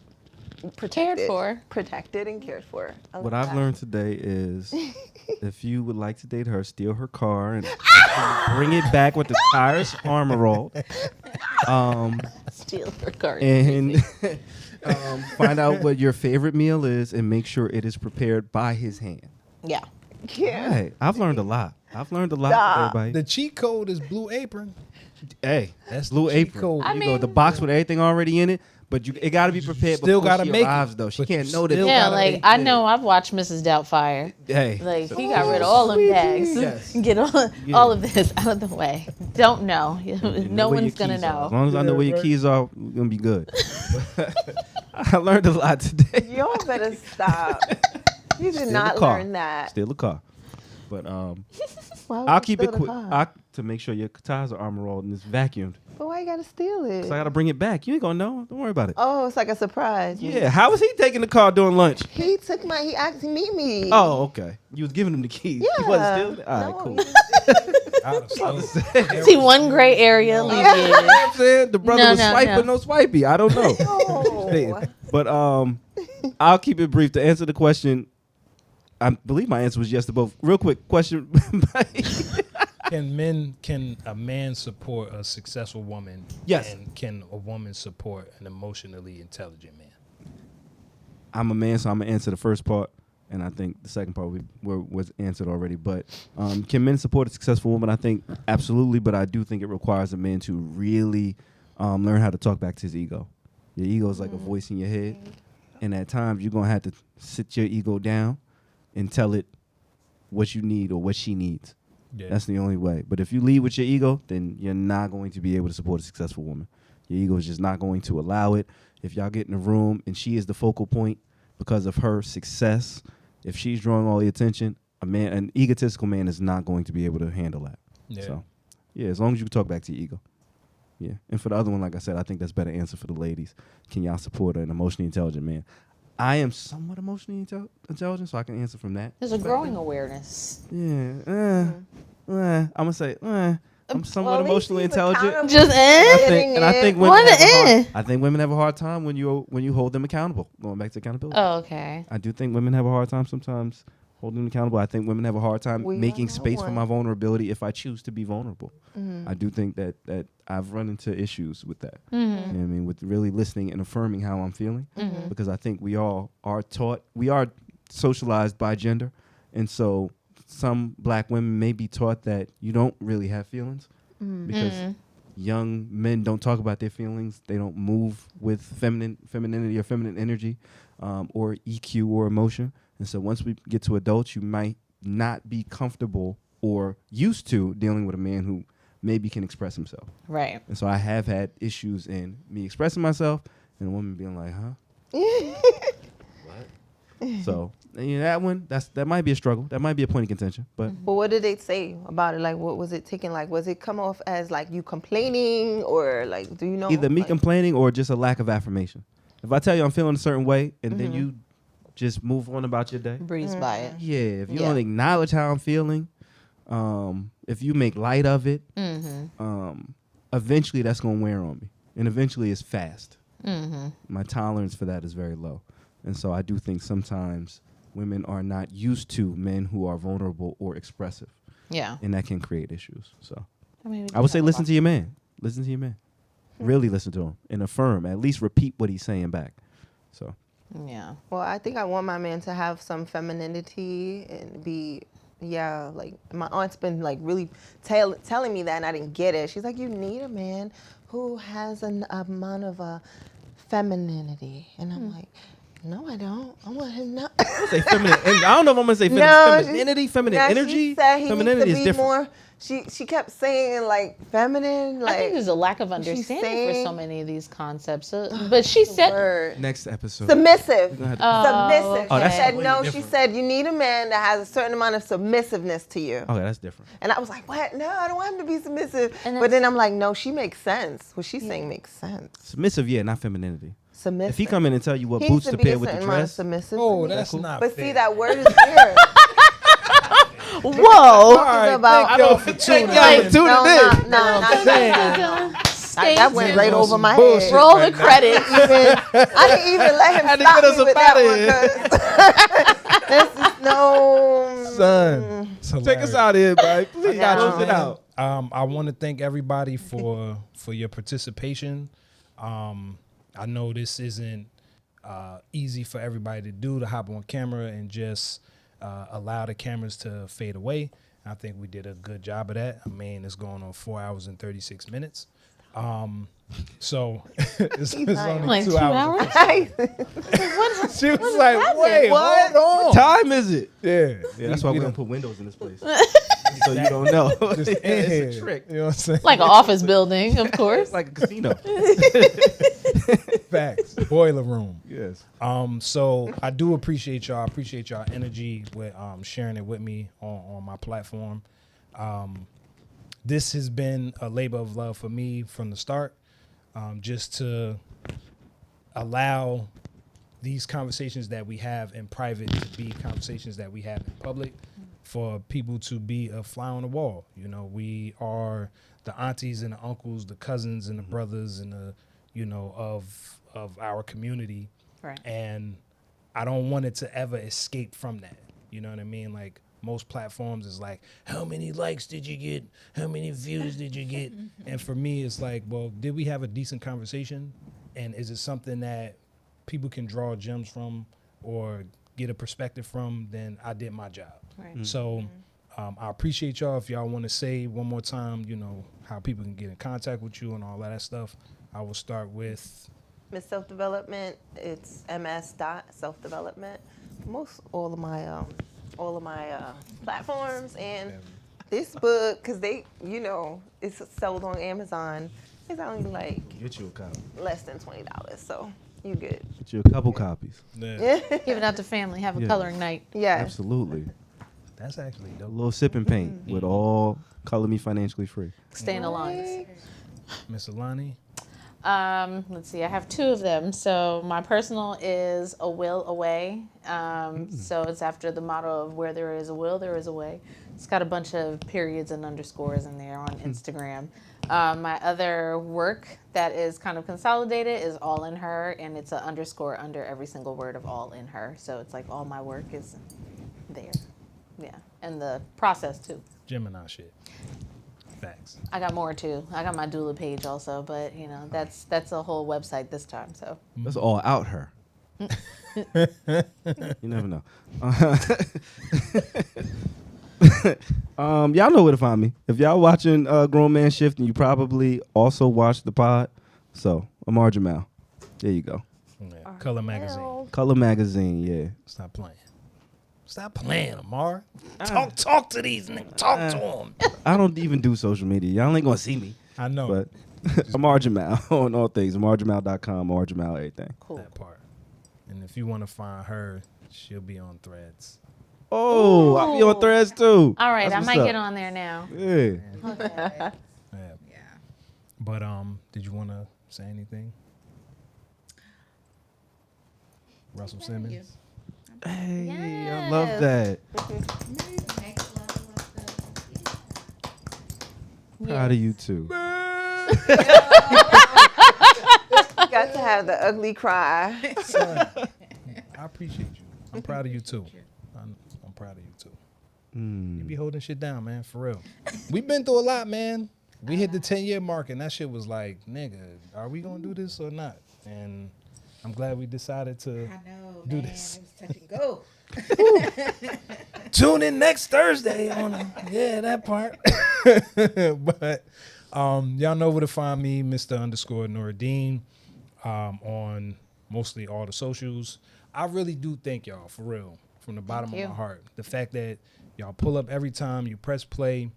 Cared protected, for. protected and cared for. I love What I've that. learned today is if you would like to date her, steal her car and bring it back with the tires armor all. Steal her card. And find out what your favorite meal is and make sure it is prepared by his hand. Yeah. Yeah. Hey, I've learned a lot. Stop. Everybody. The cheat code is Blue Apron. Hey, That's Blue the cheat Apron. code. I You go the mean- box with everything already in it, but it got to be prepared Still before gotta she make it, arrives, though. She but can't you know that. still Yeah, gotta like make I it. know I've watched Mrs. Doubtfire. Hey, Like he got rid of all them bags. Yes. Get all of this out of the way. Don't know. you No know where your one's gonna keys are. As know. long as I know where your keys are, we're gonna be good. I learned a lot today. Y'all better stop. You did Steal not the car. learn that. Steal a car, but Why would I'll you keep steal it the quick car? to make sure your tires are armor rolled and it's vacuumed. But why you gotta steal it? So I gotta bring it back. You ain't gonna know. Don't worry about it. Oh, it's like a surprise. Yeah, how was he taking the car during lunch? He took my. He asked to meet me. Oh, okay. You was giving him the keys. Yeah. He wasn't stealing it? All right, No, cool. he- I'd have stolen. See one gray area You know what alleviated. I'm saying? The brother No, was no, swiping, no. no swipey. I don't know. No. But I'll keep it brief. To answer the question, I believe my answer was yes to both. Real quick question. Can a man support a successful woman? Yes. And can a woman support an emotionally intelligent man? I'm a man, so I'm gonna answer the first part, and I think the second part was answered already. But can men support a successful woman? I think absolutely, but I do think it requires a man to really learn how to talk back to his ego. Your ego is like a voice in your head, and at times you're gonna have to sit your ego down and tell it what you need or what she needs. Yeah. That's the only way. But if you lead with your ego, then you're not going to be able to support a successful woman. Your ego is just not going to allow it. If y'all get in a room and she is the focal point because of her success, if she's drawing all the attention, an egotistical man is not going to be able to handle that. Yeah. So, yeah, as long as you can talk back to your ego. Yeah. And for the other one, like I said, I think that's a better answer for the ladies. Can y'all support an emotionally intelligent man? I am somewhat emotionally intelligent, so I can answer from that. There's a growing awareness. Yeah. I'm gonna say I'm somewhat Well, at least emotionally he's intelligent. accountable Just for And I getting think it. women What have a hard, the I think women have a hard time when you hold them accountable. Going back to accountability. Oh, okay. I do think women have a hard time sometimes holding them accountable. I think women have a hard time We making are space for one. my vulnerability if I choose to be vulnerable. Mm-hmm. I do think that I've run into issues with that. Mm-hmm. You know what I mean, with really listening and affirming how I'm feeling, Mm-hmm. because I think we all are taught, we are socialized by gender, and so some black women may be taught that you don't really have feelings because young men don't talk about their feelings. They don't move with femininity or feminine energy, or EQ or emotion. And so once we get to adults, you might not be comfortable or used to dealing with a man who maybe can express himself. Right. And so I have had issues in me expressing myself and a woman being like, huh? What? So that one, that might be a struggle. That might be a point of contention. But But what did they say about it? Like, what was it taken? Like, was it come off as like you complaining, or like, do you know? either me like, complaining or just a lack of affirmation. If I tell you I'm feeling a certain way and then you just move on about your day. Breeze by it. Yeah, if you Yeah. don't acknowledge how I'm feeling, if you make light of it, eventually that's going to wear on me. And eventually it's fast. My tolerance for that is very low. And so I do think sometimes women are not used to men who are vulnerable or expressive. Yeah. And that can create issues. So I mean, I would say listen to your man. Listen to your man. Really listen to him and affirm. At least repeat what he's saying back. So Yeah. Well, I think I want my man to have some femininity and be, like my aunt's been like really telling me that, and I didn't get it. She's like, you need a man who has an amount of femininity, and I'm like, no, I don't. I want him not. say feminine. I don't know if I'm gonna say femininity, feminine No, energy. She said he Femininity needs is to be different. more. She kept saying like feminine. Like I think there's a lack of she's understanding for saying- so many of these concepts. But she said, word. Next episode. Submissive. We're gonna have to- Submissive. Oh, that's She said completely no. She different. said you need a man that has a certain amount of submissiveness to you. Okay, that's different. And I was like, what? No, I don't want him to be submissive. And But that's- then I'm like, no, she makes sense. What she's saying makes sense. Submissive, yeah, not femininity. Submissive. If he come in and tell you what He boots needs to be a pair with the certain amount of dress, submissive. Oh, that's not But fair. see, that word is weird. "Whoa, It's about Thank y'all for tuning Like, in. tune no, it in. no, not that went right over my bullshit. head. roll the credits." I didn't even let him Had to stop get us me with up that one. 'Cause this is no. son, It's take us hilarious. out of here, bye. Please got you, close it man. out. I want to thank everybody for your participation. I know this isn't easy for everybody to do, to hop on camera and just allow the cameras to fade away. I think we did a good job of that. I mean, it's going on 4 hours and 36 minutes. So it's only Like 2 hours. What? She was like, wait, What? hold on. What time is it? Yeah. Yeah, that's why we we're gonna done put windows in this place, so you don't know. just in It's a here. trick. You know what I'm saying? Like an office building, of course. It's like a casino. Facts. Boiler room. Yes. So I do appreciate y'all. I appreciate y'all energy with sharing it with me on my platform. This has been a labor of love for me from the start. Just to allow these conversations that we have in private to be conversations that we have in public, for people to be a fly on the wall. You know, we are the aunties and the uncles, the cousins and the brothers and the, you know, of our community. Right. And I don't want it to ever escape from that. You know what I mean? Like, most platforms is like, how many likes did you get? How many views did you get? And for me, it's like, well, did we have a decent conversation? And is it something that people can draw gems from or get a perspective from? Then I did my job. Right. So I appreciate y'all. If y'all want to say one more time, you know, how people can get in contact with you and all that stuff, I will start with Miss Self Development. It's ms.selfdevelopment. All of my platforms, and this book, because they, you know, it's sold on Amazon. It's only like Get you a copy. less than $20, so you good. Get you a couple copies. yeah, Give it out to family. Have a Yeah. coloring night. Yeah. Absolutely. that's actually A dope. little sip and paint with all Color Me Financially Free. Stay in the lines. Miss Alani. Let's see. I have 2 of them. So my personal is A Will Away. So it's after the motto of where there is a will, there is a way. It's got a bunch of periods and underscores in there on Instagram. My other work that is kind of consolidated is All in Her, and it's an underscore under every single word of All in Her. So it's like all my work is there. Yeah. And the process too. Gemini shit. Facts. I got more too. I got my doula page also, but you know, that's a whole website this time. So That's all out her. You never know. Y'all know where to find me. If y'all watching Grown Man Shift, and you probably also watch the pod. So Amar Jamal. There you go. Yeah. Color Magazine. Color Magazine, yeah. Stop playing. Stop playing, Amar. Talk to these niggas. Talk to them. I don't even do social media. Y'all ain't gonna see me. I know But Amar Jamal on all things. AmarJamal.com, Amar Jamal, everything. cool. that part. And if you want to find her, she'll be on Threads. Oh, I'll be on Threads too. All right, That's I what's might up. get on there now. Yeah. Yeah. Yeah. But did you want to say anything? Russell Simmons. Hey, I love that. Next level of the, Proud of you too. Got to have the ugly cry. I appreciate you. I'm proud of you too. I'm proud of you too. Mm. You be holding shit down, man, for real. We've been through a lot, man. We hit the 10-year mark, and that shit was like, nigga, are we gonna do this or not? And I'm glad we decided to I know, do man. this. It was touch and go. Tune in next Thursday on that part. But y'all know where to find me, Mr. _ Nuruddin, on mostly all the socials. I really do thank y'all, for real, from the bottom Thank of you. my heart. The fact that y'all pull up every time you press play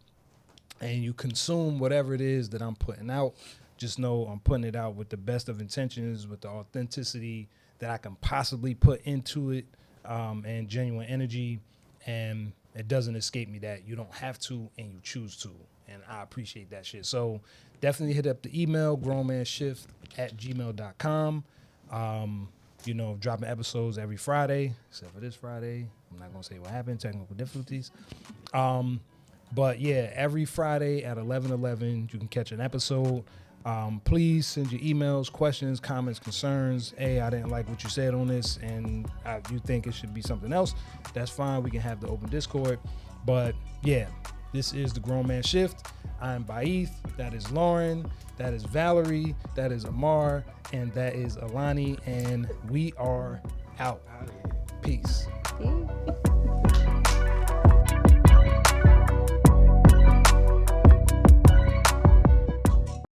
and you consume whatever it is that I'm putting out. Just know I'm putting it out with the best of intentions, with the authenticity that I can possibly put into it, and genuine energy. And it doesn't escape me that you don't have to and you choose to. And I appreciate that shit. So definitely hit up the email, grownmanshift@gmail.com. You know, dropping episodes every Friday, except for this Friday. I'm not going to say what happened, technical difficulties. But yeah, every Friday at 11:11, you can catch an episode. Please send your emails, questions, comments, concerns. Hey, I didn't like what you said on this, and you think it should be something else. That's fine. We can have the open Discord. But yeah, this is the Grown Man Shift. I'm Baith. That is Lauren. That is Valerie. That is Amar. And that is Alani. And we are out. Peace. Yeah.